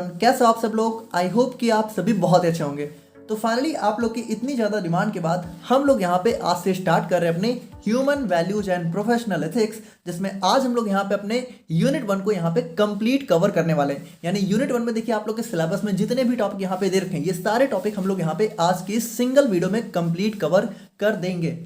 Everyone, कैसे हो आप सब लोग। आई होप कि आप सभी बहुत अच्छे होंगे। तो फाइनली आप लोग की इतनी ज़्यादा डिमांड के बाद हम लोग यहाँ पे आज से स्टार्ट कर रहे हैं अपने human values and professional ethics, जिसमें आज हम लोग यहाँ पे अपने यूनिट 1 को यहाँ पे कंप्लीट कवर करने वाले हैं। यानी यूनिट 1 में देखिए आप लोग के सिलेबस में जितने भी टॉपिक यहाँ पे दे रखे हैं, ये सारे टॉपिक हम लोग यहाँ पे आज की सिंगल वीडियो में कंप्लीट कवर कर देंगे।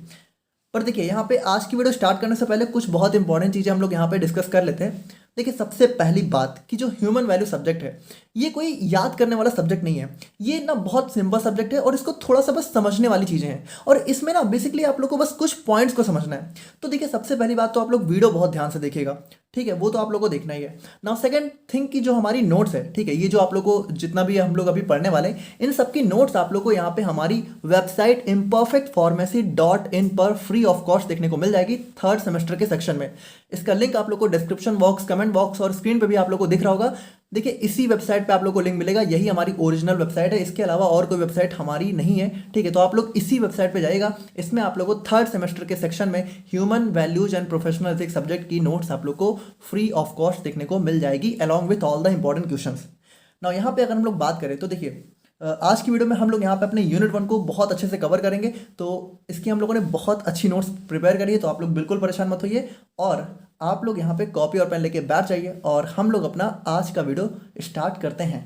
पर देखिए यहाँ पे आज की वीडियो स्टार्ट करने से पहले कुछ बहुत इंपॉर्टेंट चीज़ें हम लोग यहाँ पे डिस्कस कर लेते हैं। देखिए सबसे पहली बात कि जो ह्यूमन वैल्यू सब्जेक्ट है, ये कोई याद करने वाला सब्जेक्ट नहीं है। ये ना बहुत सिंपल सब्जेक्ट है और इसको थोड़ा सा बस समझने वाली चीज़ें हैं, और इसमें ना बेसिकली आप लोग को बस कुछ पॉइंट्स को समझना है। तो देखिए सबसे पहली बात तो आप लोग वीडियो बहुत ध्यान से देखिएगा, ठीक है, वो तो आप लोग को देखना ही है। नाउ सेकंड थिंग की जो हमारी नोट्स है, ठीक है, ये जो आप लोग को जितना भी हम लोग अभी पढ़ने वाले हैं, इन सबकी नोट्स आप लोग को यहाँ पे हमारी वेबसाइट imperfectpharmacy.in पर फ्री ऑफ कॉस्ट देखने को मिल जाएगी 3rd सेमेस्टर के सेक्शन में। इसका लिंक आप लोग को डिस्क्रिप्शन बॉक्स, कमेंट बॉक्स और स्क्रीन पे भी आप लोग को दिख रहा होगा। देखिए इसी वेबसाइट पे आप लोग को लिंक मिलेगा, यही हमारी ओरिजिनल वेबसाइट है, इसके अलावा और कोई वेबसाइट हमारी नहीं है, ठीक है। तो आप लोग इसी वेबसाइट पे जाइएगा, इसमें आप लोग को 3rd सेमेस्टर के सेक्शन में human values and professional ethics subject की नोट्स आप लोग को फ्री ऑफ कॉस्ट देखने को मिल जाएगी along with all the important questions. Now यहाँ पे अगर हम लोग बात करें तो देखिए आज की वीडियो में हम लोग यहाँ पे अपने यूनिट 1 को बहुत अच्छे से कवर करेंगे। तो इसकी हम लोगों ने बहुत अच्छी नोट्स प्रिपेयर करी है, तो आप लोग बिल्कुल परेशान मत होइए और आप लोग यहाँ पे कॉपी और पेन लेके बैठ जाइए और हम लोग अपना आज का वीडियो स्टार्ट करते हैं।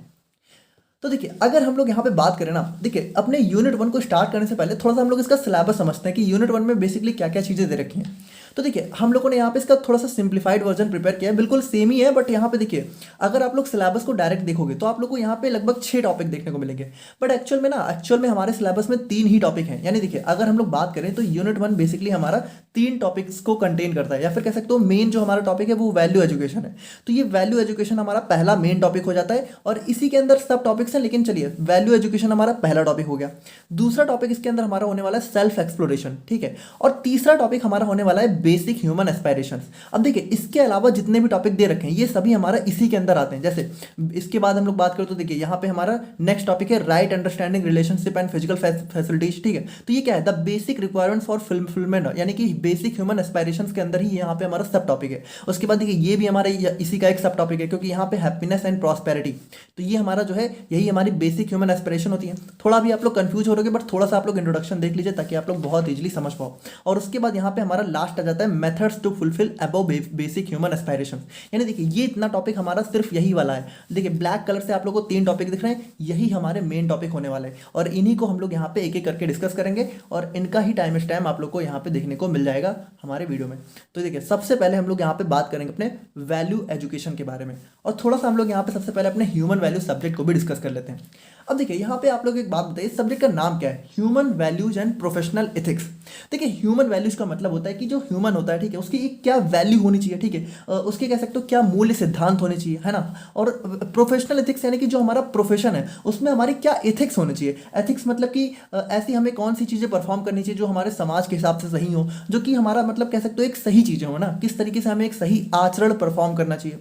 तो देखिए अगर हम लोग यहाँ पे बात करें ना, देखिए अपने यूनिट 1 को स्टार्ट करने से पहले थोड़ा सा हम लोग इसका सिलेबस समझते हैं कि यूनिट 1 में बेसिकली क्या क्या चीज़ें दे रखी हैं। तो देखिए हम लोगों ने यहाँ पे इसका थोड़ा सा सिंप्लीफाइड वर्जन प्रिपेयर किया है, बिल्कुल सेम ही है, बट यहाँ पे देखिए अगर आप लोग सिलेबस को डायरेक्ट देखोगे तो आप लोग को यहाँ पे लगभग 6 टॉपिक देखने को मिलेंगे, बट एक्चुअल में हमारे सिलेबस में 3 ही टॉपिक हैं। यानी देखिए अगर हम लोग बात करें तो यूनिट 1 बेसिकली हमारा 3 टॉपिक्स को कंटेन करता है, या फिर कह सकते हो मेन जो हमारा टॉपिक है वो वैल्यू एजुकेशन है। तो ये वैल्यू एजुकेशन हमारा पहला मेन टॉपिक हो जाता है और इसी के अंदर सब टॉपिक्स हैं, लेकिन चलिए वैल्यू एजुकेशन हमारा पहला टॉपिक हो गया। दूसरा टॉपिक इसके अंदर हमारा होने वाला है सेल्फ एक्सप्लोरेशन, ठीक है, और तीसरा टॉपिक हमारा होने वाला है बेसिक ह्यूमन एस्पायरेशंस। अब देखिए इसके अलावा जितने भी टॉपिक दे रखे हैं ये सभी हमारा इसी के अंदर आते हैं। जैसे इसके बाद हम लोग बात करें तो देखिए यहाँ पे हमारा नेक्स्ट टॉपिक है right understanding relationship and physical facilities, ठीक है। तो ये क्या है, the basic requirements for fulfilment, यानी कि बेसिक ह्यूमन एस्पायरेशंस के अंदर ही यहाँ पे हमारा सब टॉपिक है। उसके बाद देखिए ये भी हमारा इसी का एक सब टॉपिक है, क्योंकि यहाँ पे हैप्पीनेस एंड प्रॉस्पेरिटी, तो ये हमारा जो है यही हमारी बेसिक ह्यूमन एस्पिरेशन होती है। थोड़ा भी आप लोग कंफ्यूज हो रहे बट थोड़ा सा आप लोग इंट्रोडक्शन देख लीजिए ताकि आप लोग बहुत इजीली समझ पाओ। और उसके बाद यहाँ पे हमारा लास्ट आ जाता है methods to fulfil above basic human aspiration. यानी देखिए ये इतना टॉपिक हमारा सिर्फ यही वाला है। देखिए ब्लैक कलर से आप लोग को 3 टॉपिक दिख रहे हैं, यही हमारे मेन टॉपिक होने वाले हैं और इन्हीं को हम लोग यहाँ पे एक एक करके डिस्कस करेंगे और इनका ही टाइम स्टैम्प आप लोग को यहाँ पे देखने को मिल जाएगा हमारे वीडियो में। तो देखिए सबसे पहले हम लोग यहाँ पे बात करेंगे अपने वैल्यू एजुकेशन के बारे में, और थोड़ा सा हम लोग यहाँ पे सबसे पहले अपने ह्यूमन वैल्यू सब्जेक्ट को भी डिस्कस कर लेते हैं। अब देखिए यहाँ पे आप लोग एक बात बताइए, इस सब्जेक्ट का नाम क्या है, human values and professional ethics. देखिए ह्यूमन वैल्यूज का मतलब होता है कि जो ह्यूमन होता है, ठीक है, उसकी एक क्या वैल्यू होनी चाहिए, ठीक है, उसके कह सकते हो क्या मूल्य सिद्धांत होने चाहिए, है ना। और प्रोफेशनल एथिक्स यानी कि जो हमारा प्रोफेशन है उसमें हमारी क्या एथिक्स होने चाहिए। एथिक्स मतलब कि ऐसी हमें कौन सी चीज़ें परफॉर्म करनी चाहिए जो हमारे समाज के हिसाब से सही हो, जो कि हमारा मतलब कह सकते हो एक सही चीज़ें हो ना, किस तरीके से हमें एक सही आचरण परफॉर्म करना चाहिए।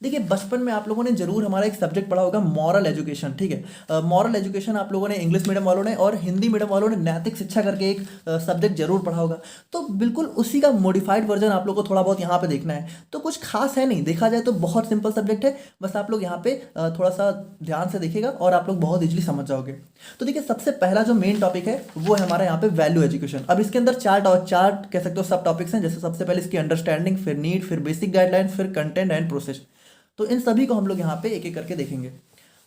देखिए बचपन में आप लोगों ने जरूर हमारा एक सब्जेक्ट पढ़ा होगा मॉरल एजुकेशन, ठीक है। मॉरल एजुकेशन आप लोगों ने इंग्लिश मीडियम वालों ने और हिंदी मीडियम वालों ने नैतिक शिक्षा करके एक सब्जेक्ट जरूर पढ़ा होगा। तो बिल्कुल उसी का मॉडिफाइड वर्जन आप लोग को थोड़ा बहुत यहाँ पे देखना है। तो कुछ खास है नहीं, देखा जाए तो बहुत सिंपल सब्जेक्ट है, बस आप लोग यहाँ पे थोड़ा सा ध्यान से देखिएगा और आप लोग बहुत इजीली समझ जाओगे। तो देखिए सबसे पहला जो मेन टॉपिक है वो है हमारा यहाँ पे वैल्यू एजुकेशन। अब इसके अंदर चार कह सकते हो सब टॉपिक्स हैं। जैसे सबसे पहले इसकी अंडरस्टैंडिंग, फिर नीड, फिर बेसिक गाइडलाइन, फिर कंटेंट एंड प्रोसेस। तो इन सभी को हम लोग यहाँ पे एक एक करके देखेंगे।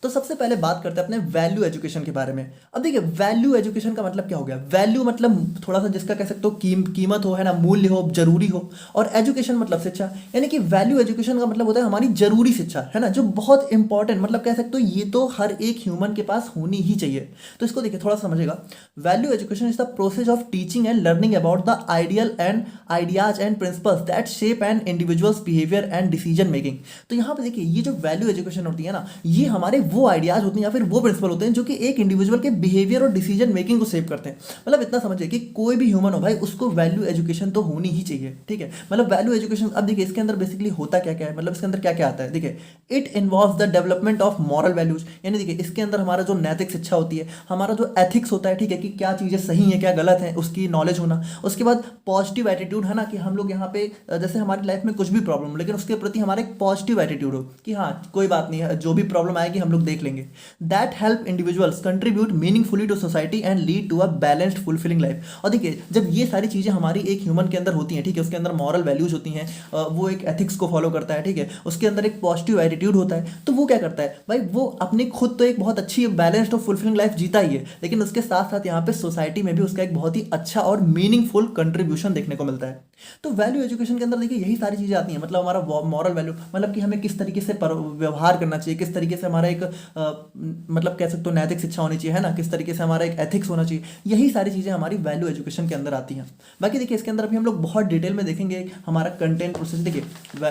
तो सबसे पहले बात करते हैं अपने वैल्यू एजुकेशन के बारे में। अब देखिए वैल्यू एजुकेशन का मतलब क्या हो गया, वैल्यू मतलब थोड़ा सा जिसका कह सकते हो कीमत हो, है ना, मूल्य हो, जरूरी हो, और एजुकेशन मतलब शिक्षा। यानी कि वैल्यू एजुकेशन का मतलब होता है हमारी जरूरी शिक्षा, है ना, जो बहुत इंपॉर्टेंट, मतलब कह सकते हो ये तो हर एक ह्यूमन के पास होनी ही चाहिए। तो इसको देखिए थोड़ा समझेगा। Value education is the process of teaching and learning about the ideas and principles that shape an individual's behaviour and decision making. तो यहाँ पे देखिए ये जो वैल्यू एजुकेशन होती है ना, ये हमारे वो आइडियाज होते हैं या फिर वो प्रिंसिपल होते हैं जो कि एक इंडिविजुअल के बिहेवियर और डिसीजन मेकिंग को सेव करते हैं। मतलब इतना समझिए कि कोई भी ह्यूमन हो भाई, उसको वैल्यू एजुकेशन तो होनी ही चाहिए, ठीक है। मतलब वैल्यू एजुकेशन, अब देखिए इसके अंदर बेसिकली होता क्या क्या है, मतलब इसके अंदर क्या क्या आता है। देखिए, it involves the development of moral values, यानी देखिए इसके अंदर हमारा जो नैतिक शिक्षा होती है, हमारा जो एथिक्स होता है, ठीक है, कि क्या चीज़ें सही है क्या गलत है, उसकी नॉलेज होना। उसके बाद पॉजिटिव एटीट्यूड, है ना, कि हम लोग यहाँ पे जैसे हमारी लाइफ में कुछ भी प्रॉब्लम हो लेकिन उसके प्रति हमारा एक पॉजिटिव एटीट्यूड हो कि हाँ कोई बात नहीं है, जो भी प्रॉब्लम आएगी हम लोग देख लेंगे। That help individuals contribute meaningfully to society and lead to a balanced fulfilling life. और देखिए जब ये सारी चीज़ें हमारी एक ह्यूमन के अंदर होती हैं, ठीक है, उसके अंदर मॉरल वैल्यूज होती हैं, वो एक एथिक्स को फॉलो करता है, ठीक है, उसके अंदर एक पॉजिटिव एटीट्यूड होता है, तो वो क्या करता है भाई, वो अपनी खुद तो एक बहुत अच्छी बैलेंस्ड और फुलफिलिंग लाइफ जीता ही है, लेकिन उसके साथ साथ यहाँ पे सोसाइटी में भी उसका एक बहुत ही अच्छा और मीनिंगफुल कंट्रीब्यूशन देखने को मिलता है। तो वैल्यू एजुकेशन के अंदर देखिए यही सारी चीज़ें आती हैं, मतलब हमारा मॉरल वैल्यू, मतलब कि हमें किस तरीके से व्यवहार करना चाहिए, किस तरीके से हमारा एक मतलब कह सकते हो नैतिक शिक्षा होनी चाहिए, है ना, किस तरीके से हमारा एक एथिक्स होना चाहिए, यही सारी चीज़ें हमारी वैल्यू एजुकेशन के अंदर आती हैं। बाकी देखिए इसके अंदर अभी हम लोग बहुत डिटेल में देखेंगे हमारा कंटेंट प्रोसेस। देखिए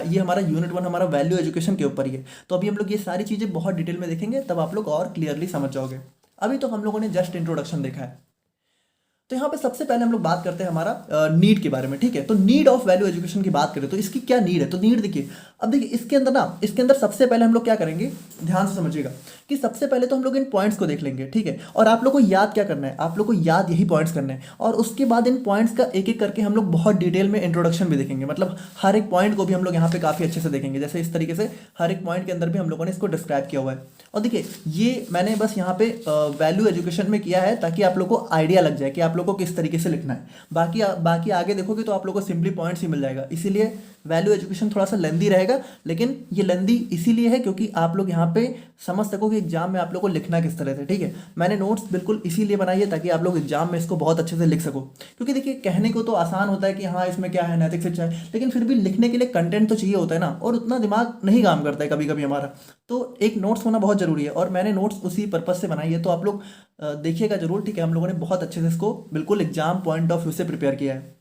ये हमारा यूनिट 1 हमारा वैल्यू एजुकेशन के ऊपर ही है, तो अभी हम लोग ये सारी चीज़ें बहुत डिटेल में देखेंगे, तब आप लोग और क्लियरली समझ जाओगे। अभी तो हम लोगों ने जस्ट इंट्रोडक्शन देखा है। तो यहाँ पे सबसे पहले हम लोग बात करते हैं हमारा नीड के बारे में, ठीक है। तो नीड ऑफ वैल्यू एजुकेशन की बात करें तो इसकी क्या नीड है, तो नीड देखिए, अब देखिए इसके अंदर सबसे पहले हम लोग क्या करेंगे, ध्यान से समझिएगा कि सबसे पहले तो हम लोग इन पॉइंट्स को देख लेंगे, ठीक है। और आप लोग को याद क्या करना है, आप लोग को याद यही पॉइंट्स करने हैं, और उसके बाद इन पॉइंट्स का एक एक करके हम लोग बहुत डिटेल में इंट्रोडक्शन भी देखेंगे, मतलब हर एक पॉइंट को भी हम लोग यहाँ पे काफ़ी अच्छे से देखेंगे, जैसे इस तरीके से हर एक पॉइंट के अंदर भी हम लोगों ने इसको डिस्क्राइब किया हुआ है। और देखिए ये मैंने बस यहाँ पे वैल्यू एजुकेशन में किया है ताकि आप लोग को आइडिया लग जाए कि आप लोग को किस तरीके से लिखना है। बाकी आगे देखोगे तो आप लोग को सिंपली पॉइंट्स ही मिल जाएगा, इसीलिए वैल्यू एजुकेशन थोड़ा सा लेंदी रहेगा, लेकिन ये लेंदी इसीलिए है क्योंकि आप लोग यहाँ पे समझ सको कि एग्जाम में आप लोग को लिखना किस तरह से, ठीक है। मैंने नोट्स बिल्कुल इसीलिए बनाई है ताकि आप लोग एग्जाम में इसको बहुत अच्छे से लिख सको, क्योंकि देखिए कहने को तो आसान होता है कि हाँ इसमें क्या है, नैतिक शिक्षा है, लेकिन फिर भी लिखने के लिए कंटेंट तो चाहिए होता है ना, और उतना दिमाग नहीं काम करता है कभी कभी हमारा, तो एक नोट्स होना बहुत जरूरी है, और मैंने नोट्स उसी पर्पज से बनाई है, तो आप लोग देखिएगा जरूर, ठीक है। हम लोगों ने बहुत अच्छे से इसको बिल्कुल एग्जाम पॉइंट ऑफ व्यू से प्रिपेयर किया है।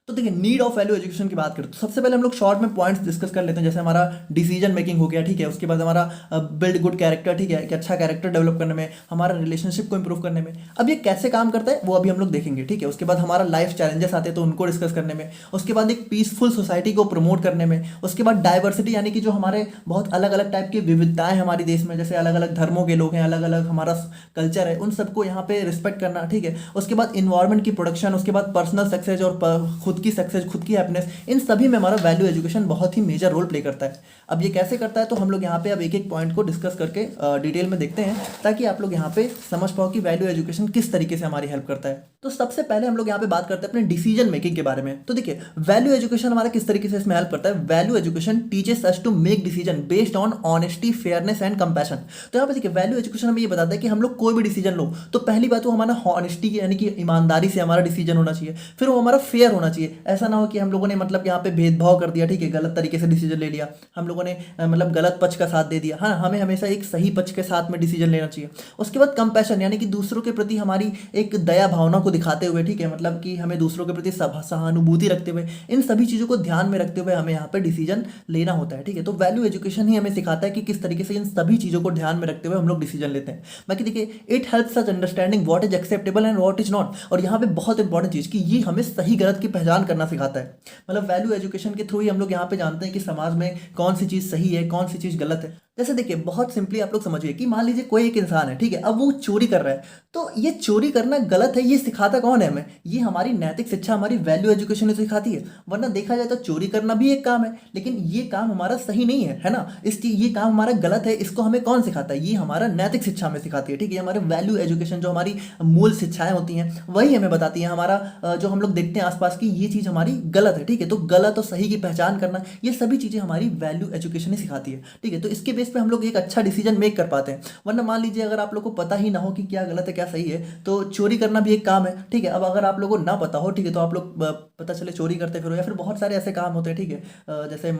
तो देखिए नीड ऑफ वैल्यू एजुकेशन की बात करें तो सबसे पहले हम लोग शॉर्ट में पॉइंट्स डिस्कस कर लेते हैं, जैसे हमारा डिसीजन मेकिंग हो गया, ठीक है। उसके बाद हमारा बिल्ड गुड कैरेक्टर, ठीक है, कि अच्छा कैरेक्टर डेवलप करने में, हमारा रिलेशनशिप को इंप्रूव करने में। अब ये कैसे काम करता है वो अभी हम लोग देखेंगे, ठीक है। उसके बाद हमारा लाइफ चैलेंजेस आते हैं तो उनको डिस्कस करने में, उसके बाद एक पीसफुल सोसाइटी को प्रमोट करने में, उसके बाद डाइवर्सिटी यानी कि जो हमारे बहुत अलग अलग टाइप की विविधताएं हमारे देश में, जैसे अलग अलग धर्मों के लोग हैं, अलग अलग हमारा कल्चर है, उन सबको यहाँ पे रिस्पेक्ट करना, ठीक है। उसके बाद इन्वायरमेंट की प्रोडक्शन, उसके बाद पर्सनल सक्सेस और खुद की सक्सेस, खुद की हैप्पीनेस, इन सभी में हमारा वैल्यू एजुकेशन बहुत ही मेजर रोल प्ले करता है। अब ये कैसे करता है तो हम लोग यहाँ पे अब एक एक पॉइंट को डिस्कस करके डिटेल में देखते हैं, ताकि आप लोग यहाँ पे समझ पाओ कि वैल्यू एजुकेशन किस तरीके से हमारी हेल्प करता है। तो सबसे पहले हम लोग यहाँ पे बात करते हैं अपने डिसीजन मेकिंग के बारे में। तो देखिए वैल्यू एजुकेशन हमारा किस तरीके से इसमें हेल्प करता है। Value education teaches us to make decision based on honesty, fairness and compassion. तो यहाँ पे देखिए वैल्यू एजुकेशन हमें ये बताता है कि हम लोग कोई भी डिसीजन लो तो पहली बात वो हमारा ऑनेस्टी यानी कि ईमानदारी से हमारा डिसीजन होना चाहिए, फिर वो हमारा फेयर होना चाहिए। ऐसा ना हो कि हम लोगों ने मतलब यहाँ पे भेदभाव कर दिया, ठीक है, गलत तरीके से डिसीजन ले लिया, हम लोगों ने मतलब गलत पक्ष का साथ दे दिया। हाँ, हमें हमेशा एक सही पक्ष के साथ में डिसीजन लेना चाहिए। उसके बाद कंपैशन यानी कि दूसरों के प्रति हमारी एक दया भावना को दिखाते हुए, ठीक है, मतलब कि हमें दूसरों के प्रति सहानुभूति रखते हुए, इन सभी चीज़ों को ध्यान में रखते हुए हमें यहाँ पे डिसीजन लेना होता है, ठीक है। तो वैल्यू एजुकेशन ही हमें सिखाता है कि किस तरीके से इन सभी चीज़ों को ध्यान में रखते हुए हम लोग डिसीजन लेते हैं। बाकी देखिए it helps us understanding what is acceptable and what is not. और यहाँ पे बहुत इंपॉर्टेंट चीज़ कि ये हमें सही गलत की पहचान करना सिखाता है। मतलब वैल्यू एजुकेशन के थ्रू ही हम लोग यहाँ पे जानते हैं कि समाज में कौन सी चीज़ सही है, कौन सी चीज़ गलत है। जैसे देखिए बहुत सिंपली आप लोग समझिए कि मान लीजिए कोई एक इंसान है, ठीक है, अब वो चोरी कर रहा है, तो ये चोरी करना गलत है, ये सिखाता कौन है हमें? ये हमारी नैतिक शिक्षा, हमारी वैल्यू एजुकेशन सिखाती है। वरना देखा जाए तो चोरी करना भी एक काम है, लेकिन ये काम हमारा सही नहीं है ना, ये काम हमारा गलत है। इसको हमें कौन सिखाता है? ये हमारा नैतिक शिक्षा हमें सिखाती है, ठीक है। हमारे वैल्यू एजुकेशन जो हमारी मूल शिक्षाएं होती हैं वही हमें बताती हैं हमारा जो हम लोग देखते हैं आसपास की ये चीज़ हमारी गलत है, ठीक है। तो गलत और सही की पहचान करना, ये सभी चीज़ें हमारी वैल्यू एजुकेशन ही सिखाती है, ठीक है। तो इसके बेस पे हम लोग एक अच्छा डिसीजन मेक कर पाते हैं। वरना मान लीजिए अगर आप लोग को पता ही ना हो कि क्या गलत है क्या सही है, तो चोरी करना भी एक काम है, ठीक है। अब अगर आप लोगों को ना पता हो, ठीक है, तो आप लोग पता चले चोरी करते फिरो, या फिर बहुत सारे ऐसे काम होते हैं, ठीक है, जैसे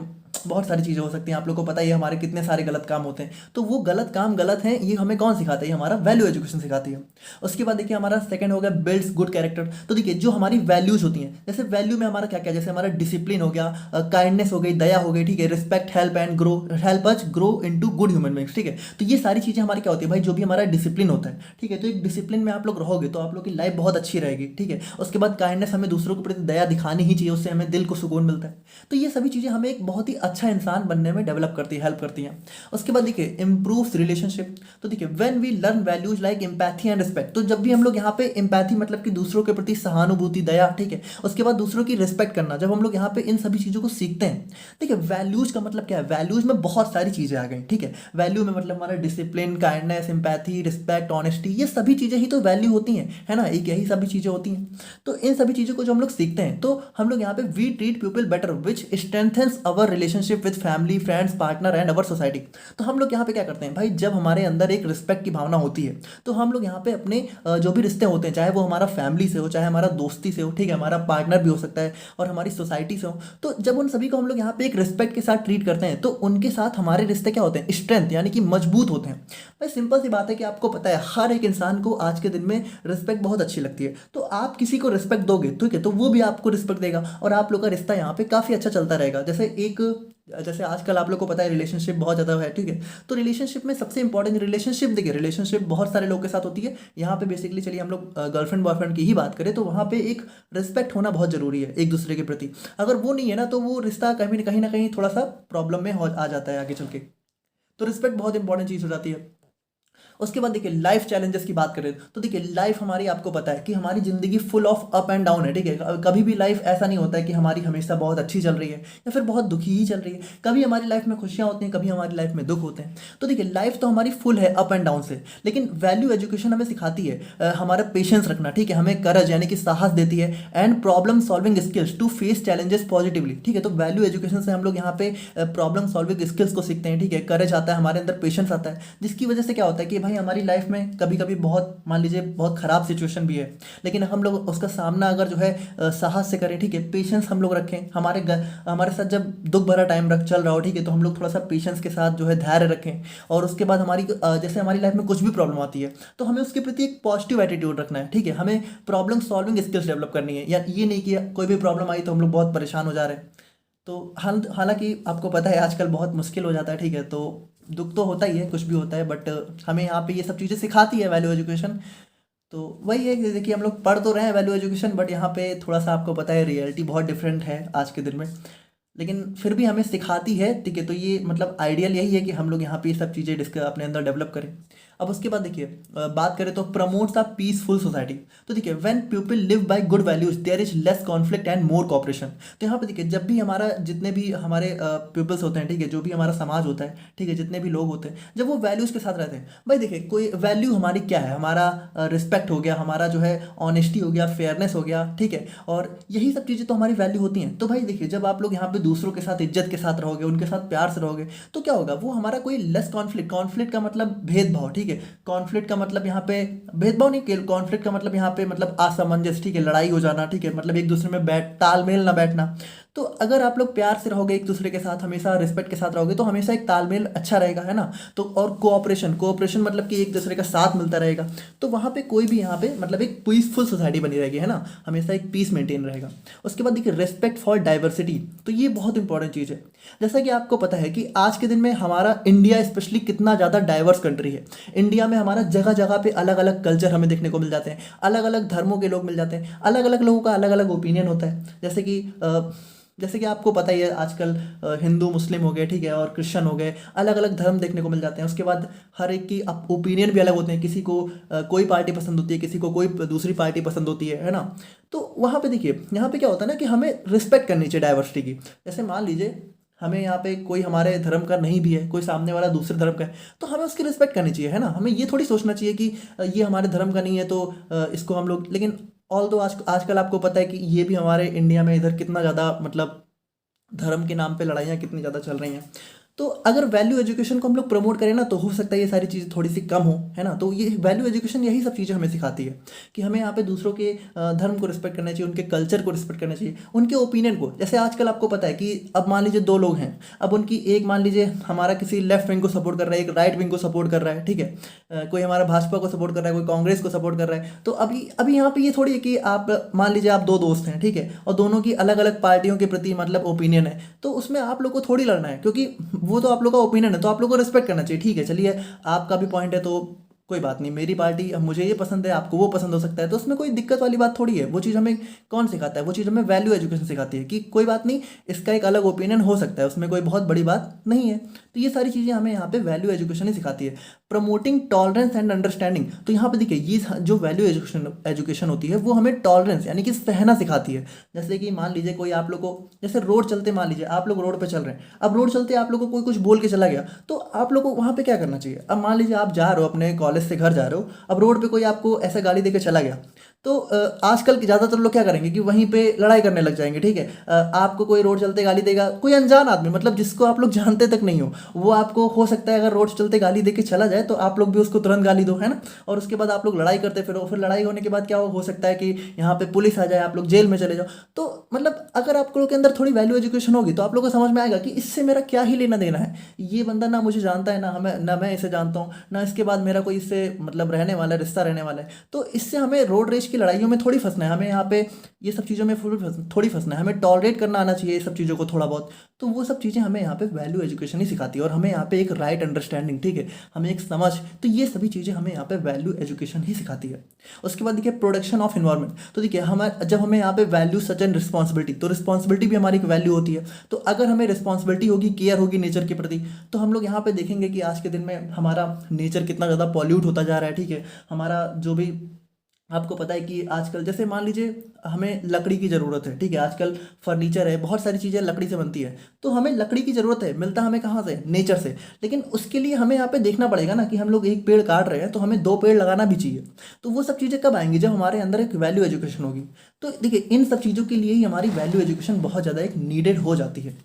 बहुत सारी चीज़ें हो सकती हैं, आप लोग को पता ही है हमारे कितने सारे गलत काम होते हैं। तो वो गलत काम गलत हैं, ये हमें कौन सिखाता है? ये हमारा वैल्यू एजुकेशन सिखाती है। उसके बाद देखिए हमारा सेकंड हो गया बिल्ड्स गुड कैरेक्टर। तो देखिए जो हमारी वैल्यूज होती हैं, जैसे वैल्यू में हमारा क्या क्या, जैसे हमारा डिसिप्लिन हो गया, काइंडनेस हो गई, दया हो गई, ठीक है, respect, help and grow, help us grow into good human beings, ठीक है। तो ये सारी चीज़ें हमारी क्या होती है भाई, जो भी हमारा डिसिप्लिन होता है, ठीक है, तो एक डिसिप्लिन में आप लोग रहोगे तो आप लोग की लाइफ बहुत अच्छी रहेगी, ठीक है। उसके बाद काइंडनेस, हमें दूसरों के प्रति दया दिखानी ही चाहिए, उससे हमें दिल को सुकून मिलता है। तो ये सभी चीज़ें हमें एक बहुत ही अच्छा इंसान बनने में डेवलप करती है, हेल्प करती हैं। उसके बाद देखिए इंप्रूव्स रिलेशनशिप। तो देखिए when we learn values like empathy and respect, तो जब भी हम लोग यहाँ पे एम्पैथी मतलब कि दूसरों के प्रति सहानुभूति, दया, ठीक है, उसके बाद दूसरों की रिस्पेक्ट करना, जब हम लोग यहाँ पे इन सभी चीज़ों को सीखते हैं, देखिए वैल्यूज का मतलब क्या है, वैल्यूज में बहुत सारी चीज़ें आ गई, ठीक है। वैल्यू में मतलब हमारा discipline, kindness, empathy, respect, honesty, ये सभी चीज़ें ही तो वैल्यू होती हैं, है ना, एक यही सभी चीज़ें होती हैं। तो इन सभी चीज़ों को जो हम लोग सीखते हैं, तो हम लोग यहाँ पे we treat people better which strengthens our relationship with family, friends, partner and our society. तो हम लोग यहाँ पे क्या करते हैं भाई, जब हमारे अंदर एक रिस्पेक्ट की भावना होती है, तो हम लोग यहाँ पे अपने जो भी रिश्ते होते हैं, चाहे वो हमारा फैमिली से हो, चाहे हमारा दोस्ती से हो, ठीक है, हमारा पार्टनर भी हो सकता है, और हमारी सोसाइटी से हो, तो जब उन सभी को हम लोग यहाँ पे एक रिस्पेक्ट के साथ ट्रीट करते हैं, तो उनके साथ हमारे रिश्ते क्या होते हैं, स्ट्रेंथ यानी कि मजबूत होते हैं। भाई सिंपल सी बात है कि आपको पता है हर एक इंसान को आज के दिन में रिस्पेक्ट बहुत अच्छी लगती है, तो आप किसी को रिस्पेक्ट दोगे, ठीक है, तो वो भी आपको रिस्पेक्ट देगा, और आप लोग का रिश्ता यहाँ पे काफ़ी अच्छा चलता रहेगा। जैसे आजकल आप लोग को पता है रिलेशनशिप बहुत ज़्यादा है, ठीक है, तो रिलेशनशिप में सबसे इंपॉर्टेंट रिलेशनशिप, देखिए रिलेशनशिप बहुत सारे लोगों के साथ होती है। यहाँ पे बेसिकली चलिए हम लोग गर्लफ्रेंड बॉयफ्रेंड की ही बात करें, तो वहाँ पे एक रिस्पेक्ट होना बहुत ज़रूरी है एक दूसरे के प्रति। अगर वो नहीं है ना, तो वो रिश्ता कहीं ना कहीं थोड़ा सा प्रॉब्लम में आ जाता है आगे चल के। तो रिस्पेक्ट बहुत इंपॉर्टेंट चीज़ हो जाती है। उसके बाद देखिए लाइफ चैलेंजेस की बात करें, तो देखिए लाइफ हमारी, आपको पता है कि हमारी ज़िंदगी full of up and down है, ठीक है। कभी भी लाइफ ऐसा नहीं होता है कि हमारी हमेशा बहुत अच्छी चल रही है या फिर बहुत दुखी ही चल रही है। कभी हमारी लाइफ में खुशियाँ होती हैं, कभी हमारी लाइफ में दुख होते हैं। तो देखिए लाइफ तो हमारी फुल है अप एंड डाउन से, लेकिन वैल्यू एजुकेशन हमें सिखाती है हमारा पेशेंस रखना, ठीक है, हमें करज यानी कि साहस देती है, and problem solving skills to face challenges positively, ठीक है। तो वैल्यू एजुकेशन से हम लोग यहाँ पे प्रॉब्लम सॉल्विंग स्किल्स को सीखते हैं, ठीक है, करज आता है, हमारे अंदर पेशेंस आता है, जिसकी वजह से क्या होता है कि भाई हमारी लाइफ में कभी कभी बहुत, मान लीजिए बहुत खराब सिचुएशन भी है, लेकिन हम लोग उसका सामना अगर जो है साहस से करें, ठीक है, पेशेंस हम लोग रखें, हमारे साथ जब दुख भरा टाइम चल रहा हो, ठीक है, तो हम लोग थोड़ा सा पेशेंस के साथ जो है धैर्य रखें, और उसके बाद जैसे हमारी लाइफ में कुछ भी प्रॉब्लम आती है, तो हमें उसके प्रति एक पॉजिटिव एटीट्यूड रखना है, ठीक है, हमें प्रॉब्लम सॉल्विंग स्किल्स डेवलप करनी है, या ये नहीं कि कोई भी प्रॉब्लम आई तो हम लोग बहुत परेशान हो जा रहे हैं। तो हालांकि आपको पता है आजकल बहुत मुश्किल हो जाता है, ठीक है, तो दुख तो होता ही है, कुछ भी होता है, बट हमें यहाँ पे ये सब चीज़ें सिखाती है वैल्यू एजुकेशन। तो वही है कि देखिए हम लोग पढ़ तो रहे हैं वैल्यू एजुकेशन, बट यहाँ पे थोड़ा सा आपको पता है रियलिटी बहुत डिफरेंट है आज के दिन में, लेकिन फिर भी हमें सिखाती है, ठीक है। तो ये मतलब आइडियल यही है कि हम लोग यहाँ पे ये सब चीज़ें अपने अंदर डेवलप करें। अब उसके बाद देखिए बात करें तो प्रमोट्स अ पीसफुल सोसाइटी। तो देखिए when people live by good values there is less conflict and more cooperation. तो यहाँ पे देखिए जब भी हमारा जितने भी हमारे पीपल्स होते हैं, ठीक है, जो भी हमारा समाज होता है, ठीक है, जितने भी लोग होते हैं, जब वो वैल्यूज के साथ रहते हैं, भाई देखिए कोई वैल्यू हमारी क्या है, हमारा रिस्पेक्ट हो गया, हमारा जो है ऑनेस्टी हो गया, फेयरनेस हो गया, ठीक है, और यही सब चीज़ें तो हमारी वैल्यू होती हैं। तो भाई देखिए जब आप लोग यहाँ पे दूसरों के साथ इज्जत के साथ रहोगे, उनके साथ प्यार से रहोगे, तो क्या होगा, वो हमारा कोई लेस कॉन्फ्लिक्ट का मतलब भेदभाव, ठीक है, कॉन्फ्लिक्ट का मतलब यहाँ पे भेदभाव नहीं, कॉन्फ्लिक्ट का मतलब यहाँ पे मतलब असमंजस, ठीक है, लड़ाई हो जाना, ठीक है, मतलब एक दूसरे में तालमेल ना बैठना। तो अगर आप लोग प्यार से रहोगे एक दूसरे के साथ, हमेशा रिस्पेक्ट के साथ रहोगे, तो हमेशा एक तालमेल अच्छा रहेगा, है ना। तो और कोऑपरेशन मतलब कि एक दूसरे का साथ मिलता रहेगा, तो वहाँ पे कोई भी यहाँ पे मतलब एक पीसफुल सोसाइटी बनी रहेगी, है ना, हमेशा एक पीस मेंटेन रहेगा। उसके बाद देखिए रेस्पेक्ट फॉर डाइवर्सिटी, तो ये बहुत इंपॉर्टेंट चीज़ है। जैसा कि आपको पता है कि आज के दिन में हमारा इंडिया स्पेशली कितना ज़्यादा डाइवर्स कंट्री है। इंडिया में हमारा जगह जगह पे अलग अलग कल्चर हमें देखने को मिल जाते हैं, अलग अलग धर्मों के लोग मिल जाते हैं, अलग अलग लोगों का अलग अलग ओपिनियन होता है। जैसे कि आपको पता ही है आजकल हिंदू मुस्लिम हो गए, ठीक है, और क्रिश्चियन हो गए, अलग अलग धर्म देखने को मिल जाते हैं। उसके बाद हर एक की ओपिनियन भी अलग होते हैं, किसी को कोई पार्टी पसंद होती है, किसी को कोई दूसरी पार्टी पसंद होती है ना। तो वहाँ पे देखिए यहाँ पे क्या होता है ना कि हमें रिस्पेक्ट करनी चाहिए डाइवर्सिटी की। जैसे मान लीजिए हमें यहाँ पे कोई हमारे धर्म का नहीं भी है, कोई सामने वाला दूसरे धर्म का है, तो हमें उसकी रिस्पेक्ट करनी चाहिए, है ना। हमें ये थोड़ी सोचना चाहिए कि ये हमारे धर्म का नहीं है तो इसको हम लोग, लेकिन ऑल दो आजकल आपको पता है कि ये भी हमारे इंडिया में इधर कितना ज़्यादा मतलब धर्म के नाम पे लड़ाइयाँ कितनी ज़्यादा चल रही हैं। तो अगर वैल्यू एजुकेशन को हम लोग प्रमोट करें ना तो हो सकता है ये सारी चीज़ें थोड़ी सी कम हो, है ना। तो ये वैल्यू एजुकेशन यही सब चीज़ें हमें सिखाती है कि हमें यहाँ पे दूसरों के धर्म को रिस्पेक्ट करना चाहिए, उनके कल्चर को रिस्पेक्ट करना चाहिए, उनके ओपिनियन को। जैसे आजकल आपको पता है कि अब मान लीजिए दो लोग हैं, अब उनकी एक मान लीजिए हमारा किसी लेफ्ट विंग को सपोर्ट कर रहा है, एक राइट विंग को सपोर्ट कर रहा है, ठीक है। कोई हमारा भाजपा को सपोर्ट कर रहा है, कोई कांग्रेस को सपोर्ट कर रहा है। तो अभी अभी यहाँ पे ये थोड़ी है कि आप मान लीजिए आप दो दोस्त हैं, ठीक है, और दोनों की अलग अलग पार्टियों के प्रति मतलब ओपिनियन है, तो उसमें आप लोग को थोड़ी लड़ना है, क्योंकि वो तो आप लोग का ओपिनियन है, तो आप लोग को रिस्पेक्ट करना चाहिए। ठीक है, चलिए आपका भी पॉइंट है तो कोई बात नहीं, मेरी पार्टी, अब मुझे ये पसंद है, आपको वो पसंद हो सकता है, तो उसमें कोई दिक्कत वाली बात थोड़ी है। वो चीज़ हमें कौन सिखाता है? वो चीज़ हमें वैल्यू एजुकेशन सिखाती है कि कोई बात नहीं, इसका एक अलग ओपिनियन हो सकता है, उसमें कोई बहुत बड़ी बात नहीं है। तो ये सारी चीज़ें हमें यहाँ पे वैल्यू एजुकेशन ही सिखाती है। प्रमोटिंग टॉलरेंस एंड अंडरस्टैंडिंग, तो यहाँ पे देखिए ये जो वैल्यू एजुकेशन होती है वो हमें टॉलरेंस यानी कि सहना सिखाती है। जैसे कि मान लीजिए कोई आप लोग को, जैसे रोड चलते, मान लीजिए आप लोग रोड पे चल रहे हैं, अब रोड चलते आप लोग को कोई कुछ बोल के चला गया, तो आप लोग को वहाँ पे क्या करना चाहिए? अब मान लीजिए आप जा रहे हो, अपने कॉलेज से घर जा रहे हो, अब रोड पे कोई आपको ऐसा गाली देके चला गया, तो आजकल ज़्यादातर लोग क्या करेंगे कि वहीं पे लड़ाई करने लग जाएंगे, ठीक है। आपको कोई रोड चलते गाली देगा, कोई अनजान आदमी, मतलब जिसको आप लोग जानते तक नहीं हो, वो आपको हो सकता है अगर रोड चलते गाली देके चला जाए तो आप लोग भी उसको तुरंत गाली दो, है ना। और उसके बाद आप लोग लड़ाई करते फिर लड़ाई होने के बाद क्या हो सकता है कि यहाँ पे पुलिस आ जाए, आप लोग जेल में चले जाओ। तो मतलब अगर आप लोग के अंदर थोड़ी वैल्यू एजुकेशन होगी तो आप लोग को समझ में आएगा कि इससे मेरा क्या ही लेना देना है, ये बंदा ना मुझे जानता है, ना मैं इसे जानता हूँ, ना इसके बाद मेरा कोई इससे मतलब रहने वाला है, रिश्ता रहने वाला है। तो इससे हमें रोड रेज की लड़ाइयों में थोड़ी फंसना है, हमें यहाँ पे ये सब चीज़ों में थोड़ी फंसना है, हमें टॉलरेट करना आना चाहिए ये सब चीज़ों को थोड़ा बहुत। तो वो सब चीज़ें हमें यहाँ पे वैल्यू एजुकेशन ही सिखाती है, और हमें यहाँ पे एक राइट अंडरस्टैंडिंग, ठीक है, हमें एक समझ, तो ये सभी चीज़ें हमें यहाँ पे वैल्यू एजुकेशन ही सिखाती है। उसके बाद देखिए प्रोडक्शन ऑफ इन्वायरमेंट, तो देखिए हमारे जब हमें यहाँ पे वैल्यू सच एंड रिस्पॉन्सिबिलिटी, तो रिस्पॉन्सिबिलिटी भी हमारी एक वैल्यू होती है। तो अगर हमें रिस्पॉन्सिबिलिटी होगी, केयर होगी नेचर के प्रति, तो हम लोग यहाँ पे देखेंगे कि आज के दिन में हमारा नेचर कितना ज़्यादा पॉल्यूट होता जा रहा है, ठीक है। हमारा जो भी, आपको पता है कि आजकल जैसे मान लीजिए हमें लकड़ी की ज़रूरत है, ठीक है, आजकल फर्नीचर है, बहुत सारी चीज़ें लकड़ी से बनती है, तो हमें लकड़ी की ज़रूरत है, मिलता हमें कहाँ से? नेचर से। लेकिन उसके लिए हमें यहाँ पे देखना पड़ेगा ना कि हम लोग एक पेड़ काट रहे हैं तो हमें दो पेड़ लगाना भी चाहिए। तो वो सब चीज़ें कब आएंगी? जब हमारे अंदर एक वैल्यू एजुकेशन होगी। तो देखिए इन सब चीज़ों के लिए ही हमारी वैल्यू एजुकेशन बहुत ज़्यादा एक नीडेड हो जाती है।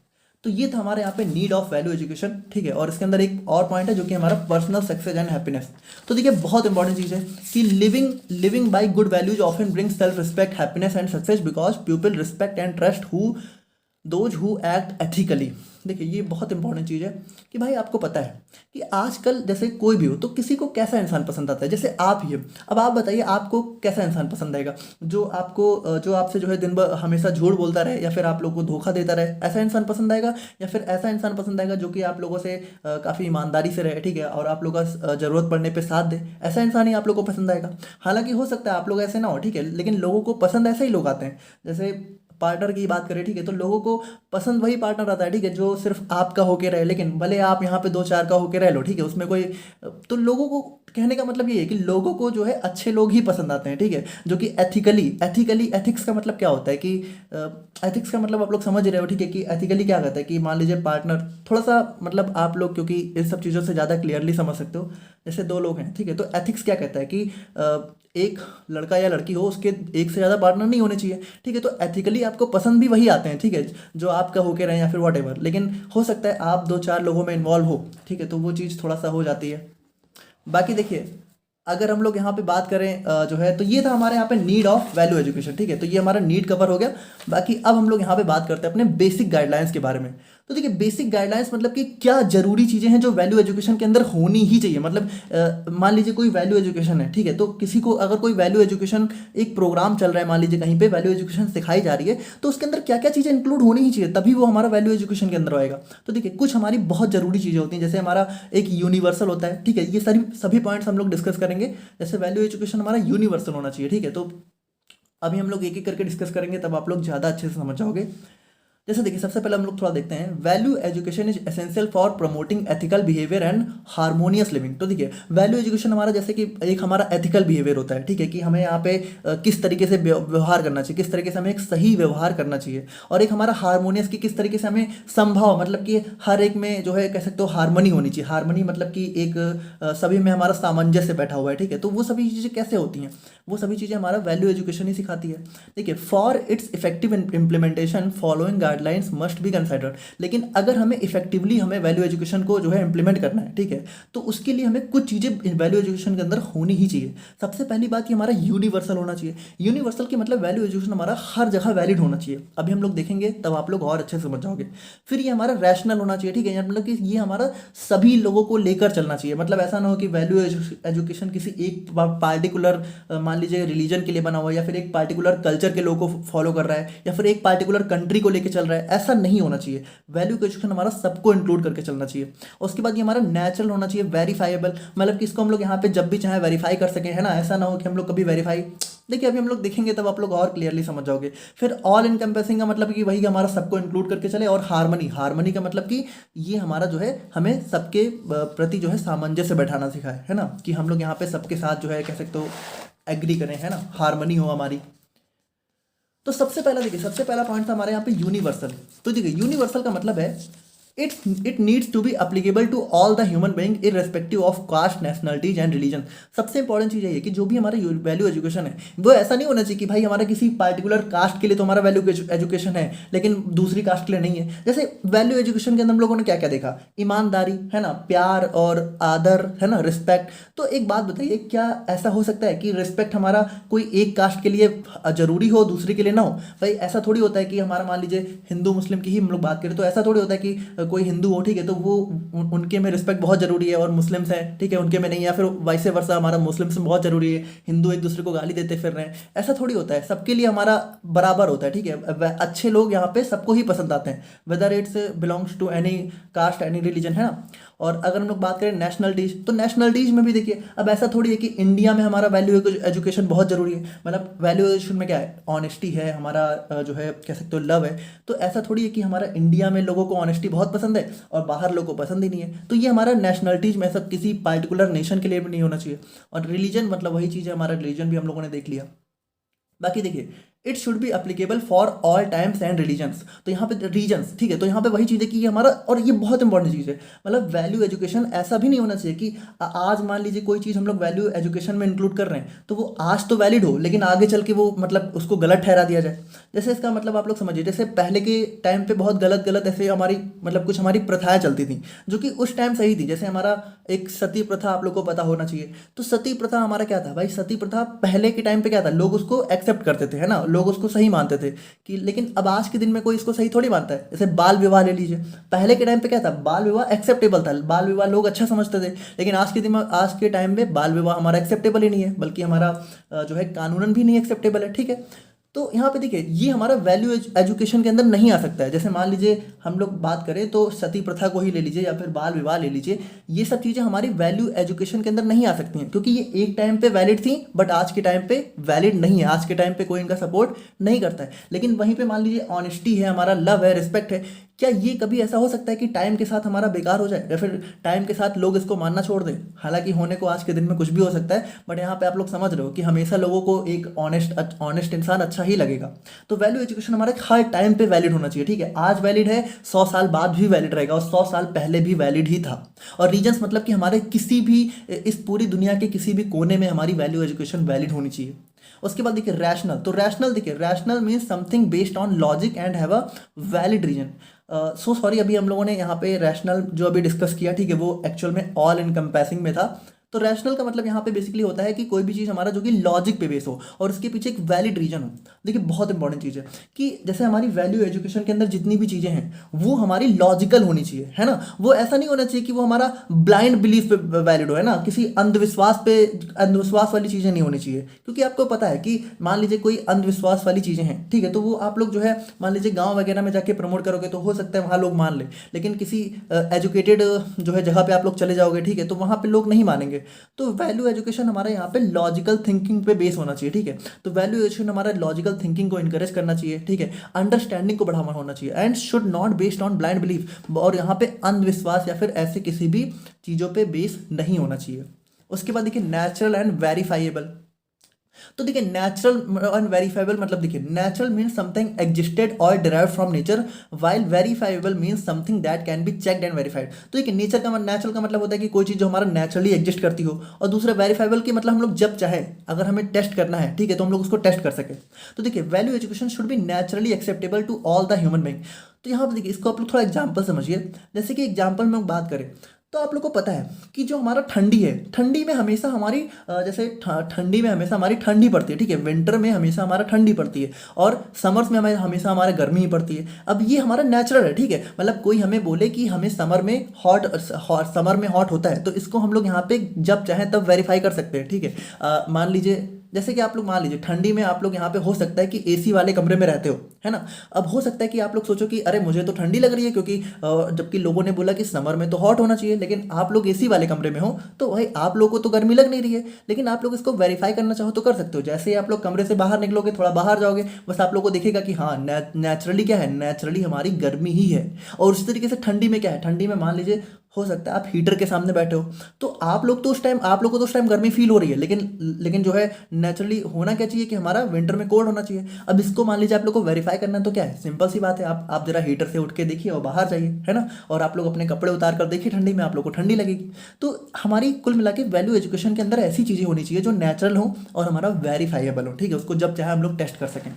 तो ये था हमारे यहाँ पे नीड ऑफ वैल्यू एजुकेशन, ठीक है। और इसके अंदर एक और पॉइंट है जो कि हमारा पर्सनल सक्सेस एंड हैप्पीनेस। तो देखिए बहुत इंपॉर्टेंट चीज़ है कि living by good values often brings self respect, happiness and success because people respect and trust those who act ethically. देखिए ये बहुत इंपॉर्टेंट चीज़ है कि भाई आपको पता है कि आजकल जैसे कोई भी हो तो किसी को कैसा इंसान पसंद आता है। जैसे आप ही, अब आप बताइए आपको कैसा इंसान पसंद आएगा? जो आपसे जो है दिन भर हमेशा झूठ बोलता रहे, या फिर आप लोगों को धोखा देता रहे, ऐसा इंसान पसंद आएगा? या फिर ऐसा इंसान पसंद आएगा जो कि आप लोगों से काफ़ी ईमानदारी से रहे, ठीक है, और आप लोग का ज़रूरत पड़ने पर साथ दे, ऐसा इंसान ही आप लोग को पसंद आएगा। हालांकि हो सकता है आप लोग ऐसे ना हो, ठीक है, लेकिन लोगों को पसंद ऐसे ही लोग आते हैं। जैसे पार्टनर की बात करें, ठीक है, तो लोगों को पसंद वही पार्टनर आता है, ठीक है, जो सिर्फ आपका होके रहे, लेकिन भले आप यहाँ पे दो चार का होके रह लो, ठीक है, उसमें कोई, तो लोगों को कहने का मतलब ये है कि लोगों को जो है अच्छे लोग ही पसंद आते हैं, ठीक है, जो कि एथिकली एथिक्स का मतलब क्या होता है कि एथिक्स का मतलब आप लोग समझ रहे हो, ठीक है, कि एथिकली क्या कहता है कि मान लीजिए पार्टनर, थोड़ा सा मतलब आप लोग क्योंकि इन सब चीज़ों से ज़्यादा क्लियरली समझ सकते हो, जैसे दो लोग हैं, ठीक है, तो एथिक्स क्या कहता है कि एक लड़का या लड़की हो, उसके एक से ज़्यादा पार्टनर नहीं होने चाहिए, ठीक है। तो एथिकली आपको पसंद भी वही आते हैं, ठीक है, जो आपका होके रहे या फिर वॉट एवर, लेकिन हो सकता है आप दो चार लोगों में इन्वॉल्व हो, ठीक है, तो वो चीज़ थोड़ा सा हो जाती है। बाकी देखिए अगर हम लोग यहाँ पे बात करें जो है, तो ये था हमारे यहाँ पे नीड ऑफ वैल्यू एजुकेशन, ठीक है, तो ये हमारा नीड कवर हो गया। बाकी अब हम लोग यहाँ पे बात करते हैं अपने बेसिक गाइडलाइंस के बारे में। तो देखिए बेसिक गाइडलाइंस मतलब कि क्या जरूरी चीज़ें हैं जो वैल्यू एजुकेशन के अंदर होनी ही चाहिए। मतलब मान लीजिए कोई वैल्यू एजुकेशन है, ठीक है, तो किसी को अगर कोई वैल्यू एजुकेशन एक प्रोग्राम चल रहा है, मान लीजिए कहीं पे वैल्यू एजुकेशन सिखाई जा रही है, तो उसके अंदर क्या क्या चीज़ें इंक्लूड होनी ही चाहिए, तभी वो हमारा वैल्यू एजुकेशन के अंदर आएगा। तो देखिए कुछ हमारी बहुत ज़रूरी चीज़ें होती हैं, जैसे हमारा एक यूनिवर्सल होता है, ठीक है, ये सभी पॉइंट्स हम लोग डिस्कस करेंगे। जैसे वैल्यू एजुकेशन हमारा यूनिवर्सल होना चाहिए, ठीक है, तो अभी हम लोग एक एक करके डिस्कस करेंगे, तब आप लोग ज़्यादा अच्छे से समझ जाओगे। जैसे देखिए सबसे पहले हम लोग थोड़ा देखते हैं, value education is essential for promoting ethical behaviour and harmonious living. तो देखिए वैल्यू एजुकेशन हमारा जैसे कि एक हमारा एथिकल बिहेवियर होता है, ठीक है, कि हमें यहाँ पे किस तरीके से व्यवहार करना चाहिए, किस तरीके से हमें एक सही व्यवहार करना चाहिए, और एक हमारा हार्मोनियस की किस तरीके से हमें संभव, मतलब कि हर एक में जो है कह सकते हो हार्मनी होनी चाहिए। हार्मनी मतलब कि एक सभी में हमारा सामंजस्य बैठा हुआ है, ठीक है, तो वो सभी चीज़ें कैसे होती हैं, वो सभी चीज़ें हमारा वैल्यू एजुकेशन ही सिखाती है। देखिए, for its effective implementation following guidelines must be considered. लेकिन अगर हमें इफेक्टिवली हमें वैल्यू एजुकेशन को जो है इम्प्लीमेंट करना है, ठीक है, तो उसके लिए हमें कुछ चीज़ें वैल्यू एजुकेशन के अंदर होनी ही चाहिए। सबसे पहली बात, ये हमारा यूनिवर्सल होना चाहिए। यूनिवर्सल की मतलब वैल्यू एजुकेशन हमारा हर जगह वैलिड होना चाहिए। अभी हम लोग देखेंगे तब आप लोग और अच्छे से समझ जाओगे। फिर ये हमारा रैशनल होना चाहिए, ठीक है, मतलब कि ये हमारा सभी लोगों को लेकर चलना चाहिए। मतलब ऐसा ना हो कि वैल्यू एजुकेशन किसी एक पार्टिकुलर मान लीजिए रिलीजन के लिए बना हुआ है, या फिर एक पार्टिकुलर कल्चर के लोगों को फॉलो कर रहा है, या फिर एक पार्टिकुलर कंट्री को लेकर चल रहा है। ऐसा नहीं होना चाहिए। वैल्यू एजुकेशन हमारा सबको इंक्लूड करके चलना चाहिए। उसके बाद ये हमारा नेचुरल होना चाहिए, वेरीफाइबल, मतलब कि इसको हम लोग यहाँ पे जब भी चाहे वेरीफाई कर सकें, है ना। ऐसा ना हो कि हम लोग कभी वेरीफाई, देखिए अभी हम लोग देखेंगे तब आप लोग और क्लियरली समझ जाओगे। फिर ऑल इनकम्पेसिंग का मतलब कि वही हमारा सबको इंक्लूड करके चले। और हार्मनी, हार्मनी का मतलब कि ये हमारा जो है हमें सबके प्रति जो है सामंजस्य बैठाना सिखाए, है ना, कि हम लोग यहाँ पे सबके साथ जो है कह सकते हो एग्री करें, है ना, हार्मनी हो हमारी। तो सबसे पहला देखिए, सबसे पहला पॉइंट था हमारे यहाँ पे यूनिवर्सल। तो देखिए यूनिवर्सल का मतलब है it needs to be applicable to all the human being irrespective of caste, nationalities and religion. सबसे इंपॉर्टेंट चीज़ ये है कि जो भी हमारा वैल्यू एजुकेशन है वो ऐसा नहीं होना चाहिए कि भाई हमारा किसी पार्टिकुलर कास्ट के लिए तो हमारा वैल्यू एजुकेशन है लेकिन दूसरी कास्ट के लिए नहीं है। जैसे वैल्यू एजुकेशन के अंदर हम लोगों ने क्या क्या देखा, ईमानदारी, है ना, प्यार और आदर, है ना, रिस्पेक्ट। तो एक बात बताइए, क्या ऐसा हो सकता है कि रिस्पेक्ट हमारा कोई एक कास्ट के लिए जरूरी हो, दूसरे के लिए ना हो? भाई ऐसा थोड़ी होता है कि हमारा मान लीजिए हिंदू मुस्लिम की ही हम लोग बात करें तो ऐसा थोड़ी होता है कि कोई हिंदू हो, ठीक है, तो वो उनके में रिस्पेक्ट बहुत जरूरी है और मुस्लिम्स हैं, ठीक है, उनके में नहीं है। या फिर वाइस वर्सा, हमारा मुस्लिम्स में बहुत जरूरी है, हिंदू एक दूसरे को गाली देते फिर रहे हैं। ऐसा थोड़ी होता है, सबके लिए हमारा बराबर होता है, ठीक है। अच्छे लोग यहाँ पे सबको ही पसंद आते हैं, whether it's belongs to any caste, any religion, है ना। और अगर हम लोग बात करें नेशनल डिश, तो नेशनल डिश में भी देखिए अब ऐसा थोड़ी है कि इंडिया में हमारा वैल्यू एजुकेशन बहुत जरूरी है। मतलब वैल्यू एजुकेशन में क्या है, ऑनेस्टी है हमारा, जो है कह सकते हो लव है। तो ऐसा थोड़ी है कि हमारा इंडिया में लोगों को ऑनेस्टी बहुत पसंद है और बाहर लोगों को पसंद ही नहीं है। तो ये हमारा नेशनलिटीज में सब किसी पार्टिकुलर नेशन के लिए भी नहीं होना चाहिए। और रिलीजन मतलब वही चीज़ है, हमारा रिलीजन भी हम लोगों ने देख लिया। बाकी देखिए, it should be applicable for all times and religions. तो यहाँ पे रीजन्स, ठीक है, तो यहाँ पे वही चीज़ है कि ये हमारा, और ये बहुत इंपॉर्टेंट चीज़ है, मतलब वैल्यू एजुकेशन ऐसा भी नहीं होना चाहिए कि आज मान लीजिए कोई चीज़ हम लोग वैल्यू एजुकेशन में इंक्लूड कर रहे हैं तो वो आज तो वैलिड हो लेकिन आगे चल के वो मतलब उसको गलत ठहरा दिया जाए। जैसे इसका मतलब आप लोग समझिए, जैसे पहले के टाइम पे बहुत गलत गलत ऐसे हमारी मतलब कुछ हमारी प्रथाएं चलती थी जो कि उस टाइम सही थी। जैसे हमारा एक सती प्रथा आप लोग को पता होना चाहिए। तो सती प्रथा हमारा क्या था भाई, सती प्रथा पहले के टाइम पे क्या था, लोग उसको एक्सेप्ट करते थे, है ना, लोग उसको सही मानते थे कि। लेकिन अब आज के दिन में कोई इसको सही थोड़ी मानता है। जैसे बाल विवाह ले लीजिए, पहले के टाइम पे क्या था, बाल विवाह एक्सेप्टेबल था, बाल विवाह लोग अच्छा समझते थे। लेकिन आज के दिन में, आज के टाइम में बाल विवाह हमारा एक्सेप्टेबल ही नहीं है, बल्कि हमारा जो है कानूनन भी नहीं एक्सेप्टेबल है, ठीक है। तो यहाँ पे देखिए ये हमारा वैल्यू एजुकेशन के अंदर नहीं आ सकता है। जैसे मान लीजिए हम लोग बात करें तो सती प्रथा को ही ले लीजिए या फिर बाल विवाह ले लीजिए, ये सब चीज़ें हमारी वैल्यू एजुकेशन के अंदर नहीं आ सकती हैं क्योंकि ये एक टाइम पे वैलिड थी बट आज के टाइम पे वैलिड नहीं है। आज के टाइम पे कोई इनका सपोर्ट नहीं करता है। लेकिन वहीं पे मान लीजिए ऑनेस्टी है, हमारा लव है, रिस्पेक्ट है, क्या ये कभी ऐसा हो सकता है कि टाइम के साथ हमारा बेकार हो जाए या फिर टाइम के साथ लोग इसको मानना छोड़ दें? हालांकि होने को आज के दिन में कुछ भी हो सकता है, बट यहाँ पे आप लोग समझ रहे हो कि हमेशा लोगों को एक ऑनेस्ट इंसान अच्छा ही लगेगा। तो वैल्यू एजुकेशन हमारे हर टाइम पे वैलिड होना चाहिए, ठीक है। आज वैलिड है, 100 साल बाद भी वैलिड रहेगा और 100 साल पहले भी वैलिड ही था। और रीजन्स मतलब कि हमारे किसी भी, इस पूरी दुनिया के किसी भी कोने में हमारी वैल्यू एजुकेशन वैलिड होनी चाहिए। उसके बाद देखिए रैशनल, तो रैशनल देखिए, rational means something based on logic and have a valid reason. So sorry, अभी हम लोगों ने यहाँ पे रैशनल जो अभी डिस्कस किया, ठीक है, वो एक्चुअल में ऑल इनकम्पेसिंग में था। तो रैशनल का मतलब यहाँ पे बेसिकली होता है कि कोई भी चीज़ हमारा जो कि लॉजिक पे बेस हो और उसके पीछे एक वैलिड रीजन हो। देखिए बहुत इंपॉर्टेंट चीज़ है कि जैसे हमारी वैल्यू एजुकेशन के अंदर जितनी भी चीज़ें हैं वो हमारी लॉजिकल होनी चाहिए, है ना। वो ऐसा नहीं होना चाहिए कि वो हमारा ब्लाइंड बिलीफ पे वैलिड हो, है ना, किसी अंधविश्वास पे, अंधविश्वास वाली चीज़ें नहीं होनी चाहिए। क्योंकि आपको पता है कि मान लीजिए कोई अंधविश्वास वाली चीज़ें हैं, ठीक है, तो वो आप लोग जो है मान लीजिए गाँव वगैरह में जाके प्रमोट करोगे तो हो सकता है वहाँ लोग मान ले। लेकिन किसी एजुकेटेड जो है जगह पे आप लोग चले जाओगे, ठीक है, तो वहाँ पे लोग नहीं मानेंगे। तो वैल्यू एजुकेशन हमारे यहाँ पे लॉजिकल थिंकिंग पे बेस होना चाहिए, ठीक है। तो वैल्यू एजुकेशन हमारा लॉजिकल थिंकिंग को इनकरेज करना चाहिए, ठीक है, अंडरस्टैंडिंग को बढ़ावा होना चाहिए and should not based on blind belief. और यहाँ पे अंधविश्वास या फिर ऐसे किसी भी चीज़ों पे बेस नहीं होना चाहिए। उसके बाद देखिए नेचुरल एंड वेरीफाइएबल। तो देखिए नेचुरल और वेरीफाइबल मतलब देखिए नेचुरल मीन्स समथिंग एग्जिस्टेड और derive from nature, while verifiable means something that can be checked and verified. तो देखिए नेचुरल का मतलब होता है कि कोई चीज़ जो हमारा नेचुरली एग्जिस्ट करती हो, और दूसरा वेरीफाइबल की मतलब हम लोग जब चाहे अगर हमें टेस्ट करना है, ठीक है, तो हम लोग उसको टेस्ट कर सके। तो देखिए value education should be naturally acceptable to all the human being. तो यहाँ पर देखिए इसको आप लोग थोड़ा एग्जाम्पल समझिए। जैसे कि एग्जाम्पल में बात करें तो आप लोग को पता है कि जो हमारा ठंडी है, ठंडी में हमेशा हमारी जैसे ठंडी में हमेशा हमारी ठंडी पड़ती है, ठीक है, विंटर में हमेशा हमारा ठंडी पड़ती है, और समर्स में हमें हमेशा हमारे गर्मी ही पड़ती है। अब ये हमारा नेचुरल है, ठीक है, मतलब कोई हमें बोले कि हमें समर में हॉट होता है, तो इसको हम लोग यहाँ पे जब चाहें तब वेरीफाई कर सकते हैं, ठीक है। मान लीजिए जैसे कि आप लोग मान लीजिए ठंडी में आप लोग यहाँ पे हो सकता है कि एसी वाले कमरे में रहते हो, है ना। अब हो सकता है कि आप लोग सोचो कि अरे मुझे तो ठंडी लग रही है, क्योंकि जबकि लोगों ने बोला कि समर में तो हॉट होना चाहिए, लेकिन आप लोग एसी वाले कमरे में हो, तो भाई आप लोगों को तो गर्मी लग नहीं रही है। लेकिन आप लोग इसको वेरीफाई करना चाहो तो कर सकते हो। जैसे ही आप लोग कमरे से बाहर निकलोगे, थोड़ा बाहर जाओगे, बस आप लोग को दिखेगा कि हाँ नेचुरली क्या है, नेचुरली हमारी गर्मी ही है। और उसी तरीके से ठंडी में क्या है, ठंडी में मान लीजिए हो सकता है आप हीटर के सामने बैठे हो, तो आप लोग तो उस टाइम आप लोग को तो उस टाइम गर्मी फील हो रही है, लेकिन जो है नेचुरली होना क्या चाहिए कि हमारा विंटर में कोल्ड होना चाहिए। अब इसको मान लीजिए आप लोग को वेरीफाई करना है, तो क्या है, सिंपल सी बात है, आप जरा हीटर से उठ के देखिए और बाहर जाइए, है ना, और आप लोग अपने कपड़े उतार कर देखिए ठंडी में, आप लोग को ठंडी लगेगी। तो हमारी कुल मिला के वैल्यू एजुकेशन के अंदर ऐसी चीज़ें होनी चाहिए जो नेचुरल हो और हमारा वेरीफाइएबल हो, ठीक है, उसको जब चाहे हम लोग टेस्ट कर सकें।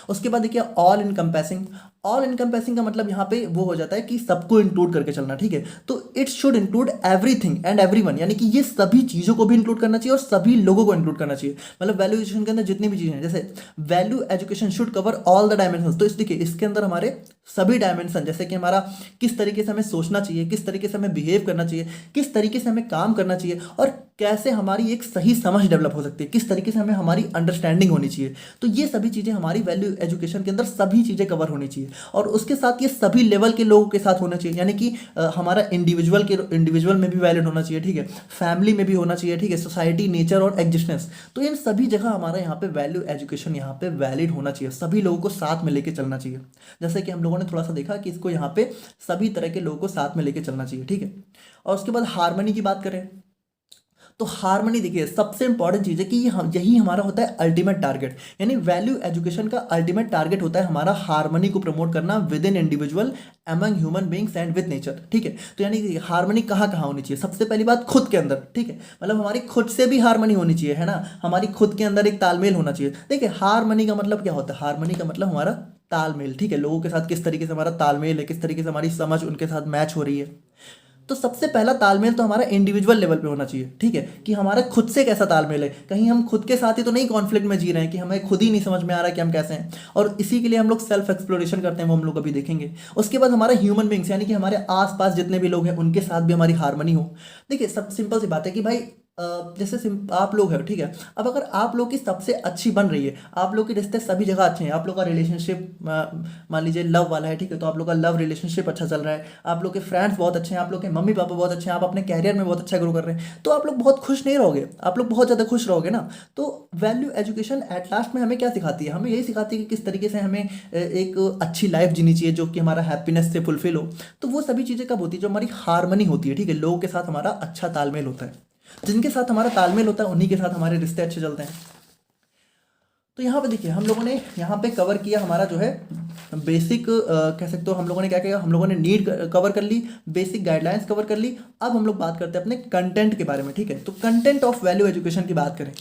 उसके बाद देखिए ऑल इनकम्पेसिंग। ऑल इनकम्पेसिंग का मतलब यहाँ पे वो हो जाता है कि सबको इंक्लूड करके चलना, ठीक है। तो it should include everything and everyone, यानी कि ये सभी चीज़ों को भी इंक्लूड करना चाहिए और सभी लोगों को इंक्लूड करना चाहिए। मतलब वैल्यू एजुकेशन के अंदर जितनी भी चीज़ें हैं, जैसे value education should cover all the dimension. तो इस देखिए इसके अंदर हमारे सभी डायमेंशन, जैसे कि हमारा किस तरीके से हमें सोचना चाहिए, किस तरीके से हमें बिहेव करना चाहिए, किस तरीके से हमें काम करना चाहिए, और कैसे हमारी एक सही समझ डेवलप हो सकती है, किस तरीके से हमें हमारी अंडरस्टैंडिंग होनी चाहिए। तो ये सभी चीज़ें हमारी वैल्यू एजुकेशन के अंदर सभी चीज़ें कवर होनी चाहिए, और उसके साथ ये सभी लेवल के लोगों के साथ होना चाहिए, यानी कि हमारा इंडिविजुअल में भी वैलिड होना चाहिए, ठीक है, फैमिली में भी होना चाहिए, ठीक है, सोसाइटी, नेचर और एग्जिस्टेंस। तो इन सभी जगह हमारा यहाँ पे वैल्यू एजुकेशन यहाँ पे वैलिड होना चाहिए, सभी लोगों को साथ में लेके चलना चाहिए। जैसे कि हम लोगों ने थोड़ा सा देखा कि इसको यहाँ पे सभी तरह के लोगों को साथ में लेके चलना चाहिए, ठीक है। और उसके बाद हार्मनी की बात करें तो हार्मनी देखिए सबसे इंपॉर्टेंट चीज़ है कि यही हमारा होता है अल्टीमेट टारगेट, यानी वैल्यू एजुकेशन का अल्टीमेट टारगेट होता है हमारा हार्मनी को प्रमोट करना with in individual, among human beings and with nature, ठीक है। तो यानी हार्मनी कहाँ कहाँ होनी चाहिए, सबसे पहली बात खुद के अंदर, ठीक है, मतलब हमारी खुद से भी हार्मनी होनी चाहिए, है ना, हमारी खुद के अंदर एक तालमेल होना चाहिए। देखिए हार्मनी का मतलब क्या होता है, हार्मनी का मतलब हमारा तालमेल, ठीक है, लोगों के साथ किस तरीके से हमारा तालमेल है, किस तरीके से हमारी समझ उनके साथ मैच हो रही है। तो सबसे पहला तालमेल तो हमारा इंडिविजुअल लेवल पे होना चाहिए, ठीक है, कि हमारा खुद से कैसा तालमेल है, कहीं हम खुद के साथ ही तो नहीं कॉन्फ्लिक्ट में जी रहे हैं कि हमें खुद ही नहीं समझ में आ रहा है कि हम कैसे हैं, और इसी के लिए हम लोग सेल्फ एक्सप्लोरेशन करते हैं, वो हम लोग अभी देखेंगे। उसके बाद हमारा ह्यूमन बींग्स, यानी कि हमारे आसपास जितने भी लोग हैं उनके साथ भी हमारी हार्मनी हो। देखिए सब सिंपल सी बात है कि भाई जैसे आप लोग हैं, ठीक है, अब अगर आप लोग की सबसे अच्छी बन रही है, आप लोग के रिश्ते सभी जगह अच्छे हैं, आप लोग का रिलेशनशिप मान लीजिए लव वाला है, ठीक है, तो आप लोग का लव रिलेशनशिप अच्छा चल रहा है, आप लोग के फ्रेंड्स बहुत अच्छे हैं, आप लोग के मम्मी पापा बहुत अच्छे हैं, आप अपने कैरियर में बहुत अच्छा ग्रो कर रहे हैं, तो आप लोग बहुत खुश नहीं रहोगे, आप लोग बहुत ज़्यादा खुश रहोगे ना। तो वैल्यू एजुकेशन एट लास्ट में हमें क्या सिखाती है, हमें यही सिखाती है कि किस तरीके से हमें एक अच्छी लाइफ जीनी चाहिए जो कि हमारा हैप्पीनेस से फुलफिल हो। तो वो सभी चीज़ें कब होती है, जो हमारी हार्मनी होती है, ठीक है, लोगों के साथ हमारा अच्छा तालमेल होता है, जिनके साथ हमारा तालमेल होता है उन्हीं के साथ हमारे रिश्ते अच्छे चलते हैं। तो यहाँ पे देखिए हम लोगों ने यहाँ पे कवर किया हमारा जो है बेसिक, कह सकते हो हम लोगों ने क्या किया, हम लोगों ने नीड कवर कर ली, बेसिक गाइडलाइंस कवर कर ली। अब हम लोग बात करते हैं अपने कंटेंट के बारे में, ठीक है। तो कंटेंट ऑफ वैल्यू एजुकेशन की बात करें,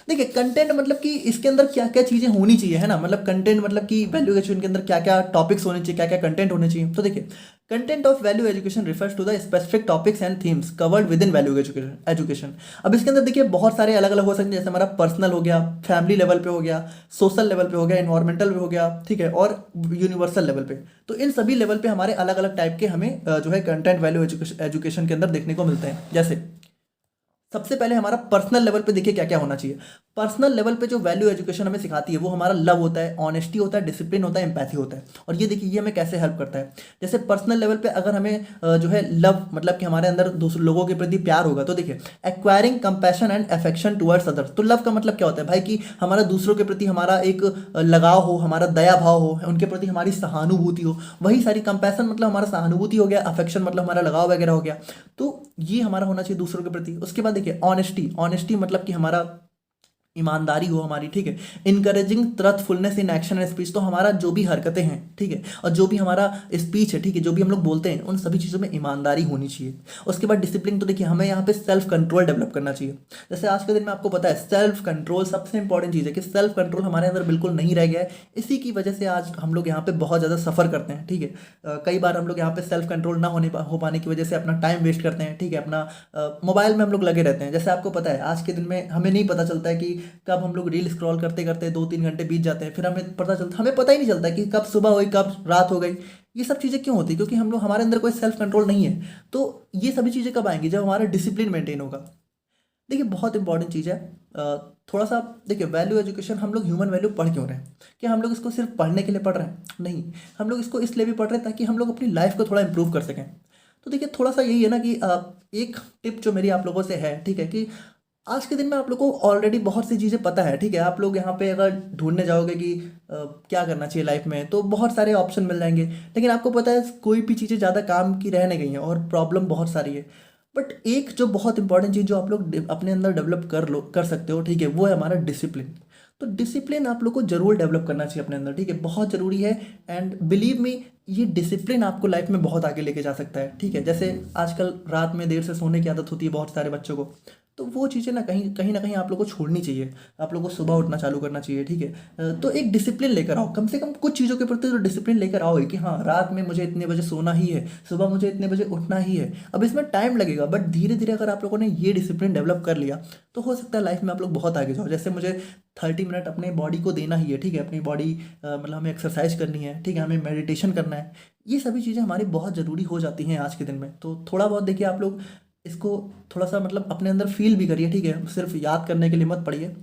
देखिए कंटेंट मतलब कि इसके अंदर क्या क्या चीज़ें होनी चाहिए, है ना, मतलब कंटेंट मतलब कि वैल्यू एजुकेशन के अंदर क्या क्या टॉपिक्स होने चाहिए, क्या क्या कंटेंट होने चाहिए। तो देखिए content of value education refers to the specific topics and themes covered with in value education. अब इसके अंदर देखिए बहुत सारे अलग अलग हो सकते हैं, जैसे हमारा पर्सनल हो गया, फैमिली लेवल पे हो गया, सोशल लेवल पे हो गया, इन्वायरमेंटल पे हो गया, ठीक है, और यूनिवर्सल लेवल पे। तो इन सभी लेवल पे हमारे अलग अलग टाइप के हमें जो है कंटेंट वैल्यू एजुकेशन के अंदर देखने को मिलते हैं। जैसे सबसे पहले हमारा पर्सनल लेवल पे देखिए क्या क्या होना चाहिए। पर्सनल लेवल पे जो वैल्यू एजुकेशन हमें सिखाती है वो हमारा लव होता है, ऑनेस्टी होता है, डिसिप्लिन होता है, एम्पैथी होता है। और ये देखिए ये हमें कैसे हेल्प करता है। जैसे पर्सनल लेवल पे अगर हमें जो है लव मतलब कि हमारे अंदर दूसरे लोगों के प्रति प्यार होगा, तो देखिए acquiring compassion and affection towards others. तो लव का मतलब क्या होता है भाई कि हमारा दूसरों के प्रति हमारा एक लगाव हो, हमारा दया भाव हो, उनके प्रति हमारी सहानुभूति हो। वही सारी कंपैशन मतलब हमारा सहानुभूति हो गया, अफेक्शन मतलब हमारा लगाव वगैरह हो गया। तो ये हमारा होना चाहिए दूसरों के प्रति। उसके बाद देखिए ऑनेस्टी, ऑनेस्टी मतलब कि हमारा ईमानदारी हो हमारी, ठीक है, encouraging truthfulness in action and speech, तो हमारा जो भी हरकतें हैं, ठीक है, और जो भी हमारा स्पीच है, ठीक है, जो भी हम लोग बोलते हैं उन सभी चीज़ों में ईमानदारी होनी चाहिए। उसके बाद डिसिप्लिन, तो देखिए हमें यहाँ पे सेल्फ कंट्रोल डेवलप करना चाहिए। जैसे आज के दिन में आपको पता है सेल्फ कंट्रोल सबसे इंपॉर्टेंट चीज़ है, कि सेल्फ कंट्रोल हमारे अंदर बिल्कुल नहीं रह गया है। इसी की वजह से आज हम लोग यहाँ पे बहुत ज़्यादा सफ़र करते हैं, ठीक है। कई बार हम लोग यहाँ पे सेल्फ कंट्रोल ना हो पाने की वजह से अपना टाइम वेस्ट करते हैं, ठीक है, अपना मोबाइल में हम लोग लगे रहते हैं। जैसे आपको पता है आज के दिन में हमें नहीं पता चलता है कि कब हम लोग रील स्क्रॉल करते करते 2-3 घंटे बीत जाते हैं, फिर हमें पता ही नहीं चलता कि कब सुबह हुई कब रात हो गई। ये सब चीज़ें क्यों होती है? क्योंकि हम लोग हमारे अंदर कोई सेल्फ कंट्रोल नहीं है। तो ये सभी चीज़ें कब आएंगी? जब हमारा डिसिप्लिन मेंटेन होगा। देखिए बहुत इंपॉर्टेंट चीज़ है। थोड़ा सा देखिए, वैल्यू एजुकेशन हम लोग ह्यूमन वैल्यू पढ़ क्यों रहे हैं? क्या हम लोग इसको सिर्फ पढ़ने के लिए पढ़ रहे हैं? नहीं, हम लोग इसको इसलिए भी पढ़ रहे हैं ताकि हम लोग अपनी लाइफ को थोड़ा इंप्रूव कर सकें। तो देखिए थोड़ा सा यही है ना कि एक टिप जो मेरी आप लोगों से है, ठीक है, कि आज के दिन में आप लोग को ऑलरेडी बहुत सी चीज़ें पता है, ठीक है। आप लोग यहाँ पे अगर ढूंढने जाओगे कि क्या करना चाहिए लाइफ में, तो बहुत सारे ऑप्शन मिल जाएंगे। लेकिन आपको पता है कोई भी चीज़ें ज़्यादा काम की रह नहीं गई हैं और प्रॉब्लम बहुत सारी है। बट एक जो बहुत इंपॉर्टेंट चीज़ जो आप लोग अपने अंदर डेवलप कर सकते हो, ठीक है, वो है हमारा डिसिप्लिन। तो डिसिप्लिन आप लोग को जरूर डेवलप करना चाहिए अपने अंदर, ठीक है, बहुत ज़रूरी है। एंड बिलीव मी, ये डिसिप्लिन आपको लाइफ में बहुत आगे लेके जा सकता है, ठीक है। जैसे आजकल रात में देर से सोने की आदत होती है बहुत सारे बच्चों को, तो वो चीज़ें ना कहीं आप लोग को छोड़नी चाहिए। आप लोग को सुबह उठना चालू करना चाहिए, ठीक है। तो एक डिसिप्लिन लेकर आओ, कम से कम कुछ चीज़ों के प्रति तो डिसिप्लिन लेकर आओ कि हाँ, रात में मुझे इतने बजे सोना ही है, सुबह मुझे इतने बजे उठना ही है। अब इसमें टाइम लगेगा, बट धीरे धीरे अगर आप लोगों ने ये डिसिप्लिन डेवलप कर लिया तो हो सकता है लाइफ में आप लोग बहुत आगे जाओ। जैसे मुझे 30 मिनट अपने बॉडी को देना ही है, ठीक है, अपनी बॉडी मतलब हमें एक्सरसाइज करनी है, ठीक है, हमें मेडिटेशन करना है। ये सभी चीज़ें हमारी बहुत ज़रूरी हो जाती हैं आज के दिन में। तो थोड़ा बहुत देखिए आप लोग इसको थोड़ा सा मतलब अपने अंदर फील भी करिए, ठीक है, सिर्फ याद करने के लिए मत पढ़िए।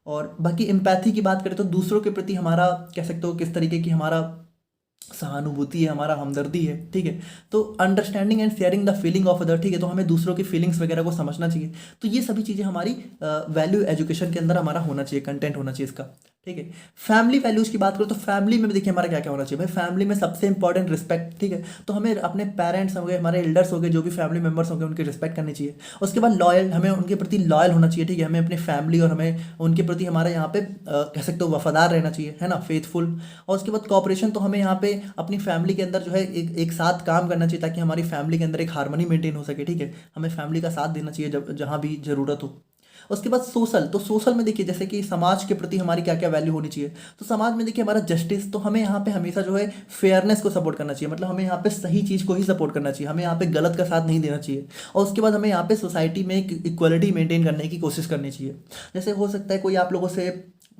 और बाकी एम्पैथी की बात करें तो दूसरों के प्रति हमारा कह सकते हो किस तरीके की हमारा सहानुभूति है, हमारा हमदर्दी है, ठीक है। तो understanding and sharing the feeling of other, ठीक है, तो हमें दूसरों की फीलिंग्स वगैरह को समझना चाहिए। तो ये सभी चीज़ें हमारी वैल्यू एजुकेशन के अंदर हमारा होना चाहिए, कंटेंट होना चाहिए इसका, ठीक है। फैमिली वैल्यूज़ की बात करो तो फैमिली में भी देखिए हमारा क्या क्या होना चाहिए भाई। फैमिली में सबसे इंपॉर्टेंट रिस्पेक्ट, ठीक है। तो हमें अपने पेरेंट्स हो गए, हमारे एल्डर्स हो गए, जो भी फैमिली मेम्बर्स होंगे उनकी रिस्पेक्ट करनी चाहिए। उसके बाद लॉयल, हमें उनके प्रति लॉयल होना चाहिए, ठीक है। हमें अपनी फैमिली और हमें उनके प्रति हमारे यहाँ पे कह सकते हो वफादार रहना चाहिए, है ना, फेथफुल। और उसके बाद कॉपरेशन, तो हमें यहाँ पे अपनी फैमिली के अंदर जो है एक साथ काम करना चाहिए ताकि हमारी फैमिली के अंदर एक हार्मनी मेंटेन हो सके, ठीक है। हमें फैमिली का साथ देना चाहिए जब जहाँ भी ज़रूरत हो। उसके बाद सोशल, तो सोशल में देखिए जैसे कि समाज के प्रति हमारी क्या क्या वैल्यू होनी चाहिए। तो समाज में देखिए हमारा जस्टिस, तो हमें यहाँ पे हमेशा जो है फेयरनेस को सपोर्ट करना चाहिए, मतलब हमें यहाँ पे सही चीज़ को ही सपोर्ट करना चाहिए, हमें यहाँ पे गलत का साथ नहीं देना चाहिए। और उसके बाद हमें यहाँ पे सोसाइटी में एक इक्वलिटी मेंटेन करने की कोशिश करनी चाहिए। जैसे हो सकता है कोई आप लोगों से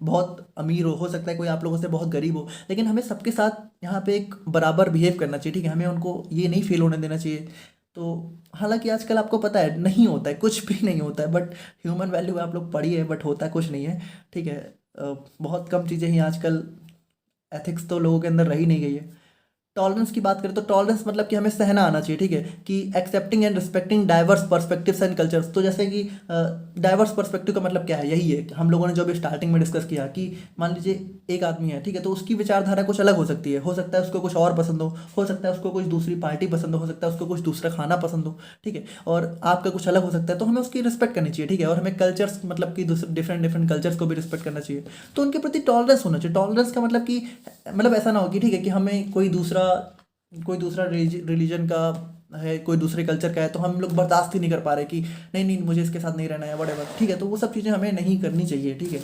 बहुत अमीर हो सकता है कोई आप लोगों से बहुत गरीब हो, लेकिन हमें सबके साथ यहाँ पे एक बराबर बिहेव करना चाहिए, ठीक है। हमें उनको ये नहीं फील होने देना चाहिए। तो हालांकि आजकल आपको पता है नहीं होता है, कुछ भी नहीं होता है, बट ह्यूमन वैल्यू आप लोग पढ़िए, बट होता कुछ नहीं है, ठीक है। बहुत कम चीज़ें ही आजकल, एथिक्स तो लोगों के अंदर रही नहीं गई है। टॉलरेंस की बात करें तो टॉलरेंस मतलब कि हमें सहना आना चाहिए, ठीक है, कि accepting and respecting diverse perspectives and cultures. तो जैसे कि डाइवर्स पर्सपेक्टिव का मतलब क्या है, यही है कि हम लोगों ने जो भी स्टार्टिंग में डिस्कस किया कि मान लीजिए एक आदमी है, ठीक है, तो उसकी विचारधारा कुछ अलग हो सकती है, हो सकता है उसको कुछ और पसंद हो सकता है उसको कुछ दूसरी पार्टी पसंद हो सकता है उसको कुछ दूसरा खाना पसंद हो, ठीक है, और आपका कुछ अलग हो सकता है, तो हमें उसकी रिस्पेक्ट करनी चाहिए, ठीक है। और हमें कल्चर्स मतलब कि डिफरेंट डिफरेंट कल्चर्स को भी रिस्पेक्ट करना चाहिए। तो उनके प्रति टॉलरेंस होना चाहिए। टॉलरेंस का मतलब कि मतलब ऐसा ना हो कि ठीक है कि हमें कोई दूसरा रिलीजन का है, कोई दूसरे कल्चर का है, तो हम लोग बर्दाश्त ही नहीं कर पा रहे कि नहीं नहीं मुझे इसके साथ नहीं रहना है, वटेवर, ठीक है। तो वो सब चीज़ें हमें नहीं करनी चाहिए, ठीक है।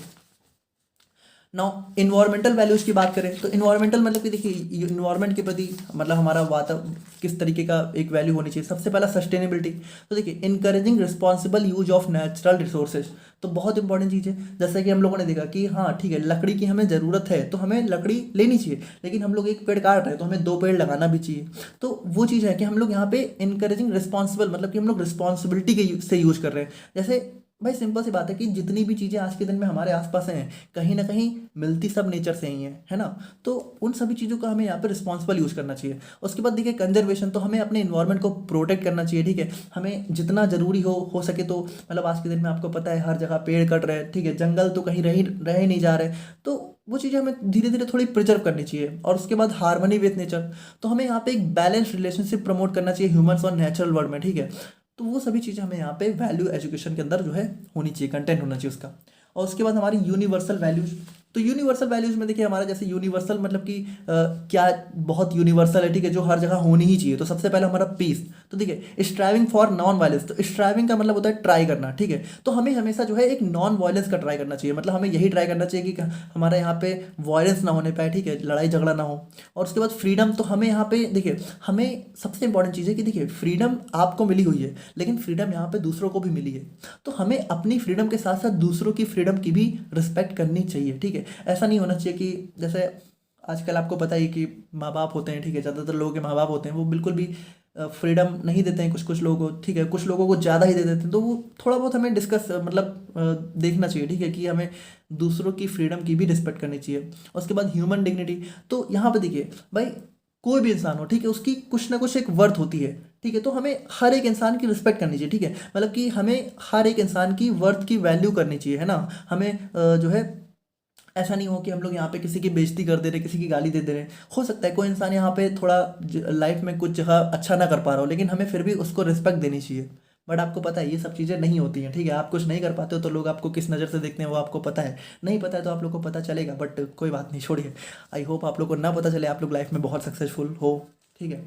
नाउ इन्वायरमेंटल वैल्यूज़ की बात करें तो इन्वायरमेंटल मतलब कि देखिए इन्वायरमेंट के प्रति मतलब हमारा वातावरण किस तरीके का एक वैल्यू होनी चाहिए। सबसे पहला सस्टेनेबिलिटी, तो देखिए encouraging responsible use of natural resources, तो बहुत इंपॉर्टेंट चीज़ है। जैसा कि हम लोगों ने देखा कि हाँ ठीक है लकड़ी की हमें ज़रूरत है तो हमें लकड़ी लेनी चाहिए, लेकिन हम लोग एक पेड़ काट रहे हैं तो हमें 2 पेड़ लगाना भी चाहिए। तो वो चीज़ है कि हम लोग यहाँ पे इनकरेजिंग रिस्पॉन्सिबल मतलब कि हम लोग रिस्पॉन्सिबिलिटी के से यूज कर रहे हैं। जैसे भाई सिंपल सी बात है कि जितनी भी चीज़ें आज के दिन में हमारे आसपास हैं कहीं ना कहीं मिलती सब नेचर से ही है ना। तो उन सभी चीज़ों का हमें यहाँ पे रिस्पॉन्सिबल यूज़ करना चाहिए। उसके बाद देखिए कंजर्वेशन, तो हमें अपने इन्वायरमेंट को प्रोटेक्ट करना चाहिए, ठीक है। हमें जितना ज़रूरी हो सके तो मतलब आज के दिन में आपको पता है हर जगह पेड़ कट रहे हैं, ठीक है, जंगल तो कहीं रह ही नहीं जा रहे। तो वो चीज़ें हमें धीरे धीरे थोड़ी प्रिजर्व करनी चाहिए। और उसके बाद हार्मनी विथ नेचर, तो हमें यहाँ पे एक बैलेंस रिलेशनशिप प्रमोट करना चाहिए ह्यूमंस और नेचुरल वर्ल्ड में, ठीक है। तो वो सभी चीज़ें हमें यहाँ पे वैल्यू एजुकेशन के अंदर जो है होनी चाहिए, कंटेंट होना चाहिए उसका। और उसके बाद हमारी यूनिवर्सल वैल्यूज। तो यूनिवर्सल वैल्यूज में देखिए हमारा जैसे यूनिवर्सल मतलब कि क्या बहुत यूनिवर्सल है, ठीक है, जो हर जगह होनी ही चाहिए। तो सबसे पहले हमारा पीस। तो देखिए स्ट्राइविंग फॉर नॉन वायलेंस, तो स्ट्राइविंग का मतलब होता है ट्राई करना, ठीक है। तो हमें हमेशा जो है एक नॉन वायलेंस का ट्राई करना चाहिए, मतलब हमें यही ट्राई करना चाहिए कि हमारे यहाँ पे वायलेंस ना होने पाए, ठीक है, लड़ाई झगड़ा ना हो। और उसके बाद फ्रीडम, तो हमें यहाँ पे देखिए हमें सबसे इंपॉर्टेंट चीज़ है कि देखिए फ्रीडम आपको मिली हुई है, लेकिन फ्रीडम यहाँ पे दूसरों को भी मिली है। तो हमें अपनी फ्रीडम के साथ साथ दूसरों की फ्रीडम की भी रिस्पेक्ट करनी चाहिए, ठीक है। ऐसा नहीं होना चाहिए कि जैसे आजकल आपको पता ही कि माँ बाप होते हैं, ठीक है, ज़्यादातर लोगों के माँ बाप होते हैं वो बिल्कुल भी फ्रीडम नहीं देते हैं कुछ कुछ लोगों को, ठीक है, कुछ लोगों को ज़्यादा ही दे देते हैं। तो वो थोड़ा बहुत हमें डिस्कस मतलब देखना चाहिए, ठीक है, कि हमें दूसरों की फ्रीडम की भी रिस्पेक्ट करनी चाहिए। और उसके बाद ह्यूमन डिग्निटी। तो यहाँ पे देखिए भाई कोई भी इंसान हो, ठीक है, उसकी कुछ ना कुछ एक वर्थ होती है, ठीक है। तो हमें हर एक इंसान की रिस्पेक्ट करनी चाहिए, ठीक है, मतलब कि हमें हर एक इंसान की वर्थ की वैल्यू करनी चाहिए, है ना। हमें जो है ऐसा नहीं हो कि हम लोग यहाँ पे किसी की बेइज्जती कर दे रहे, किसी की गाली दे दे रहे हैं। हो सकता है कोई इंसान यहाँ पे थोड़ा लाइफ में कुछ जगह अच्छा ना कर पा रहा हो, लेकिन हमें फिर भी उसको रिस्पेक्ट देनी चाहिए। बट आपको पता है ये सब चीज़ें नहीं होती हैं, ठीक है। आप कुछ नहीं कर पाते हो तो लोग आपको किस नज़र से देखते हैं वो आपको पता है। नहीं पता है तो आप लोग को पता चलेगा, बट कोई बात नहीं, छोड़िए। आई होप आप लोग को ना पता चले, आप लोग लाइफ में बहुत सक्सेसफुल हो, ठीक है।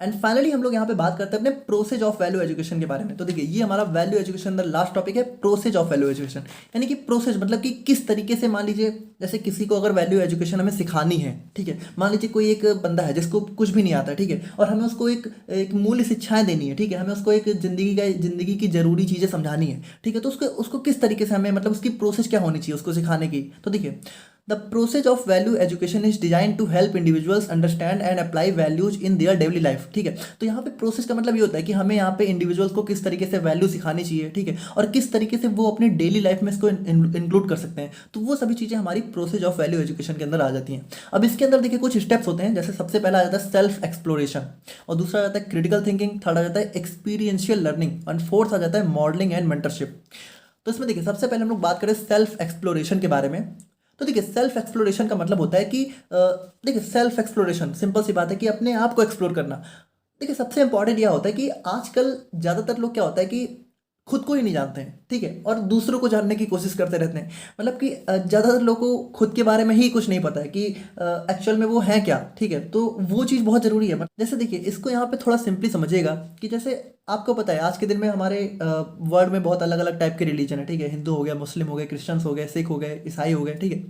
एंड फाइनली हम लोग यहाँ पे बात करते हैं अपने प्रोसेज ऑफ वैल्यू एजुकेशन के बारे में। तो देखिए ये हमारा value education the last topic है, प्रोसेज ऑफ वैल्यू एजुकेशन। यानी कि प्रोसेस मतलब कि किस तरीके से, मान लीजिए जैसे किसी को अगर वैल्यू एजुकेशन हमें सिखानी है, ठीक है, मान लीजिए कोई एक बंदा है जिसको कुछ भी नहीं आता, ठीक है, और हमें उसको एक एक मूल्य शिक्षाएं देनी है, ठीक है, हमें उसको एक जिंदगी की जरूरी चीज़ें समझानी है, ठीक है। तो उसको उसको किस तरीके से हमें, मतलब उसकी प्रोसेस क्या होनी चाहिए उसको सिखाने की। तो देखिए the process of value education is design to help individuals understand and apply values in their daily life, ठीक है। तो यहाँ पे प्रोसेस का मतलब ये होता है कि हमें यहाँ पे इंडिविजुअल्स को किस तरीके से वैल्यू सिखानी चाहिए, ठीक है, और किस तरीके से वो अपनी डेली लाइफ में इसको इंक्लूड कर सकते हैं। तो वो सभी चीज़ें हमारी प्रोसेस ऑफ वैल्यू एजुकेशन के अंदर आ जाती हैं। अब इसके अंदर देखिए कुछ स्टेप्स होते हैं, जैसे सबसे पहला आ जाता है सेल्फ एक्सप्लोरेशन, और दूसरा आ जाता है क्रिटिकल थिंकिंग, थर्ड आ जाता है एक्सपीरियंशियल लर्निंग, एंड फोर्थ आ जाता है मॉडलिंग एंड मेंटरशिप। तो इसमें देखिए सबसे पहले हम लोग बात करें सेल्फ एक्सप्लोरेशन के बारे में। तो देखिए सेल्फ एक्सप्लोरेशन का मतलब होता है कि देखिए सेल्फ एक्सप्लोरेशन सिंपल सी बात है कि अपने आप को एक्सप्लोर करना। देखिए सबसे इंपॉर्टेंट यह होता है कि आजकल ज़्यादातर लोग क्या होता है कि खुद को ही नहीं जानते हैं, ठीक है, और दूसरों को जानने की कोशिश करते रहते हैं। मतलब कि ज़्यादातर लोगों को खुद के बारे में ही कुछ नहीं पता है कि एक्चुअल में वो है क्या, ठीक है। तो वो चीज़ बहुत ज़रूरी है। जैसे देखिए इसको यहाँ पे थोड़ा सिंपली समझिएगा कि जैसे आपको पता है आज के दिन में हमारे वर्ल्ड में बहुत अलग अलग टाइप के रिलीजन है, ठीक है, हिंदू हो गया, मुस्लिम हो गए, क्रिश्चियंस हो गए, सिख हो गए, ईसाई हो गए, ठीक है।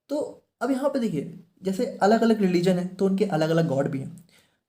तो अब यहाँ पे देखिए जैसे अलग अलग रिलीजन है तो उनके अलग अलग गॉड भी हैं।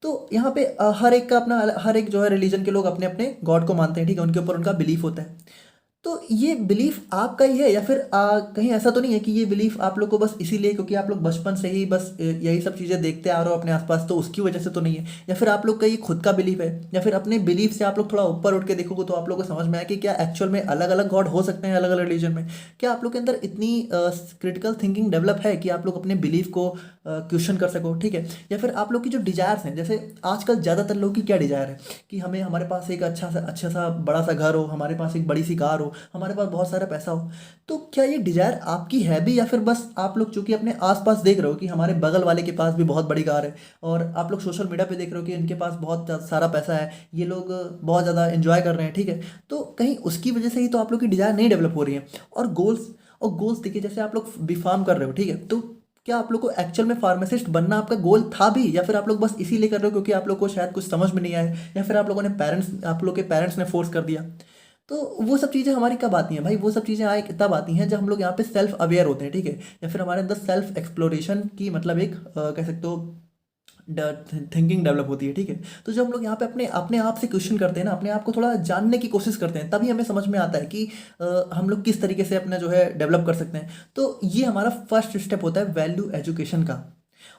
तो यहाँ पे हर एक का अपना हर एक जो है रिलीजन के लोग अपने अपने गॉड को मानते हैं, ठीक है, उनके ऊपर उनका बिलीफ होता है। तो ये बिलीफ आपका ही है या फिर कहीं ऐसा तो नहीं है कि ये बिलीफ आप लोग को बस इसीलिए क्योंकि आप लोग बचपन से ही बस यही सब चीज़ें देखते आ रहे हो अपने आसपास, तो उसकी वजह से तो नहीं है, या फिर आप लोग का ये खुद का बिलीफ है, या फिर अपने बिलीफ से आप लोग थोड़ा ऊपर उठ के देखोगे तो आप लोग को समझ में आया कि क्या एक्चुअल में अलग अलग गॉड हो सकते हैं अलग अलग रिलीजन में। क्या आप लोग के अंदर इतनी क्रिटिकल थिंकिंग डेवलप है कि आप लोग अपने बिलीफ को क्वेश्चन कर सको, ठीक है। या फिर आप लोग की जो डिजायर्स हैं, जैसे आजकल ज़्यादातर लोग की क्या डिजायर है कि हमें हमारे पास एक अच्छा सा बड़ा सा घर हो, हमारे पास एक बड़ी सी कार हो, हमारे पास बहुत सारा पैसा हो। तो क्या ये डिजायर आपकी है भी, या फिर बस आप लोग चूंकि अपने आसपास देख रहे हो कि हमारे बगल वाले के पास भी बहुत बड़ी कार है, और आप लोग सोशल मीडिया पे देख रहे हो कि इनके पास बहुत सारा पैसा है, ये लोग बहुत ज़्यादा एंजॉय कर रहे हैं, ठीक है। तो कहीं उसकी वजह से ही तो आप लोग की डिजायर नहीं डेवलप हो रही है। और गोल्स देखिए जैसे आप लोग बी फार्म कर रहे हो, ठीक है, तो क्या आप लोग को एक्चुअल में फार्मासिस्ट बनना आपका गोल था भी, या फिर आप लोग बस इसीलिए कर रहे हो क्योंकि आप लोग को शायद कुछ समझ में नहीं आया, या फिर आप लोग के पेरेंट्स ने फोर्स कर दिया। तो वो सब चीज़ें हमारी कब आती हैं भाई, वो सब चीज़ें आए तब आती हैं जब हम लोग यहाँ पे सेल्फ अवेयर होते हैं, ठीक है, या फिर हमारे अंदर सेल्फ एक्सप्लोरेशन की मतलब एक कह सकते हो थिंकिंग डेवलप होती है, ठीक है। तो जब हम लोग यहाँ पे अपने अपने आप से क्वेश्चन करते हैं ना, अपने आप को थोड़ा जानने की कोशिश करते हैं, तभी हमें समझ में आता है कि हम लोग किस तरीके से अपना जो है डेवलप कर सकते हैं। तो ये हमारा फर्स्ट स्टेप होता है वैल्यू एजुकेशन का।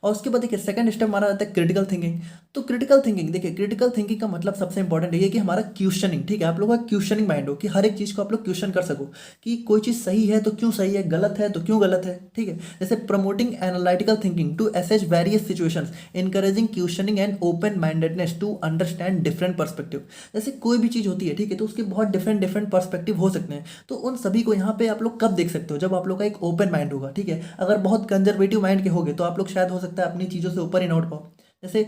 और उसके बाद देखिए सेकंड स्टेप हमारा आता है क्रिटिकल थिंकिंग। तो क्रिटिकल थिंकिंग देखिए, क्रिटिकल थिंकिंग का मतलब सबसे इंपॉर्टेंट है कि हमारा क्वेश्चनिंग, ठीक है, आप लोगों का क्वेश्चनिंग माइंड हो कि हर एक चीज़ को आप लोग क्वेश्चन कर सको कि कोई चीज़ सही है तो क्यों सही है, गलत है तो क्यों गलत है, ठीक है। जैसे promoting analytical thinking to assess various situations, encouraging questioning and open mindedness to understand different perspective. जैसे कोई भी चीज़ होती है, ठीक है, तो उसके बहुत डिफरेंट डिफरेंट पर्सपेक्टिव हो सकते हैं। तो उन सभी को यहाँ पे आप लोग कब देख सकते हो, जब आप लोग का एक ओपन माइंड होगा, ठीक है। अगर बहुत कंजर्वेटिव माइंड के होगे तो आप लोग शायद हो सकता है अपनी चीज़ों से ऊपर ही ना उठ पाओ। जैसे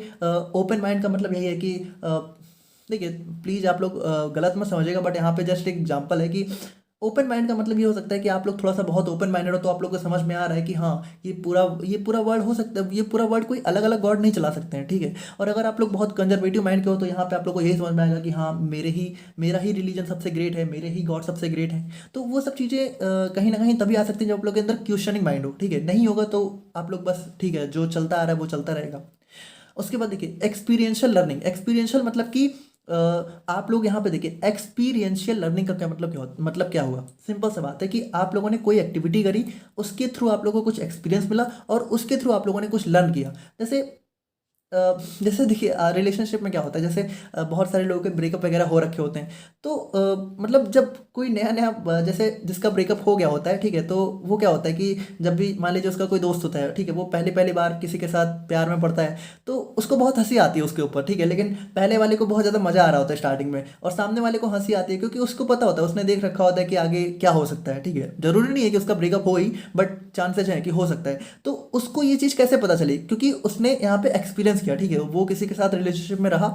ओपन माइंड का मतलब यही है कि देखिए प्लीज़ आप लोग गलत मत समझिएगा, बट यहाँ पे जस्ट एक एग्जांपल है कि ओपन माइंड का मतलब ये हो सकता है कि आप लोग थोड़ा सा बहुत ओपन माइंडेड हो, तो आप लोग को समझ में आ रहा है कि हाँ ये पूरा वर्ल्ड हो सकता है, ये पूरा वर्ल्ड कोई अलग अलग गॉड नहीं चला सकते हैं, ठीक है। और अगर आप लोग बहुत कंजर्वेटिव माइंड के हो, तो यहाँ पे आप लोग को यही समझ में आएगा कि हाँ मेरा ही रिलीजन सबसे ग्रेट है, मेरे ही गॉड सबसे ग्रेट हैं। तो वो सब चीज़ें कहीं ना कहीं तभी आ सकती है जब आप लोग के अंदर क्वेश्चनिंग माइंड हो, ठीक है। नहीं होगा तो आप लोग बस ठीक है, जो चलता आ रहा है वो चलता रहेगा। उसके बाद देखिए एक्सपीरियंशियल लर्निंग। एक्सपीरियंशियल मतलब कि आप लोग यहाँ पे देखिए एक्सपीरियंशियल लर्निंग का क्या मतलब, मतलब क्या हुआ। सिंपल सा बात है कि आप लोगों ने कोई एक्टिविटी करी, उसके थ्रू आप लोगों को कुछ एक्सपीरियंस मिला और उसके थ्रू आप लोगों ने कुछ लर्न किया। जैसे जैसे देखिए रिलेशनशिप में क्या होता है, जैसे बहुत सारे लोगों के ब्रेकअप वगैरह हो रखे होते हैं। तो मतलब जब कोई नया नया जैसे जिसका ब्रेकअप हो गया होता है, ठीक है, तो वो क्या होता है कि जब भी मान लीजिए उसका कोई दोस्त होता है, ठीक है, वो पहली पहली बार किसी के साथ प्यार में पड़ता है, तो उसको बहुत हंसी आती है उसके ऊपर, ठीक है। लेकिन पहले वाले को बहुत ज़्यादा मज़ा आ रहा होता है स्टार्टिंग में, और सामने वाले को हंसी आती है क्योंकि उसको पता होता है, उसने देख रखा होता है कि आगे क्या हो सकता है, ठीक है। जरूरी नहीं है कि उसका ब्रेकअप हो ही, बट चांसेस हैं कि हो सकता है। तो उसको ये चीज़ कैसे पता चली, क्योंकि उसने यहाँ पे एक्सपीरियंस किया, ठीक है, वो किसी के साथ रिलेशनशिप में रहा।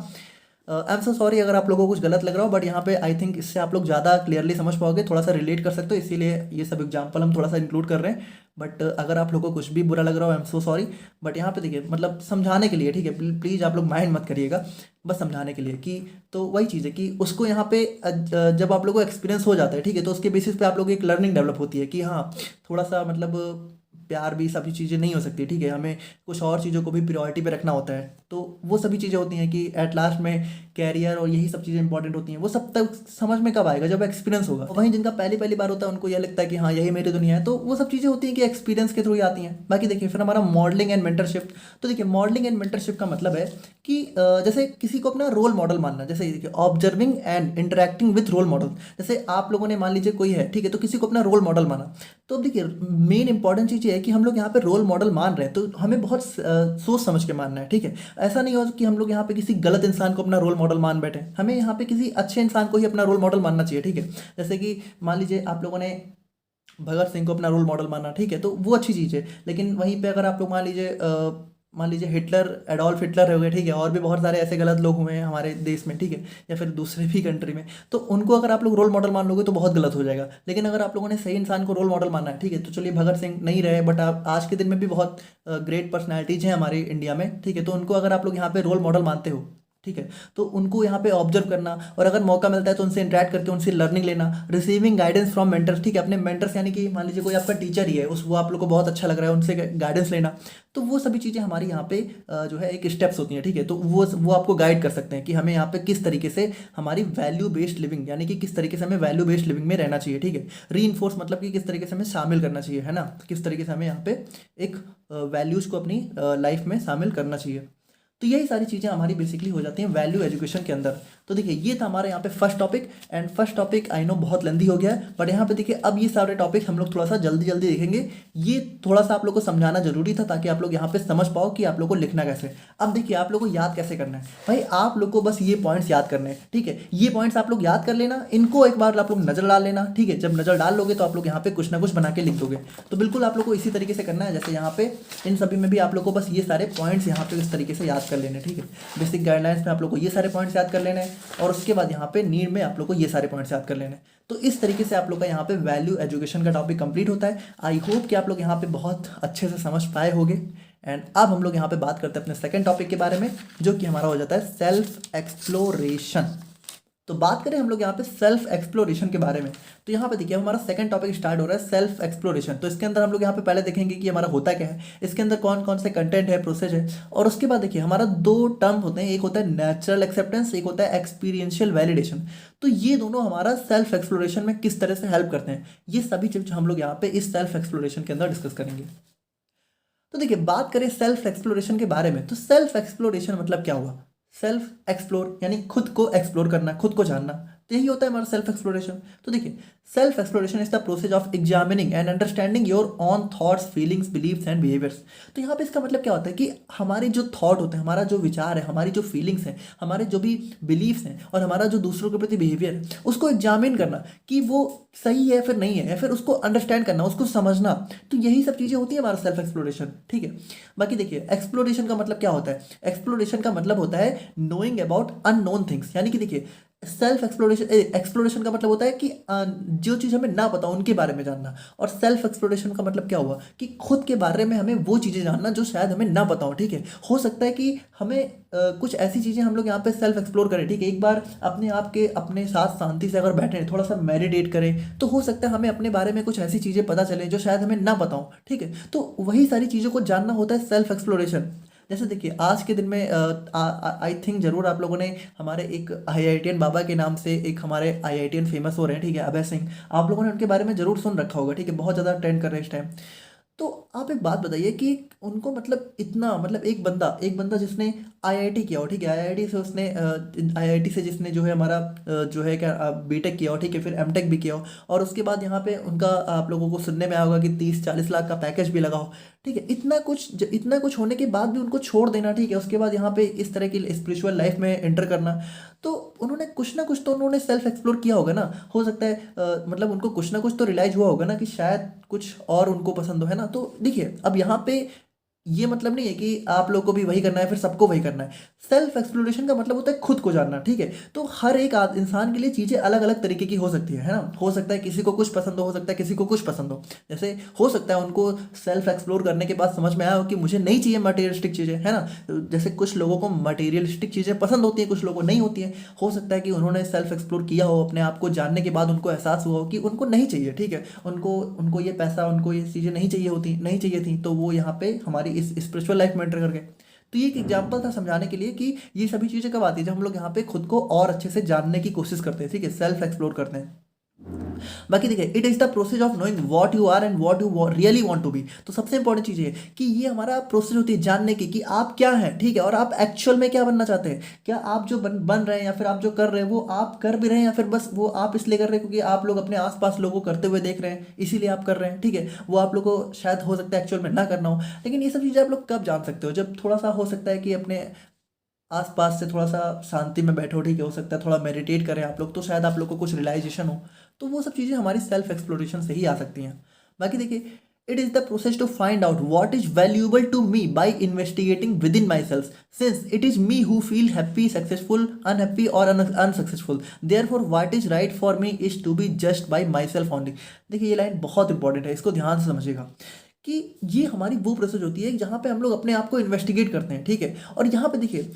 आई एम सो सॉरी अगर आप लोगों को कुछ गलत लग रहा हो, बट यहाँ पे आई थिंक इससे आप लोग ज़्यादा क्लियरली समझ पाओगे, थोड़ा सा रिलेट कर सकते हो, इसीलिए ये सब एग्जाम्पल हम थोड़ा सा इंक्लूड कर रहे हैं। बट अगर आप लोगों को कुछ भी बुरा लग रहा हो, I am so sorry. But यहाँ पे देखिए मतलब समझाने के लिए, ठीक है, प्लीज़ आप लोग माइंड मत करिएगा, बस समझाने के लिए कि तो वही चीज़ है कि उसको यहाँ पे जब आप लोगों को एक्सपीरियंस हो जाता है, ठीक है, तो उसके बेसिस पे आप लोग एक लर्निंग डेवलप होती है कि हाँ थोड़ा सा मतलब प्यार भी सभी चीज़ें नहीं हो सकती, ठीक है, हमें कुछ और चीज़ों को भी प्रायोरिटी पे रखना होता है। तो वो सभी चीज़ें होती हैं कि एट लास्ट में कैरियर और यही सब चीज़ें इंपॉर्टेंट होती हैं। वो सब तक समझ में कब आएगा, जब एक्सपीरियंस होगा। वहीं जिनका पहली पहली बार होता है उनको यह लगता है कि हाँ यही मेरी दुनिया है, तो वो सब चीज़ें होती हैं कि एक्सपीरियंस के थ्रू ही आती हैं। बाकी देखिए फिर हमारा मॉडलिंग एंड मेंटरशिप। तो देखिए मॉडलिंग एंड मेंटरशिप का मतलब है कि जैसे किसी को अपना रोल मॉडल मानना। जैसे देखिए observing and interacting with role model. जैसे आप लोगों ने मान लीजिए कोई है, ठीक है, तो किसी को अपना रोल मॉडल माना। तो अब देखिए मेन इंपॉर्टेंट चीज़ ये है कि हम लोग यहाँ पे रोल मॉडल मान रहे हैं तो हमें बहुत सोच समझ के मानना है, ठीक है। ऐसा नहीं हो कि हम लोग यहाँ पे किसी गलत इंसान को अपना रोल मॉडल मान बैठे। हमें यहाँ पे किसी अच्छे इंसान को ही अपना रोल मॉडल मानना चाहिए, ठीक है। जैसे कि मान लीजिए आप लोगों ने भगत सिंह को अपना रोल मॉडल माना, ठीक है, तो वो अच्छी चीज़ है। लेकिन वहीं पे अगर आप लोग मान लीजिए हिटलर, एडोल्फ हिटलर हो गए, ठीक है, और भी बहुत सारे ऐसे गलत लोग हुए हैं हमारे देश में, ठीक है, या फिर दूसरे भी कंट्री में, तो उनको अगर आप लोग रोल मॉडल मान लोगे तो बहुत गलत हो जाएगा। लेकिन अगर आप लोगों ने सही इंसान को रोल मॉडल माना है, ठीक है, तो चलिए भगत सिंह नहीं रहे, बट आप आज के दिन में भी बहुत ग्रेट पर्सनैलिटीज़ हैं हमारे इंडिया में, ठीक है, तो उनको अगर आप लोग यहाँ पे रोल मॉडल मानते हो, ठीक है, तो उनको यहाँ पे ऑब्जर्व करना, और अगर मौका मिलता है तो उनसे इंटरेक्ट करके उनसे लर्निंग लेना। रिसीविंग गाइडेंस फ्रॉम मेंटर्स, ठीक है, अपने मेंटर्स यानी कि मान लीजिए कोई आपका टीचर ही है, उस वो आप लोग को बहुत अच्छा लग रहा है, उनसे गाइडेंस लेना। तो वो सभी चीज़ें हमारी यहाँ पे जो है एक स्टेप्स होती हैं, ठीक है, तो वो आपको गाइड कर सकते हैं कि हमें यहाँ पे किस तरीके से हमारी वैल्यू बेस्ड लिविंग, यानी कि किस तरीके से हमें वैल्यू बेस्ड लिविंग में रहना चाहिए, ठीक है। री मतलब कि किस तरीके से हमें शामिल करना चाहिए, है ना, किस तरीके से हमें यहाँ पे एक वैल्यूज़ को अपनी लाइफ में शामिल करना चाहिए। तो यही सारी चीज़ें हमारी बेसिकली हो जाती हैं वैल्यू एजुकेशन के अंदर। तो देखिए ये था हमारे यहाँ पे first topic, and first topic I know बहुत लेंदी हो गया है, बट यहाँ पे देखिए अब ये सारे टॉपिक हम लोग थोड़ा सा जल्दी जल्दी देखेंगे। ये थोड़ा सा आप लोग को समझाना जरूरी था ताकि आप लोग यहाँ पे समझ पाओ कि आप लोग को लिखना कैसे। अब देखिए आप लोग को याद कैसे करना है, भाई आप लोग को बस ये पॉइंट्स याद करने हैं, ठीक है। ये पॉइंट्स आप लोग याद कर लेना, इनको एक बार आप लोग नजर डाल लेना, ठीक है। जब नजर डाल लोगे तो आप लोग यहाँ पे कुछ ना कुछ बना के लिख दोगे। तो बिल्कुल आप लोग को इसी तरीके से करना है, जैसे यहाँ पे इन सभी में भी आप लोग को बस ये सारे पॉइंट्स यहाँ पे इस तरीके से याद कर लेने, ठीक है। बेसिक गाइडलाइंस में आप लोग को ये सारे पॉइंट्स याद कर लेने हैं, और उसके बाद यहाँ पे नीड में आप लोग को ये सारे पॉइंट्स याद कर लेने हैं। तो इस तरीके से आप लोग का यहाँ पे वैल्यू एजुकेशन का टॉपिक कंप्लीट होता है। आई होप कि आप लोग यहाँ पे बहुत अच्छे से समझ पाए होंगे। एंड अब हम लोग यहाँ पे बात करते हैं अपने सेकंड टॉपिक के बारे में, जो कि हमारा हो जाता है सेल्फ एक्सप्लोरेशन। तो बात करें हम लोग यहाँ पे सेल्फ एक्सप्लोरेशन के बारे में, तो यहाँ पे देखिए हमारा सेकंड टॉपिक स्टार्ट हो रहा है सेल्फ एक्सप्लोरेशन। तो इसके अंदर हम लोग यहाँ पे पहले देखेंगे कि हमारा होता क्या है, इसके अंदर कौन कौन से कंटेंट है, प्रोसेस है, और उसके बाद देखिए हमारा दो टर्म होते हैं, एक होता है नेचुरल एक्सेप्टेंस, एक होता है एक्सपीरियंशियल वैलिडेशन। तो ये दोनों हमारा सेल्फ एक्सप्लोरेशन में किस तरह से हेल्प करते हैं, ये सभी चीज़ हम लोग यहाँ पे इस सेल्फ एक्सप्लोरेशन के अंदर डिस्कस करेंगे। तो देखिए बात करें सेल्फ एक्सप्लोरेशन के बारे में, तो सेल्फ एक्सप्लोरेशन मतलब क्या हुआ, सेल्फ एक्सप्लोर यानी खुद को एक्सप्लोर करना, खुद को जानना, तो यही होता है हमारा सेल्फ एक्सप्लोरेशन। तो देखिए self exploration is the process of examining and understanding your own thoughts, feelings, beliefs and behaviours. तो यहाँ पे इसका मतलब क्या होता है कि हमारे जो थॉट होते हैं, हमारा जो विचार है, हमारी जो फीलिंग्स हैं, हमारे जो भी बिलीव्स हैं, और हमारा जो दूसरों के प्रति बिहेवियर है, उसको एग्जामिन करना कि वो सही है फिर नहीं है, या फिर उसको अंडरस्टैंड करना, उसको समझना। तो यही सब चीज़ें होती है हमारा सेल्फ एक्सप्लोरेशन, ठीक है। बाकी देखिए एक्सप्लोरेशन का मतलब क्या होता है, एक्सप्लोरेशन का मतलब होता है नोइंग अबाउट अननोन थिंग्स, यानी कि देखिए सेल्फ एक्सप्लोरेशन, एक्सप्लोरेशन का मतलब होता है कि जो चीज़ हमें ना पता उनके बारे में जानना, और सेल्फ एक्सप्लोरेशन का मतलब क्या हुआ कि खुद के बारे में हमें वो चीज़ें जानना जो शायद हमें ना पता हो। ठीक है, हो सकता है कि हमें कुछ ऐसी चीज़ें हम लोग यहाँ पे सेल्फ एक्सप्लोर करें। ठीक है, एक बार अपने आप के अपने साथ शांति से अगर बैठे थोड़ा सा मेडिटेट करें तो हो सकता है हमें अपने बारे में कुछ ऐसी चीज़ें पता चले जो शायद हमें ना पता हो। ठीक है, तो वही सारी चीज़ों को जानना होता है सेल्फ एक्सप्लोरेशन। जैसे देखिए आज के दिन में आई थिंक जरूर आप लोगों ने हमारे एक आईआईटीएन बाबा के नाम से एक हमारे आईआईटीएन फेमस हो रहे हैं, ठीक है, अभय सिंह, आप लोगों ने उनके बारे में जरूर सुन रखा होगा। ठीक है, बहुत ज़्यादा ट्रेंड कर रहे हैं इस टाइम। तो आप एक बात बताइए कि उनको मतलब इतना मतलब एक बंदा जिसने आईआईटी किया हो। ठीक है, आईआईटी से उसने आईआईटी से जिसने जो है हमारा जो है क्या बीटेक किया हो। ठीक है, फिर एमटेक भी किया हो, और उसके बाद यहाँ पे उनका आप लोगों को सुनने में आया होगा कि 30-40 लाख का पैकेज भी लगा हो। ठीक है, इतना कुछ होने के बाद भी उनको छोड़ देना। ठीक है, उसके बाद यहाँ पे इस तरह की स्पिरिचुअल लाइफ में एंटर करना, तो उन्होंने कुछ ना कुछ तो उन्होंने सेल्फ एक्सप्लोर किया होगा ना। हो सकता है मतलब उनको कुछ ना कुछ तो रियलाइज हुआ होगा ना कि शायद कुछ और उनको पसंद हो, है ना। तो देखिए अब यहाँ पे ये मतलब नहीं है कि आप लोग को भी वही करना है फिर सबको वही करना है। सेल्फ एक्सप्लोरेशन का मतलब होता है खुद को जानना। ठीक है, तो हर एक इंसान के लिए चीज़ें अलग अलग तरीके की हो सकती है ना। हो सकता है किसी को कुछ पसंद हो सकता है किसी को कुछ पसंद हो। जैसे हो सकता है उनको सेल्फ एक्सप्लोर करने के बाद समझ में आया हो कि मुझे नहीं चाहिए मटेरियलिस्टिक चीज़ें, है ना। तो जैसे कुछ लोगों को मटेरियलिस्टिक चीज़ें पसंद होती हैं, कुछ लोगों को नहीं होती हैं। हो सकता है कि उन्होंने सेल्फ एक्सप्लोर किया हो, अपने आप को जानने के बाद उनको एहसास हुआ हो कि उनको नहीं चाहिए। ठीक है, उनको उनको ये पैसा, उनको ये चीज़ें नहीं चाहिए थी, तो वो यहाँ पे हमारी इस स्पिरिचुअल लाइफ में एंटर कर गए। तो ये एक एग्जाम्पल था समझाने के लिए कि ये सभी चीज़ें कब आती है, जब हम लोग यहाँ पे खुद को और अच्छे से जानने की कोशिश करते हैं। ठीक है, सेल्फ एक्सप्लोर करते हैं। बाकी देखिए it is the process of knowing what you are and what you really want to be. तो सबसे इंपॉर्टेंट चीज़ ये है कि ये हमारा प्रोसेस होती है जानने की कि आप क्या हैं। ठीक है, और आप एक्चुअल में क्या बनना चाहते हैं। क्या आप जो बन रहे हैं या फिर आप जो कर रहे हैं वो आप कर भी रहे हैं, या फिर बस वो आप इसलिए कर रहे हैं क्योंकि आप लोग अपने आसपास लोगों को करते हुए देख रहे हैं इसीलिए आप कर रहे हैं। ठीक है, वो आप लोग को शायद हो सकता है एक्चुअल में ना करना हो। लेकिन ये सब चीज़ें आप लोग कब जान सकते हो, जब थोड़ा सा हो सकता है कि अपने आसपास से थोड़ा सा शांति में बैठो। ठीक है, हो सकता है थोड़ा मेडिटेट करें आप लोग, तो शायद आप लोग को कुछ रियलाइजेशन हो। तो वो सब चीज़ें हमारी सेल्फ एक्सप्लोरेशन से ही आ सकती हैं। बाकी देखिए it is the process to find out what is valuable to me by investigating within myself, since it is me who feel happy, successful, unhappy और unsuccessful, therefore what is right for me is to be just by myself only. देखिए ये line बहुत important है, इसको ध्यान से समझिएगा कि ये हमारी वो प्रोसेस होती है जहाँ पे हम लोग अपने आप को इन्वेस्टिगेट करते हैं। ठीक है, और यहाँ पे देखिए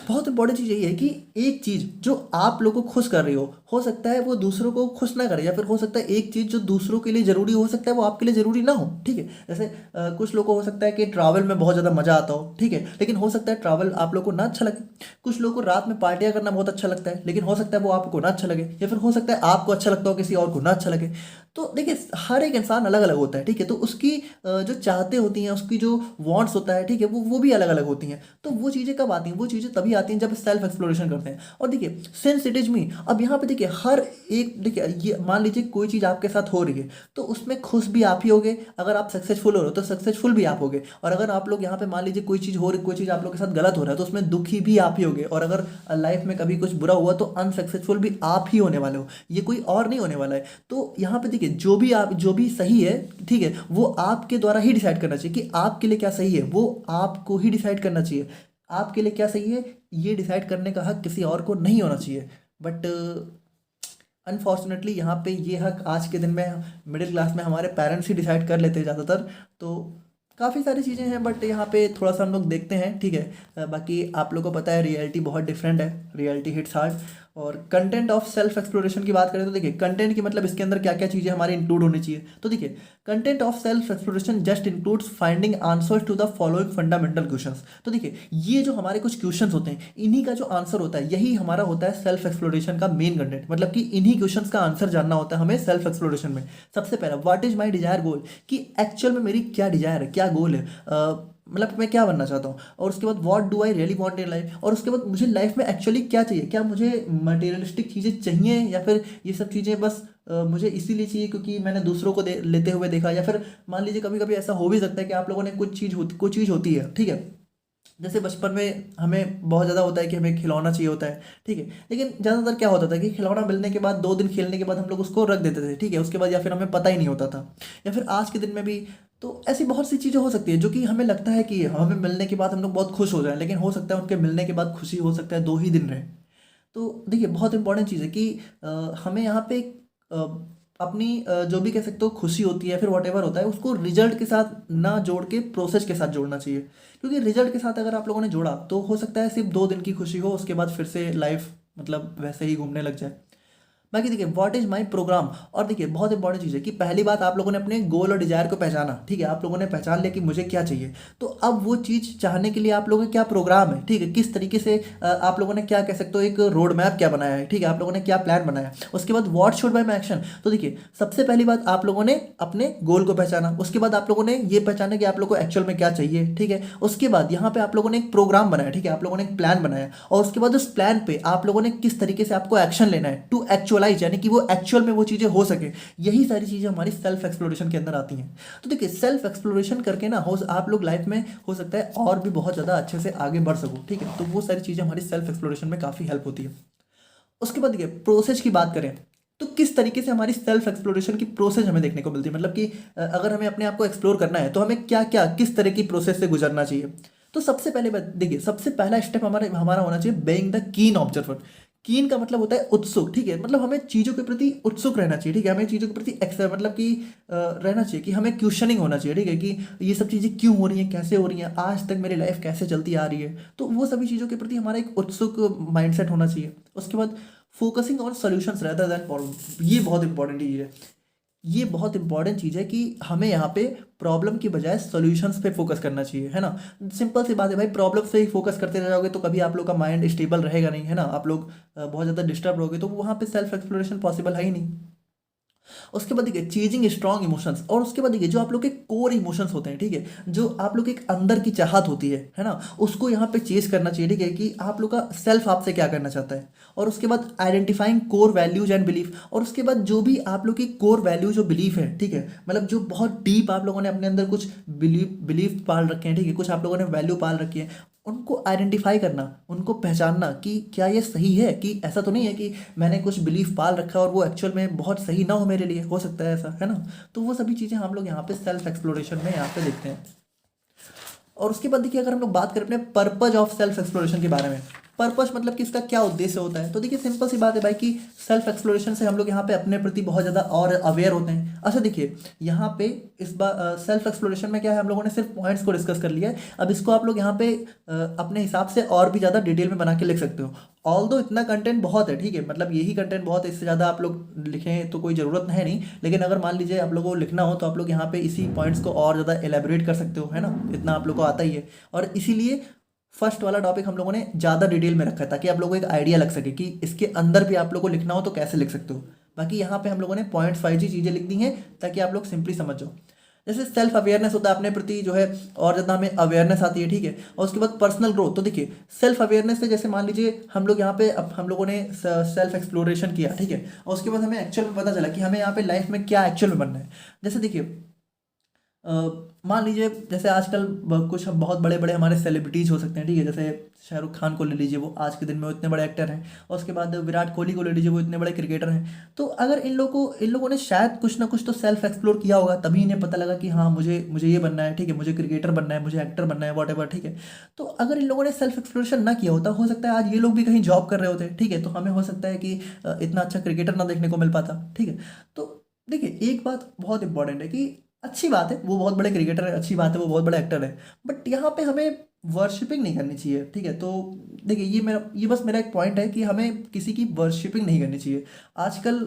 बहुत इंपॉर्टेंट चीज़ यही है कि एक चीज़ जो आप लोगों को खुश कर रही हो सकता है वो दूसरों को खुश ना करे, या फिर हो सकता है एक चीज़ जो दूसरों के लिए ज़रूरी हो सकता है वो आपके लिए ज़रूरी ना हो। ठीक है, जैसे कुछ लोगों को हो सकता है कि ट्रैवल में बहुत ज़्यादा मज़ा आता हो। ठीक है, लेकिन हो सकता है ट्रैवल आप लोग को ना अच्छा लगे। कुछ लोगों को रात में पार्टियां करना बहुत अच्छा लगता है, लेकिन हो सकता है वो आपको ना अच्छा लगे, या फिर हो सकता है आपको अच्छा लगता हो किसी और को ना अच्छा लगे। तो देखिए हर एक इंसान अलग अलग होता है। ठीक है, तो उसकी जो चाहते होती हैं, उसकी जो वांट्स होता है, ठीक है, वो भी अलग अलग होती हैं। तो वो चीज़ें कब आती हैं, वो चीज़ें तभी आती हैं जब सेल्फ एक्सप्लोरेशन करते हैं। और देखिए सिंस इट इज मी, अब यहाँ पे देखिए हर एक, देखिए ये मान लीजिए कोई चीज़ आपके साथ हो रही है तो उसमें खुश भी आप ही होगे। अगर आप सक्सेसफुल हो रहे हो तो सक्सेसफुल भी आप होगे, और अगर आप लोग यहाँ पे मान लीजिए कोई चीज़ हो रही, कोई चीज़ आप लोग के साथ गलत हो रहा है तो उसमें दुखी भी आप ही होगे, और अगर लाइफ में कभी कुछ बुरा हुआ तो अनसक्सेसफुल भी आप ही होने वाले हो, ये कोई और नहीं होने वाला है। तो यहाँ पे देखिए जो भी सही है, ठीक है, वो आपके द्वारा ही डिसाइड करना चाहिए कि आपके लिए क्या सही है, वो आपको ही डिसाइड करना चाहिए। आपके लिए क्या सही है ये डिसाइड करने का हक किसी और को नहीं होना चाहिए। बट अनफॉर्चुनेटली यहाँ पे ये हक आज के दिन में मिडिल क्लास में हमारे पेरेंट्स ही डिसाइड कर लेते हैं ज़्यादातर। तो काफ़ी सारी चीज़ें हैं, बट यहाँ पे थोड़ा सा हम लोग देखते हैं। ठीक है, बाकी आप लोगों को पता है रियलिटी बहुत डिफरेंट है, रियलिटी हिट्स हार्ड। और कंटेंट ऑफ सेल्फ एक्सप्लोरेशन की बात करें तो देखिए कंटेंट की मतलब इसके अंदर क्या क्या चीज़ें हमारी इंक्लूड होनी चाहिए। तो देखिए content of self exploration just includes finding answers to the following fundamental questions. तो देखिए ये जो हमारे कुछ क्वेश्चंस होते हैं इन्हीं का जो आंसर होता है यही हमारा होता है सेल्फ एक्सप्लोरेशन का मेन कंटेंट। मतलब कि इन्हीं क्वेश्चंस का आंसर जानना होता है हमें सेल्फ एक्सप्लोरेशन में। सबसे पहला व्हाट इज माई डिजायर गोल, कि एक्चुअल में मेरी क्या डिजायर है, क्या गोल है, मतलब मैं क्या बनना चाहता हूँ। और उसके बाद what do I really want in life, और उसके बाद मुझे लाइफ में एक्चुअली क्या चाहिए, क्या मुझे मटेरियलिस्टिक चीज़ें चाहिए या फिर ये सब चीज़ें बस मुझे इसीलिए चाहिए क्योंकि मैंने दूसरों को लेते हुए देखा। या फिर मान लीजिए कभी कभी ऐसा हो भी सकता है कि आप लोगों ने कोई चीज़ होती है, ठीक है, जैसे बचपन में हमें बहुत ज़्यादा होता है कि हमें खिलौना चाहिए होता है। ठीक है, लेकिन ज़्यादातर क्या होता था कि खिलौना मिलने के बाद 2 दिन खेलने के बाद हम लोग उसको रख देते थे। ठीक है, उसके बाद या फिर हमें पता ही नहीं होता था, या फिर आज के दिन में भी। तो ऐसी बहुत सी चीज़ें हो सकती है जो कि हमें लगता है कि हमें मिलने के बाद हम लोग बहुत खुश हो जाएं, लेकिन हो सकता है उनके मिलने के बाद खुशी हो सकता है 2 ही दिन रहे। तो देखिए बहुत इंपॉर्टेंट चीज़ है कि हमें यहाँ पे अपनी जो भी कह सकते हो खुशी होती है फिर वॉट एवर होता है उसको रिजल्ट के साथ ना जोड़ के प्रोसेस के साथ जोड़ना चाहिए, क्योंकि रिजल्ट के साथ अगर आप लोगों ने जोड़ा तो हो सकता है सिर्फ 2 दिन की खुशी हो, उसके बाद फिर से लाइफ मतलब वैसे ही घूमने लग जाए। बाकी देखिए व्हाट इज माई प्रोग्राम, और देखिए बहुत इंपॉर्टेंट चीज़ है कि पहली बात आप लोगों ने अपने गोल और डिजायर को पहचाना, ठीक है, आप लोगों ने पहचान लिया कि मुझे क्या चाहिए, तो अब वो चीज़ चाहने के लिए आप लोगों का क्या प्रोग्राम है, ठीक है, किस तरीके से आप लोगों ने क्या कह सकते हो एक रोड मैप क्या बनाया है, ठीक है, आप लोगों ने क्या प्लान बनाया। उसके बाद what should buy my action, तो देखिए सबसे पहली बात आप लोगों ने अपने गोल को पहचाना, उसके बाद आप लोगों ने ये पहचाना कि आप लोगों को एक्चुअल में क्या चाहिए, ठीक है, उसके बाद यहाँ पे आप लोगों ने एक प्रोग्राम बनाया, ठीक है, आप लोगों ने एक प्लान बनाया, और उसके बाद उस प्लान पे आप लोगों ने किस तरीके से आपको एक्शन लेना है टू एक्चुअलाइज, यानी कि वो एक्चुअल में वो चीज़ें हो सके। यही सारी चीज़ें हमारी सेल्फ एक्सप्लोरेशन के अंदर आती हैं। तो देखिए सेल्फ एक्सप्लोरेशन करके ना हो आप लोग लाइफ में हो सकता है और भी बहुत ज़्यादा अच्छे से आगे बढ़ सको, ठीक है, तो वो सारी चीज़ें हमारी सेल्फ एक्सप्लोरेशन में काफ़ी हेल्प होती है। उसके बाद देखिए प्रोसेस की बात करें तो किस तरीके से हमारी सेल्फ एक्सप्लोरेशन की प्रोसेस हमें देखने को मिलती है, मतलब कि अगर हमें अपने आप को एक्सप्लोर करना है तो हमें क्या क्या किस तरह की प्रोसेस से गुजरना चाहिए। तो सबसे पहले बात देखिए सबसे पहला स्टेप हमारा होना चाहिए बीइंग द कीन ऑब्जर्वर। कीन का मतलब होता है उत्सुक, ठीक है, मतलब हमें चीज़ों के प्रति उत्सुक रहना चाहिए, ठीक है, हमें चीज़ों के प्रति मतलब कि रहना चाहिए कि हमें क्वेश्चनिंग होना चाहिए, ठीक है, कि ये सब चीज़ें क्यों हो रही हैं, कैसे हो रही हैं, आज तक मेरी लाइफ कैसे चलती आ रही है, तो वो सभी चीज़ों के प्रति हमारा एक उत्सुक माइंडसेट होना चाहिए। उसके बाद focusing on solutions rather than problem, ये बहुत इंपॉर्टेंट चीज़ है, ये बहुत इंपॉर्टेंट चीज़ है कि हमें यहाँ पे प्रॉब्लम की बजाय सॉल्यूशंस पे फोकस करना चाहिए, है ना। सिंपल सी बात है भाई, प्रॉब्लम से ही फोकस करते रह जाओगे तो कभी आप लोग का माइंड स्टेबल रहेगा नहीं, है ना, आप लोग बहुत ज़्यादा डिस्टर्ब रहोगे, तो वहाँ पे सेल्फ एक्सप्लोरेशन पॉसिबल है ही नहीं। उसके बाद देखिए चेजिंग स्ट्रॉन्ग इमोशंस, और उसके बाद देखिए जो आप लोग के कोर इमोशंस होते हैं, ठीक है, जो आप लोग एक अंदर की चाहत होती है ना, उसको यहाँ पे चेज करना चाहिए, ठीक है, कि आप लोग का सेल्फ आपसे क्या करना चाहता है। और उसके बाद identifying core values and belief, और उसके बाद जो भी आप लोग की कोर वैल्यूज और बिलीफ है, ठीक है, मतलब जो बहुत डीप आप लोगों ने अपने अंदर कुछ बिलीफ पाल रखे हैं, ठीक है, कुछ आप लोगों ने वैल्यू पाल रखी है, उनको आइडेंटिफाई करना, उनको पहचानना कि क्या ये सही है, कि ऐसा तो नहीं है कि मैंने कुछ बिलीफ पाल रखा है और वो एक्चुअल में बहुत सही ना हो मेरे लिए, हो सकता है ऐसा, है ना। तो वो सभी चीज़ें हम लोग यहाँ पे सेल्फ एक्सप्लोरेशन में यहाँ पे देखते हैं। और उसके बाद देखिए अगर हम लोग बात करें अपने पर्पज ऑफ सेल्फ एक्सप्लोरेशन के बारे में, पर्पस मतलब कि इसका क्या उद्देश्य होता है, तो देखिए सिंपल सी बात है भाई कि सेल्फ एक्सप्लोरेशन से हम लोग यहाँ पे अपने प्रति बहुत ज़्यादा और अवेयर होते हैं। अच्छा देखिए यहाँ पे इस बार सेल्फ एक्सप्लोरेशन में क्या है, हम लोगों ने सिर्फ पॉइंट्स को डिस्कस कर लिया है, अब इसको आप लोग यहाँ पे अपने हिसाब से और भी ज़्यादा डिटेल में बना के लिख सकते हो। ऑल्दो इतना कंटेंट बहुत है, ठीक है, मतलब यही कंटेंट बहुत है, इससे ज़्यादा आप लोग लिखें तो कोई ज़रूरत है नहीं, लेकिन अगर मान लीजिए आप लोगों को लिखना हो तो आप लोग यहाँ पे इसी पॉइंट्स को और ज़्यादा एलेबोरेट कर सकते हो, है ना, इतना आप लोग को आता ही है। और इसीलिए फर्स्ट वाला टॉपिक हम लोगों ने ज़्यादा डिटेल में रखा है ताकि आप लोगों को एक आइडिया लग सके कि इसके अंदर भी आप लोग को लिखना हो तो कैसे लिख सकते हो। बाकी यहाँ पे हम लोगों ने पॉइंट्स 5 चीज़ें लिख दी हैं ताकि आप लोग सिंपली समझ जाओ। जैसे सेल्फ अवेयरनेस होता है अपने प्रति जो है, और ज़्यादा हमें अवेयरनेस आती है, ठीक है, और उसके बाद पर्सनल ग्रोथ। तो देखिए सेल्फ अवेयरनेस से जैसे मान लीजिए हम लोग यहाँ पे अब हम लोगों ने सेल्फ एक्सप्लोरेशन किया, ठीक है, और उसके बाद हमें एक्चुअल में पता चला कि हमें यहाँ पे लाइफ में क्या एक्चुअल में बनना है। जैसे देखिए मान लीजिए जैसे आजकल कुछ बहुत बड़े बड़े हमारे सेलिब्रिटीज़ हो सकते हैं, ठीक है, जैसे शाहरुख खान को ले लीजिए, वो आज के दिन में वो इतने बड़े एक्टर हैं, और उसके बाद विराट कोहली को ले लीजिए, वो इतने बड़े क्रिकेटर हैं। तो अगर इन लोगों ने शायद कुछ ना कुछ तो सेल्फ एक्सप्लोर किया होगा, तभी इन्हें पता लगा कि हाँ मुझे मुझे ये बनना है, ठीक है, मुझे क्रिकेटर बनना है, मुझे एक्टर बनना है, वॉट एवर, ठीक है। तो अगर इन लोगों ने सेल्फ एक्सप्लोरेशन ना किया होता, हो सकता है आज ये लोग भी कहीं जॉब कर रहे होते, ठीक है, तो हमें हो सकता है कि इतना अच्छा क्रिकेटर ना देखने को मिल पाता, ठीक है। तो देखिए एक बात बहुत इंपॉर्टेंट है कि अच्छी बात है वो बहुत बड़े क्रिकेटर है, अच्छी बात है वो बहुत बड़े एक्टर है, बट यहाँ पे हमें वर्शिपिंग नहीं करनी चाहिए, ठीक है। तो देखिए ये बस मेरा एक पॉइंट है कि हमें किसी की वर्शिपिंग नहीं करनी चाहिए। आजकल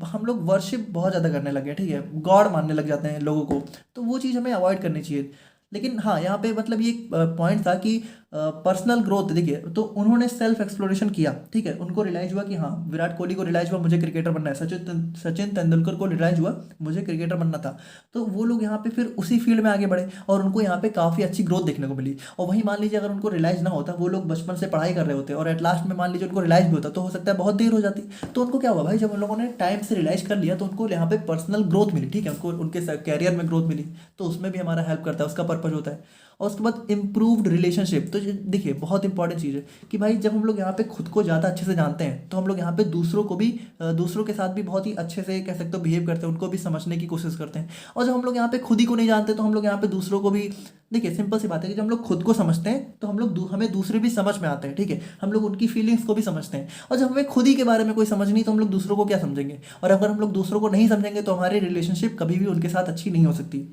हम लोग वर्शिप बहुत ज़्यादा करने लगे हैं, ठीक है, गॉड मानने लग जाते हैं लोगों को, तो वो चीज़ हमें अवॉइड करनी चाहिए। लेकिन हाँ यहाँ पे मतलब ये पॉइंट था कि पर्सनल ग्रोथ, देखिए तो उन्होंने सेल्फ एक्सप्लोरेशन किया, ठीक है, उनको रियलाइज हुआ कि हाँ विराट कोहली को रियलाइज हुआ मुझे क्रिकेटर बनना है, सचिन तेंदुलकर को रियलाइज हुआ मुझे क्रिकेटर बनना था, तो वो लोग यहाँ पे फिर उसी फील्ड में आगे बढ़े और उनको यहाँ पे काफ़ी अच्छी ग्रोथ देखने को मिली। और वहीं मान लीजिए अगर उनको रियलाइज ना होता, वो लोग बचपन से पढ़ाई कर रहे होते और एट लास्ट में मान लीजिए उनको रियलाइज भी होता, तो हो सकता है बहुत देर हो जाती। तो उनको क्या हुआ भाई, जब उन लोगों ने टाइम से रियलाइज कर लिया तो उनको यहाँ पे पर्सनल ग्रोथ मिली, ठीक है, उनको उनके कैरियर में ग्रोथ मिली, तो उसमें भी हमारा हेल्प करता है, उसका पर्पज होता है। और उसके बाद इम्प्रूव्ड रिलेशनशिप। तो देखिए बहुत इंपॉर्टेंट चीज़ है कि भाई जब हम लोग यहाँ पे खुद को ज़्यादा अच्छे से जानते हैं तो हम लोग यहाँ पे दूसरों को भी दूसरों के साथ भी बहुत ही अच्छे से कह सकते हो बिहेव करते हैं, उनको भी समझने की कोशिश करते हैं। और जब हम लोग यहाँ पे खुद ही को नहीं जानते तो हम लोग यहाँ पे दूसरों को भी, देखिए सिंपल सी बात है कि जब हम लोग खुद को समझते हैं तो हम लोग हमें दूसरे भी समझ में आते हैं, ठीक है, हम लोग उनकी फीलिंग्स को भी समझते हैं। और जब हमें खुद ही के बारे में कोई समझ नहीं तो हम लोग दूसरों को क्या समझेंगे, और अगर हम लोग दूसरों को नहीं समझेंगे तो हमारी रिलेशनशिप कभी भी उनके साथ अच्छी नहीं हो सकती।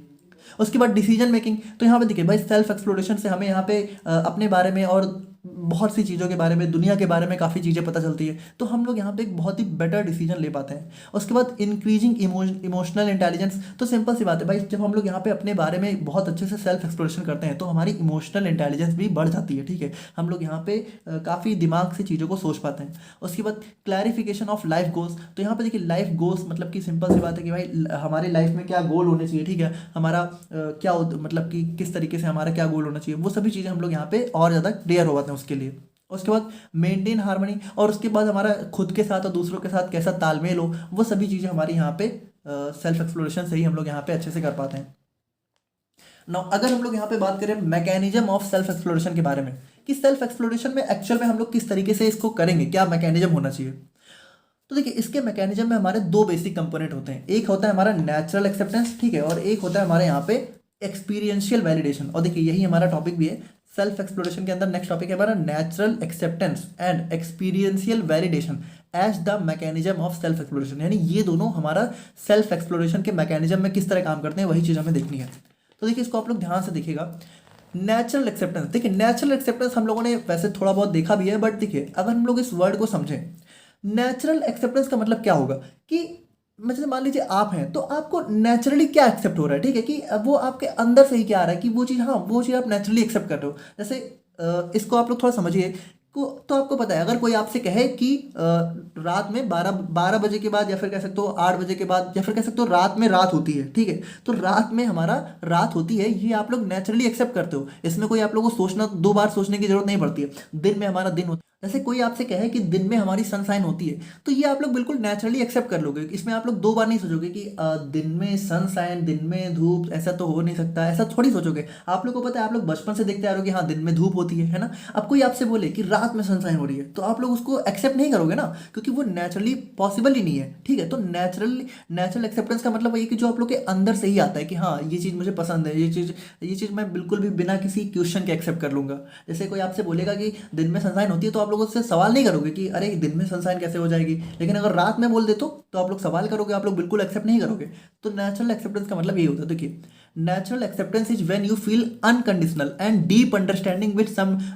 उसके बाद डिसीजन मेकिंग। तो यहाँ पे देखिए भाई सेल्फ एक्सप्लोरेशन से हमें यहाँ पे अपने बारे में और बहुत सी चीज़ों के बारे में, दुनिया के बारे में काफ़ी चीज़ें पता चलती है, तो हम लोग यहाँ पे एक बहुत ही बेटर डिसीजन ले पाते हैं। उसके बाद इंक्रीजिंग इमोशनल इंटेलिजेंस। तो सिंपल सी बात है भाई, जब हम लोग यहाँ पे अपने बारे में बहुत अच्छे से सेल्फ एक्सप्लोरेशन करते हैं तो हमारी इमोशनल इंटेलिजेंस भी बढ़ जाती है, ठीक है, हम लोग यहाँ पे काफ़ी दिमाग से चीज़ों को सोच पाते हैं। उसके बाद क्लैरिफिकेशन ऑफ लाइफ गोल्स। तो यहाँ पे देखिए लाइफ गोल्स मतलब कि सिंपल सी बात है कि भाई हमारी लाइफ में क्या गोल होने चाहिए, ठीक है, हमारा क्या मतलब कि किस तरीके से हमारा क्या गोल होना चाहिए, वो सभी चीज़ें हम लोग यहाँ पे और ज़्यादा क्लियर हो जाते हैं उसके लिए। उसके बाद मेंटेन हार्मनी, और उसके बाद हमारा खुद के साथ और दूसरों के साथ कैसा तालमेल हो, वो सभी चीज़ें हमारी यहाँ पे सेल्फ एक्सप्लोरेशन से ही हम लोग यहाँ पे अच्छे से कर पाते हैं। नाउ अगर हम लोग यहाँ पे बात करें मैकेनिज्म ऑफ सेल्फ एक्सप्लोरेशन के बारे में कि सेल्फ एक्सप्लोरेशन में एक्चुअल में हम लोग किस तरीके से इसको करेंगे, क्या मैकेनिज्म होना चाहिए, तो देखिए इसके मैकेनिज्म में हमारे दो बेसिक कंपोनेंट होते हैं। एक होता है हमारा नेचुरल एक्सेप्टेंस, ठीक है, और एक होता है हमारे यहाँ पे एक्सपीरियंशियल वैलिडेशन। और देखिए यही हमारा टॉपिक भी है सेल्फ एक्सप्लोरेशन के अंदर। नेक्स्ट टॉपिक है हमारा natural acceptance and experiential validation as the mechanism of self exploration. यानी ये दोनों हमारा सेल्फ एक्सप्लोरेशन के मैकेनिज्म में किस तरह काम करते हैं, वही चीज़ हमें देखनी है। तो देखिए इसको आप लोग ध्यान से देखिएगा। नेचुरल एक्सेप्टेंस, देखिए नेचुरल एक्सेप्टेंस हम लोगों ने वैसे थोड़ा बहुत देखा भी है, बट देखिए अगर हम लोग इस वर्ड को समझें, नेचुरल एक्सेप्टेंस का मतलब क्या होगा कि मतलब मान लीजिए आप हैं तो आपको नेचुरली क्या एक्सेप्ट हो रहा है, ठीक है, कि वो आपके अंदर से ही क्या आ रहा है कि वो चीज़, हाँ वो चीज़ आप नेचुरली एक्सेप्ट कर रहे हो। जैसे इसको आप लोग थोड़ा समझिए को, तो आपको पता है अगर कोई आपसे कहे कि रात में 12 बजे के बाद, या फिर कह सकते हो 8 बजे के बाद, या फिर कह सकते हो रात में रात होती है, ठीक है, तो रात में हमारा रात होती है, ये आप लोग नेचुरली एक्सेप्ट करते हो। इसमें कोई आप लोगों को सोचना, 2 बार सोचने की जरूरत नहीं पड़ती है। दिन में हमारा दिन होता है, जैसे कोई आपसे कहे कि दिन में हमारी सनशाइन होती है, तो ये आप लोग बिल्कुल नेचुरली एक्सेप्ट कर लोगे। इसमें आप लोग 2 बार नहीं सोचोगे कि दिन में सनशाइन, दिन में धूप, ऐसा तो हो नहीं सकता, ऐसा थोड़ी सोचोगे। आप लोग को पता है, आप लोग बचपन से देखते आ रहे हो कि हाँ दिन में धूप होती है ना। अब कोई आपसे बोले कि रात में सनशाइन हो रही है तो आप लोग उसको एक्सेप्ट नहीं करोगे ना, क्योंकि वो नेचुरली पॉसिबल ही नहीं है, ठीक है। तो नेचुरल एक्सेप्टेंस का मतलब ये कि जो आप लोग के अंदर से ही आता है कि हाँ ये चीज़ मुझे पसंद है, ये चीज़ मैं बिल्कुल भी बिना किसी क्वेश्चन के एक्सेप्ट कर लूँगा। जैसे कोई आपसे बोलेगा कि दिन में सनशाइन होती है तो आप लोग उससे सवाल नहीं करोगे कि अरे दिन में सनशाइन कैसे हो जाएगी, लेकिन अगर रात में बोल दे तो आप लोग सवाल करोगे, आप लोग बिल्कुल एक्सेप्ट नहीं करोगे। तो नेचुरल एक्सेप्टेंस का मतलब यही होता है। देखिए natural acceptance is when you feel unconditional and deep understanding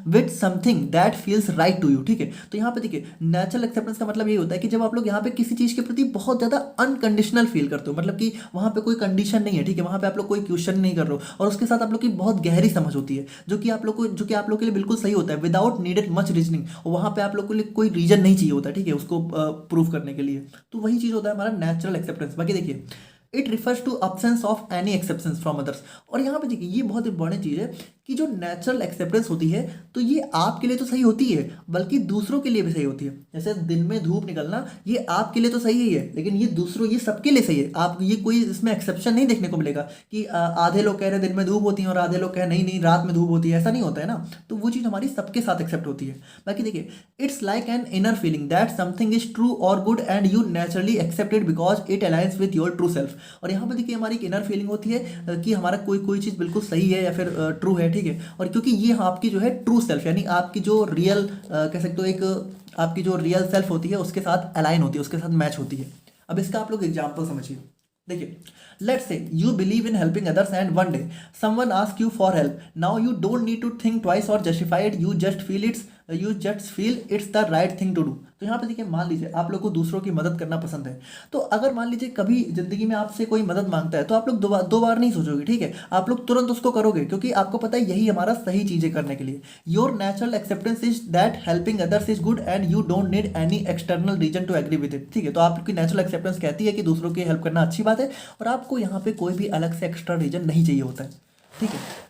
with something that feels right to you, ठीक है। तो यहाँ पे देखिए नेचुरल एक्सेप्टेंस का मतलब ये होता है कि जब आप लोग यहाँ पे किसी चीज़ के प्रति बहुत ज़्यादा अनकंडीशनल फील करते हो, मतलब कि वहाँ पे कोई कंडीशन नहीं है, ठीक है, वहाँ पे आप लोग कोई क्वेश्चन नहीं कर रहे हो, और उसके साथ आप लोग की बहुत गहरी समझ होती है, जो कि आप लोग के लिए बिल्कुल सही होता है, विदाउट नीडेड मच रीजनिंग। और वहाँ पे आप लोग के लिए कोई रीजन नहीं चाहिए होता, ठीक है, उसको प्रूव करने के लिए। तो वही चीज़ होता है हमारा नेचुरल एक्सेप्टेंस। बाकी देखिए it refers to absence of any acceptance from others. और यहाँ पे देखिए ये बहुत इंपॉर्टेंट चीज़ है कि जो नेचुरल एक्सेप्टेंस होती है तो ये आपके लिए तो सही होती है, बल्कि दूसरों के लिए भी सही होती है। जैसे दिन में धूप निकलना, ये आपके लिए तो सही ही है, लेकिन ये सबके लिए सही है। आप ये कोई इसमें एक्सेप्शन नहीं देखने को मिलेगा कि आधे लोग कह रहे हैं दिन में धूप होती है और आधे लोग कह रहे नहीं रात में धूप होती है, ऐसा नहीं होता है ना। तो वो चीज़ हमारी सबके साथ एक्सेप्ट होती है। बाकी देखिए it's like an inner feeling that something is true और good and you naturally accepted because it aligns with your true self. और यहाँ पे देखिए हमारी एक इनर फीलिंग होती है कि हमारा कोई चीज़ बिल्कुल सही है या फिर ट्रू है, ठीक है, और क्योंकि ये आपकी जो है ट्रू सेल्फ, यानी आपकी जो रियल कह सकते हो एक आपकी जो रियल सेल्फ होती है उसके साथ अलाइन होती है, उसके साथ मैच होती है। अब इसका आप लोग एग्जांपल समझिए। देखिए let's say you believe in helping others and one day someone ask you for help, now you don't need to think twice और justify it, you just feel it's the right thing to do. तो यहाँ पे देखिए मान लीजिए आप लोग को दूसरों की मदद करना पसंद है, तो अगर मान लीजिए कभी जिंदगी में आपसे कोई मदद मांगता है तो आप लोग दो बार नहीं सोचोगे, ठीक है, आप लोग तुरंत उसको करोगे, क्योंकि आपको पता है यही हमारा सही चीज़ें करने के लिए। Your natural acceptance is that helping others is good and you don't need any external reason to agree with it, ठीक है। तो आपकी नेचुरल एक्सेप्टेंस कहती है कि दूसरों की हेल्प करना अच्छी बात है और आपको यहाँ पे कोई भी अलग से एक्स्ट्रा रीजन नहीं चाहिए होता है, ठीक है।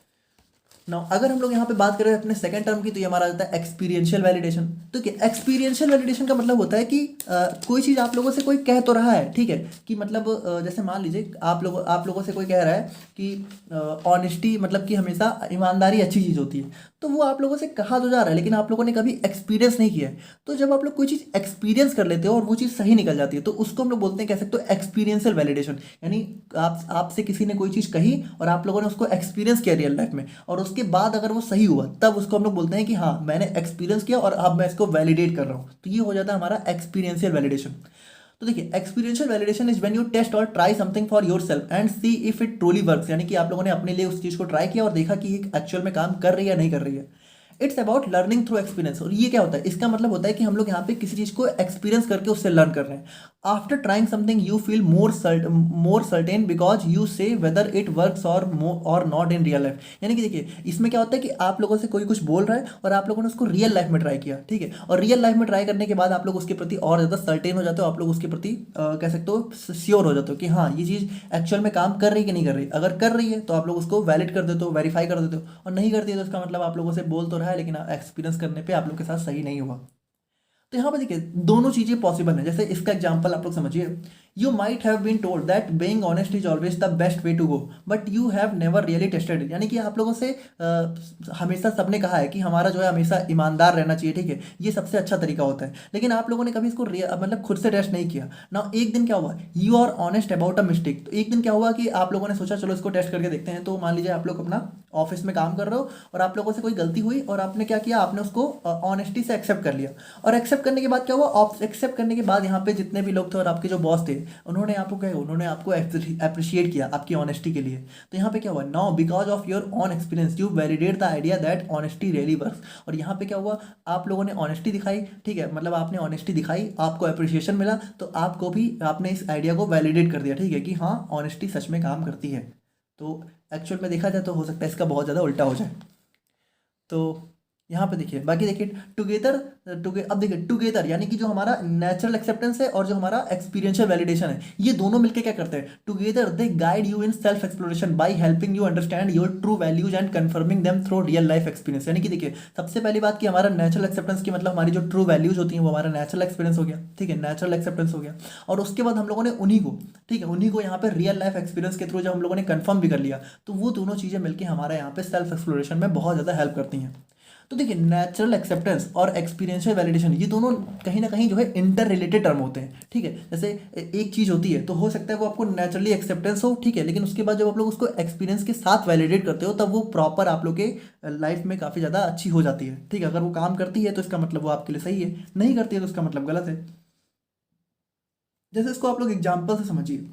ना अगर हम लोग यहाँ पे बात करें अपने सेकंड टर्म की, तो ये हमारा आता है एक्सपीरियंशियल वैलिडेशन। तो क्या एक्सपीरियंशियल वैलिडेशन का मतलब होता है कि कोई चीज़ आप लोगों से कोई कह तो रहा है, ठीक है, कि मतलब जैसे मान लीजिए आप लोगों से कोई कह रहा है कि ऑनेस्टी मतलब कि हमेशा ईमानदारी अच्छी चीज़ होती है, तो वो आप लोगों से कहा तो जा रहा है लेकिन आप लोगों ने कभी एक्सपीरियंस नहीं किया है। तो जब आप लोग कोई चीज़ एक्सपीरियंस कर लेते हो और वो चीज़ सही निकल जाती है, तो उसको हम लोग बोलते हैं, कह सकते हो एक्सपीरियंशियल वैलिडेशन। यानी आपसे किसी ने कोई चीज़ कही और आप लोगों ने उसको एक्सपीरियंस किया रियल लाइफ में, और उसके बाद अगर वो सही हुआ, तब उसको हम लोग बोलते हैं कि हाँ मैंने एक्सपीरियंस किया और अब मैं इसको वैलिडेट कर रहा हूँ। तो ये हो जाता है हमारा एक्सपीरियंशियल वैलिडेशन। तो देखिए, experiential validation is when you test और try something for yourself and see if it truly works. यानी कि आप लोगों ने अपने लिए उस चीज़ को ट्राई किया और देखा कि ये एक्चुअल में काम कर रही है या नहीं कर रही है। It's about learning through experience. और ये क्या होता है, इसका मतलब होता है कि हम लोग यहाँ पे किसी चीज़ को एक्सपीरियंस करके उससे लर्न कर रहे हैं। After trying something you feel more certain because you से वेदर इट वर्क्स और नॉट इन रियल लाइफ। यानी कि देखिए, इसमें क्या होता है कि आप लोगों से कोई कुछ बोल रहा है और आप लोगों ने उसको रियल लाइफ में ट्राई किया, ठीक है, और रियल लाइफ में ट्राई करने के बाद आप लोग उसके प्रति और ज़्यादा सर्टेन हो जाते हो, आप लोग उसके प्रति कह सकते हो श्योर हो जाते हो कि हाँ ये चीज़ एक्चुअल में काम कर रही है कि नहीं कर रही। अगर कर रही है तो आप लोग उसको वैलिड कर देते हो, वेरीफाई कर देते हो, और नहीं करती है तो इसका मतलब आप लोगों से बोल तो रहा है लेकिन एक्सपीरियंस करने पे आप लोग के साथ सही नहीं हुआ। तो यहाँ पे देखिए दोनों चीजें पॉसिबल है। जैसे इसका एग्जांपल आप लोग समझिए, you might have been told that being honest is always the best way to go but you have never really tested it. यानी कि आप लोगों से हमेशा सबने कहा है कि हमारा जो है हमेशा ईमानदार रहना चाहिए, ठीक है, ये सबसे अच्छा तरीका होता है, लेकिन आप लोगों ने कभी इसको मतलब खुद से टेस्ट नहीं किया ना। एक दिन क्या हुआ, you are honest about a mistake. तो एक दिन क्या हुआ कि आप लोगों ने सोचा चलो इसको टेस्ट करके देखते हैं। तो मान लीजिए आप लोग अपना ऑफिस में काम कर रहे हो और आप लोगों से कोई गलती हुई और आपने क्या किया, आपने उसको ऑनेस्टी से एक्सेप्ट कर लिया। और एक्सेप्ट करने के बाद क्या हुआ, एक्सेप्ट करने के बाद यहाँ पे जितने भी लोग थे और आपके जो बॉस थे, उन्होंने आपको अप्रिशिएट किया आपकी ऑनेस्टी के लिए। तो यहाँ पे क्या हुआ, now because of your on experience you validate the idea that honesty really works. और यहाँ पे क्या हुआ, आप लोगों ने ऑनेस्टी दिखाई, ठीक है, मतलब आपने ऑनेस्टी दिखाई, आपको अप्रिशिएशन मिला, तो आपको भी आपने इस आइडिया को वैलिडेट कर दिया, ठीक है, कि हाँ ऑनेस्टी सच में काम करती है। तो एक्चुअल में देखा जाए तो हो सकता है इसका बहुत ज़्यादा उल्टा हो जाए। तो यहाँ पे देखिए, बाकी देखिए अब देखिए टुगेदर यानी कि जो हमारा नेचुरल एक्सेप्टेंस है और जो हमारा एक्सपीरियंशियल वैलिडेशन है, ये दोनों मिलकर क्या करते हैं, together they guide you in self exploration by helping you understand your true values and confirming them through real life experience. यानी कि देखिए, सबसे पहली बात कि हमारा नेचुरल एक्सेप्टेंस की मतलब हमारी जो ट्रू वैल्यूज होती हैं वो हमारा नेचुरल एक्सपीरियंस हो गया, ठीक है, नेचुरल एक्सेप्टेंस हो गया। और उसके बाद हम लोगों ने उन्हीं को, ठीक है, उन्हीं को यहाँ पे रियल लाइफ एक्सपीरियंस के थ्रू जब हम लोगों ने कंफर्म भी कर लिया, तो वो दोनों चीज़ें मिलकर हमारा यहाँ पे सेल्फ एक्सप्लोरेशन में बहुत ज़्यादा हेल्प करती हैं। तो देखिए, नेचुरल एक्सेप्टेंस और एक्सपीरियंशियल वैलिडेशन ये दोनों कहीं ना कहीं जो है इंटर रिलेटेड टर्म होते हैं, ठीक है। जैसे एक चीज़ होती है तो हो सकता है वो आपको नेचुरली एक्सेप्टेंस हो, ठीक है, लेकिन उसके बाद जब आप लोग उसको एक्सपीरियंस के साथ वैलिडेट करते हो तब वो प्रॉपर आप लोग के लाइफ में काफ़ी ज़्यादा अच्छी हो जाती है, ठीक है। अगर वो काम करती है तो इसका मतलब वो आपके लिए सही है, नहीं करती है तो इसका मतलब गलत है। जैसे इसको आप लोग एग्जाम्पल से समझिए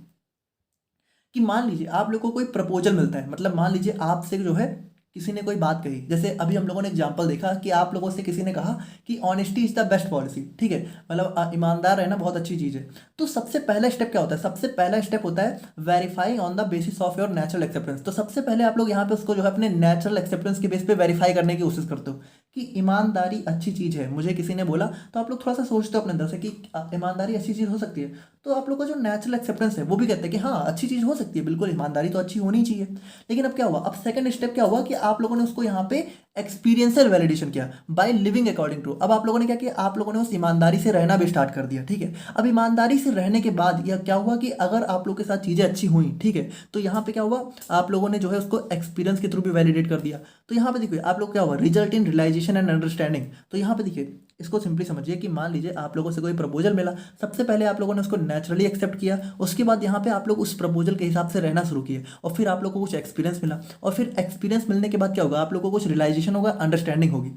कि मान लीजिए आप लोग को कोई प्रपोजल मिलता है, मतलब मान लीजिए आपसे जो है किसी ने कोई बात कही, जैसे अभी हम लोगों ने एग्जांपल देखा कि आप लोगों से किसी ने कहा कि honesty is the best policy, ठीक है, मतलब ईमानदार रहना बहुत अच्छी चीज़ है। तो सबसे पहला स्टेप क्या होता है, सबसे पहला स्टेप होता है verify on the basis of your natural acceptance. तो सबसे पहले आप लोग यहाँ पे उसको जो है अपने नेचुरल एक्सेप्टेंस के बेस पे वेरीफाई करने की कोशिश करते हो कि ईमानदारी अच्छी चीज़ है। मुझे किसी ने बोला तो आप लोग थोड़ा सा सोचते हो अपने अंदर से कि ईमानदारी अच्छी चीज़ हो सकती है, तो आप लोग का जो नेचुरल एक्सेप्टेंस है वो भी कहते हैं कि हाँ अच्छी चीज़ हो सकती है, बिल्कुल ईमानदारी तो अच्छी होनी चाहिए। लेकिन अब क्या हुआ, अब सेकंड स्टेप क्या हुआ कि आप लोगों ने उसको यहाँ पे एक्सपीरियंशियल वैलिडेशन किया बाय लिविंग अकॉर्डिंग टू। अब आप लोगों ने क्या किया, आप लोगों ने उस ईमानदारी से रहना भी स्टार्ट कर दिया, ठीक है। अब ईमानदारी से रहने के बाद यह क्या हुआ कि अगर आप लोग के साथ चीज़ें अच्छी हुई, ठीक है, तो यहाँ पे क्या हुआ, आप लोगों ने जो है उसको एक्सपीरियंस के थ्रू भी वैलिडेट कर दिया। तो यहाँ पे देखिए आप लोग क्या हुआ, result in realisation and understanding. तो यहाँ पे देखिए, इसको सिंपली समझिए कि मान लीजिए आप लोगों से कोई प्रपोजल मिला, सबसे पहले आप लोगों ने उसको नेचुरली एक्सेप्ट किया, उसके बाद यहाँ पे आप लोग उस प्रपोजल के हिसाब से रहना शुरू किए, और फिर आप लोगों को कुछ एक्सपीरियंस मिला, और फिर एक्सपीरियंस मिलने के बाद क्या होगा, आप लोगों को कुछ रियलाइजेशन होगा, अंडरस्टैंडिंग होगी।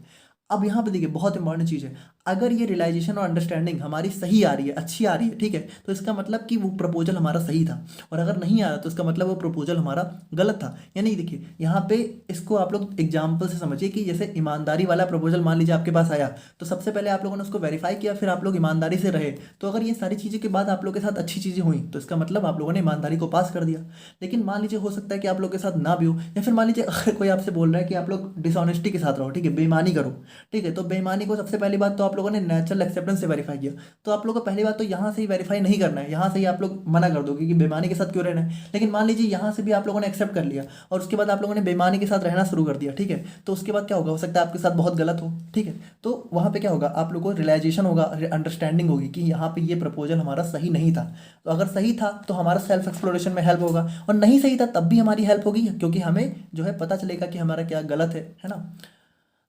अब यहाँ पे देखिए बहुत इंपॉर्टेंट चीज़ है, अगर ये रियलाइजेशन और अंडरस्टैंडिंग हमारी सही आ रही है, अच्छी आ रही है, ठीक है, तो इसका मतलब कि वो प्रपोजल हमारा सही था। और अगर नहीं आ रहा तो इसका मतलब वो प्रपोजल हमारा गलत था। यानी देखिए यहाँ पे इसको आप लोग एग्जाम्पल से समझिए कि जैसे ईमानदारी वाला प्रपोजल मान लीजिए आपके पास आया, तो सबसे पहले आप लोगों ने उसको वेरीफाई किया, फिर आप लोग ईमानदारी से रहे। तो अगर ये सारी चीज़ें के बाद आप लोग के साथ अच्छी चीज़ें हुई तो इसका मतलब आप लोगों ने ईमानदारी को पास कर दिया। लेकिन मान लीजिए हो सकता है कि आप लोग के साथ ना भी हो, या फिर मान लीजिए अगर कोई आपसे बोल रहा है कि आप लोग डिसऑनेस्टी के साथ रहो, ठीक है, बेईमानी करो, ठीक है। तो बेईमानी को सबसे पहली बात तो आप लोगों ने नेचुरल एक्सेप्टेंस से वेरीफाई किया, तो आप लोगों को पहली बात तो यहाँ से ही वेरीफाई नहीं करना है, यहाँ से ही आप लोग मना कर दोगे कि बेईमानी के साथ क्यों रहना है। लेकिन मान लीजिए यहाँ से भी आप लोगों ने एक्सेप्ट कर लिया और उसके बाद आप लोगों ने बेईमानी के साथ रहना शुरू कर दिया, ठीक है। तो उसके बाद क्या होगा, हो सकता है आपके साथ बहुत गलत हो, ठीक है। तो वहाँ पे क्या होगा, आप लोगों को रियलाइजेशन होगा, अंडरस्टैंडिंग होगी कि यहाँ पे ये प्रपोजल हमारा सही नहीं था। तो अगर सही था तो हमारा सेल्फ एक्सप्लोरेशन में हेल्प होगा, और नहीं सही था तब भी हमारी हेल्प होगी, क्योंकि हमें जो है पता चलेगा कि हमारा क्या गलत है ना।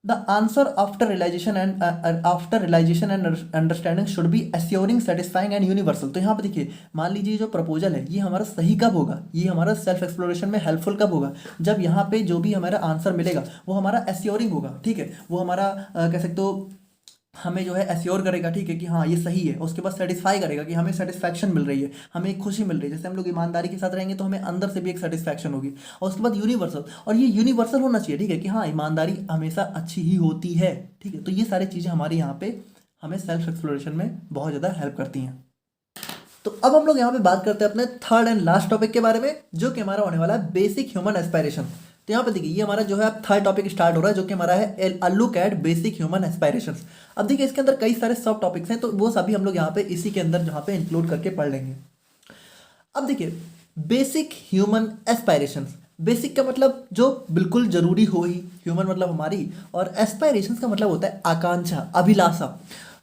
The answer after realisation and understanding should be assuring, satisfying and universal. तो यहाँ पे देखिए, मान लीजिए जो प्रपोजल है ये हमारा सही कब होगा, ये हमारा सेल्फ एक्सप्लोरेशन में हेल्पफुल कब होगा, जब यहाँ पे जो भी हमारा आंसर मिलेगा वो हमारा एश्योरिंग होगा, ठीक है। वो हमारा कह सकते हो हमें जो है एश्योर करेगा, ठीक है, कि हाँ ये सही है। उसके बाद सेटिस्फाई करेगा कि हमें सेटिस्फैक्शन मिल रही है, हमें एक खुशी मिल रही है। जैसे हम लोग ईमानदारी के साथ रहेंगे तो हमें अंदर से भी एक सेटिस्फैक्शन होगी। और उसके बाद यूनिवर्सल, और ये यूनिवर्सल होना चाहिए, ठीक है, कि हाँ ईमानदारी हमेशा अच्छी ही होती है, ठीक है। तो ये सारी चीज़ें हमारी यहाँ पे हमें सेल्फ एक्सप्लोरेशन में बहुत ज़्यादा हेल्प करती हैं। तो अब हम लोग यहाँ पे बात करते हैं अपने थर्ड एंड लास्ट टॉपिक के बारे में, जो कि हमारा होने वाला है बेसिक ह्यूमन एस्पायरेशन। तो यहाँ पे देखिए, ये हमारा जो है अब थर्ड टॉपिक स्टार्ट हो रहा है, जो कि हमारा है a look at basic human aspirations. अब देखिए इसके अंदर कई सारे सब टॉपिक्स हैं, तो वो सभी हम लोग यहाँ पे इसी के अंदर जहाँ पे इंक्लूड करके पढ़ लेंगे। अब देखिए, बेसिक ह्यूमन एस्पायरेशंस, बेसिक का मतलब जो बिल्कुल जरूरी हो ही, ह्यूमन मतलब हमारी, और एस्पायरेशंस का मतलब होता है आकांक्षा, अभिलाषा।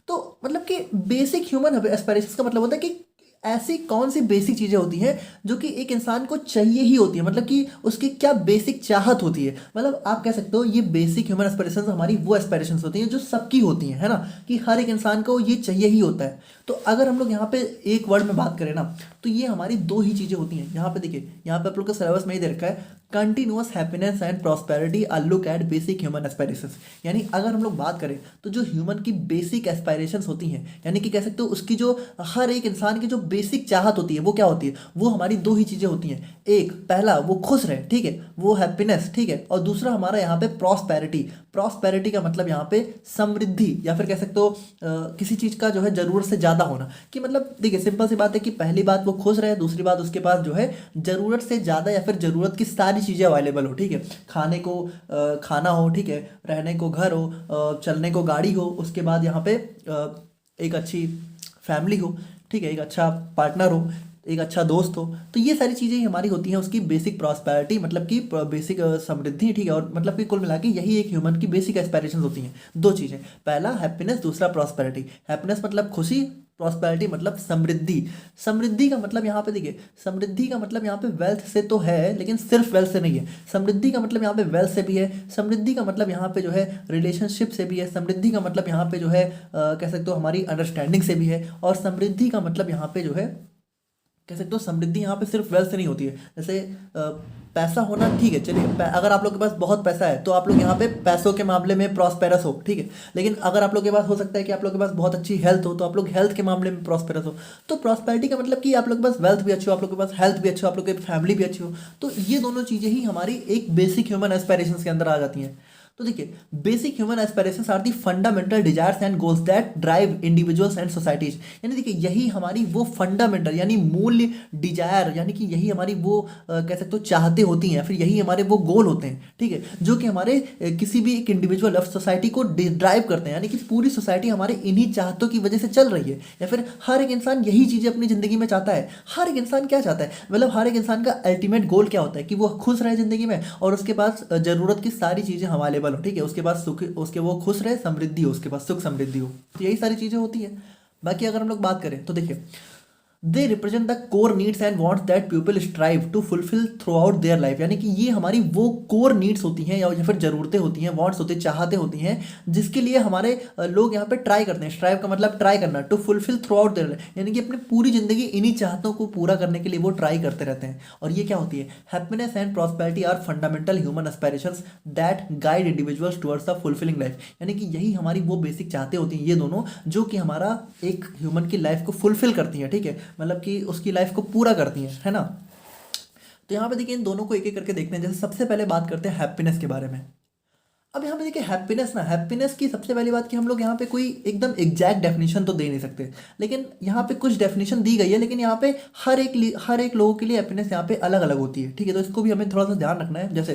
तो मतलब कि बेसिक ह्यूमन एस्पायरेशंस का मतलब होता है कि ऐसी कौन सी बेसिक चीज़ें होती हैं जो कि एक इंसान को चाहिए ही होती है, मतलब कि उसकी क्या बेसिक चाहत होती है। मतलब आप कह सकते हो ये बेसिक ह्यूमन एस्पिरेशंस हमारी वो एस्पिरेशंस होती हैं जो सबकी होती हैं, है ना, कि हर एक इंसान को ये चाहिए ही होता है। तो अगर हम लोग यहाँ पे एक वर्ड में बात करें ना, तो ये हमारी दो ही चीज़ें होती हैं। यहाँ पे देखिए, यहाँ पे आप लोग के सिलेबस में ही दे रखा है, continuous happiness and prosperity a look at basic human aspirations. यानी अगर हम लोग बात करें तो जो ह्यूमन की बेसिक एस्पायरेशंस होती हैं, यानी कि कह सकते हो उसकी जो हर एक इंसान की जो बेसिक चाहत होती है वो क्या होती है, वो हमारी दो ही चीज़ें होती हैं। एक, पहला वो खुश रहे, ठीक है, वो हैप्पीनेस, ठीक है, और दूसरा हमारा यहाँ पे प्रॉस्पेरिटी। प्रॉस्पेरिटी का मतलब यहाँ पे समृद्धि, या फिर कह सकते हो किसी चीज़ का जो है ज़रूरत से ज़्यादा होना। कि मतलब देखिए सिंपल सी बात है कि पहली बात वो खुश रहे, दूसरी बात उसके पास जो है ज़रूरत से ज़्यादा या फिर ज़रूरत की सारी चीज़ें अवेलेबल हो, ठीक है। खाने को खाना हो, ठीक है, रहने को घर हो, चलने को गाड़ी हो, उसके बाद यहाँ पे एक अच्छी फैमिली हो, ठीक है, एक अच्छा पार्टनर हो, एक अच्छा दोस्त हो। तो ये सारी चीज़ें हमारी होती हैं उसकी बेसिक प्रॉस्पेरिटी, मतलब कि बेसिक समृद्धि, ठीक है। और मतलब कि कुल मिला के यही एक ह्यूमन की बेसिक एस्पायरेशंस होती हैं, दो चीज़ें, पहला हैप्पीनेस, दूसरा प्रॉस्पेरिटी। हैप्पीनेस मतलब खुशी, प्रॉस्पेरिटी मतलब समृद्धि। समृद्धि का मतलब यहाँ पे देखिए, समृद्धि का मतलब यहाँ पे वेल्थ से तो है, लेकिन सिर्फ वेल्थ से नहीं है। समृद्धि का मतलब यहाँ पे वेल्थ से भी है, समृद्धि का मतलब यहाँ पे जो है रिलेशनशिप से भी है, समृद्धि का मतलब यहाँ पे जो है कह सकते हो हमारी अंडरस्टैंडिंग से भी है, और समृद्धि का मतलब यहाँ पे जो है कह सकते हो समृद्धि यहाँ पे सिर्फ वेल्थ से नहीं होती है। जैसे पैसा होना, ठीक है, चलिए अगर आप लोग के पास बहुत पैसा है तो आप लोग यहाँ पे पैसों के मामले में प्रॉस्पेरस हो, ठीक है। लेकिन अगर आप लोग के पास हो सकता है कि आप लोग के पास बहुत अच्छी हेल्थ हो, तो आप लोग हेल्थ के मामले में प्रॉस्पेरस हो। तो प्रॉस्पेरिटी का मतलब कि आप लोग के पास वेल्थ भी अच्छी हो, आप लोग के पास हेल्थ भी अच्छी हो, आप लोग की फैमिली भी अच्छी हो। तो ये दोनों चीज़ें ही हमारी एक बेसिक ह्यूमन एस्पायरेशंस के अंदर आ जाती हैं। तो देखिए, basic human aspirations are the fundamental desires and goals that drive individuals and societies. यानी देखिए यही हमारी वो फंडामेंटल यानी मूल्य डिजायर, यानी कि यही हमारी वो कह सकते हो चाहते होती हैं, फिर यही हमारे वो गोल होते हैं, ठीक है, जो कि हमारे किसी भी एक इंडिविजुअल ऑफ सोसाइटी को ड्राइव करते हैं। यानी कि पूरी सोसाइटी हमारे इन्हीं चाहतों की वजह से चल रही है, या फिर हर एक इंसान यही चीज़ें अपनी ज़िंदगी में चाहता है। हर एक इंसान क्या चाहता है, मतलब हर एक इंसान का अल्टीमेट गोल क्या होता है कि वो खुश रहे ज़िंदगी में, और उसके पास ज़रूरत की सारी चीज़ें हमारे हो, ठीक है, उसके पास सुख, उसके वो खुश रहे, समृद्धि हो, उसके पास सुख समृद्धि हो। तो यही सारी चीजें होती है। बाकी अगर हम लोग बात करें तो देखिए, they represent the core needs and wants that people strive to fulfil throughout their life. यानी कि ये हमारी वो कोर नीड्स होती हैं या फिर ज़रूरतें होती हैं, वांट्स होते चाहते होती हैं, जिसके लिए हमारे लोग यहाँ पे ट्राई करते हैं। स्ट्राइव का मतलब ट्राई करना, to fulfil throughout their life, यानी कि अपनी पूरी ज़िंदगी इन्हीं चाहतों को पूरा करने के लिए वो ट्राई करते रहते हैं। और ये क्या होती है, happiness and prosperity are fundamental human aspirations that guide individuals towards the fulfilling life. यानी कि यही हमारी वो बेसिक चाहते होती हैं, ये दोनों, जो कि हमारा एक ह्यूमन की लाइफ को फुलफिल करती हैं, ठीक है, मतलब कि उसकी लाइफ को पूरा करती हैं, है ना। तो यहाँ पे देखिए इन दोनों को एक एक करके देखते हैं। जैसे सबसे पहले बात करते हैं हैप्पीनेस के बारे में। अब यहाँ पे देखिए हैप्पीनेस ना, हैप्पीनेस की सबसे पहली बात कि हम लोग यहाँ पे कोई एकदम एग्जैक्ट डेफिनेशन तो दे नहीं सकते, लेकिन यहाँ पे कुछ डेफिनेशन दी गई है, लेकिन यहाँ पे हर एक लोगों के लिए हैप्पीनेस यहाँ पे अलग अलग होती है, ठीक है। तो इसको भी हमें थोड़ा सा ध्यान रखना है। जैसे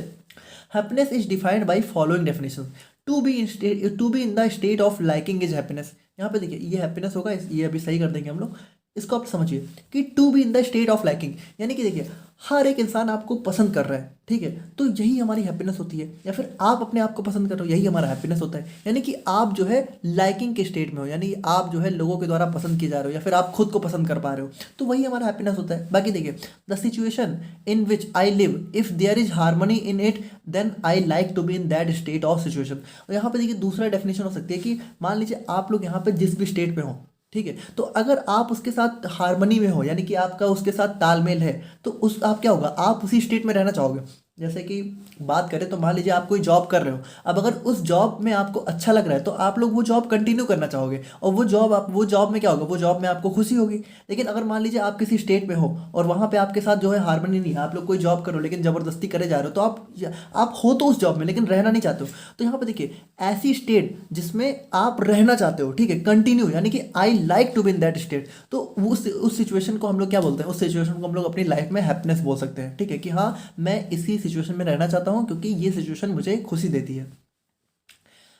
happiness is defined by following definition, to be in the state of liking is happiness. यहाँ पे देखिए ये हैप्पीनेस होगा, ये अभी सही कर देंगे हम लोग। इसको आप समझिए कि to be in the state of liking, यानी कि देखिए हर एक इंसान आपको पसंद कर रहा है, ठीक है, तो यही हमारी हैप्पीनेस होती है। या फिर आप अपने आप को पसंद कर रहे हो, यही हमारा हैप्पीनेस होता है। यानी कि आप जो है लाइकिंग के स्टेट में हो, यानी आप जो है लोगों के द्वारा पसंद किए जा रहे हो, या फिर आप खुद को पसंद कर पा रहे हो, तो वही हमारा हैप्पीनेस होता है। बाकी देखिए, the situation in which I live, if there is harmony in it, then I like to be in that state of situation. और यहाँ पे देखिए दूसरा डेफिनेशन हो सकती है कि मान लीजिए आप लोग यहाँ पे जिस भी स्टेट में हो, ठीक है, तो अगर आप उसके साथ हार्मनी में हो, यानी कि आपका उसके साथ तालमेल है, तो उस आप क्या होगा, आप उसी स्टेट में रहना चाहोगे। जैसे कि बात करें तो मान लीजिए आप कोई जॉब कर रहे हो, अब अगर उस जॉब में आपको अच्छा लग रहा है तो आप लोग वो जॉब कंटिन्यू करना चाहोगे, और वो जॉब में क्या होगा, वो जॉब में आपको खुशी होगी। लेकिन अगर मान लीजिए आप किसी स्टेट में हो और वहाँ पे आपके साथ जो है हार्मनी नहीं है, आप लोग कोई जॉब करो लेकिन ज़बरदस्ती करे जा रहे हो, तो आप हो तो उस जॉब में लेकिन रहना नहीं चाहते हो। तो यहाँ पे देखिए ऐसी स्टेट जिसमें आप रहना चाहते हो, ठीक है, कंटिन्यू, यानी कि I like to be in that state, तो उस सिचुएशन को हम लोग क्या बोलते हैं, उस सिचुएशन को हम लोग अपनी लाइफ में हैप्पीनेस बोल सकते हैं, ठीक है, कि हाँ मैं इसी सिचुएशन में रहना चाहता हूं क्योंकि ये सिचुएशन मुझे खुशी देती है।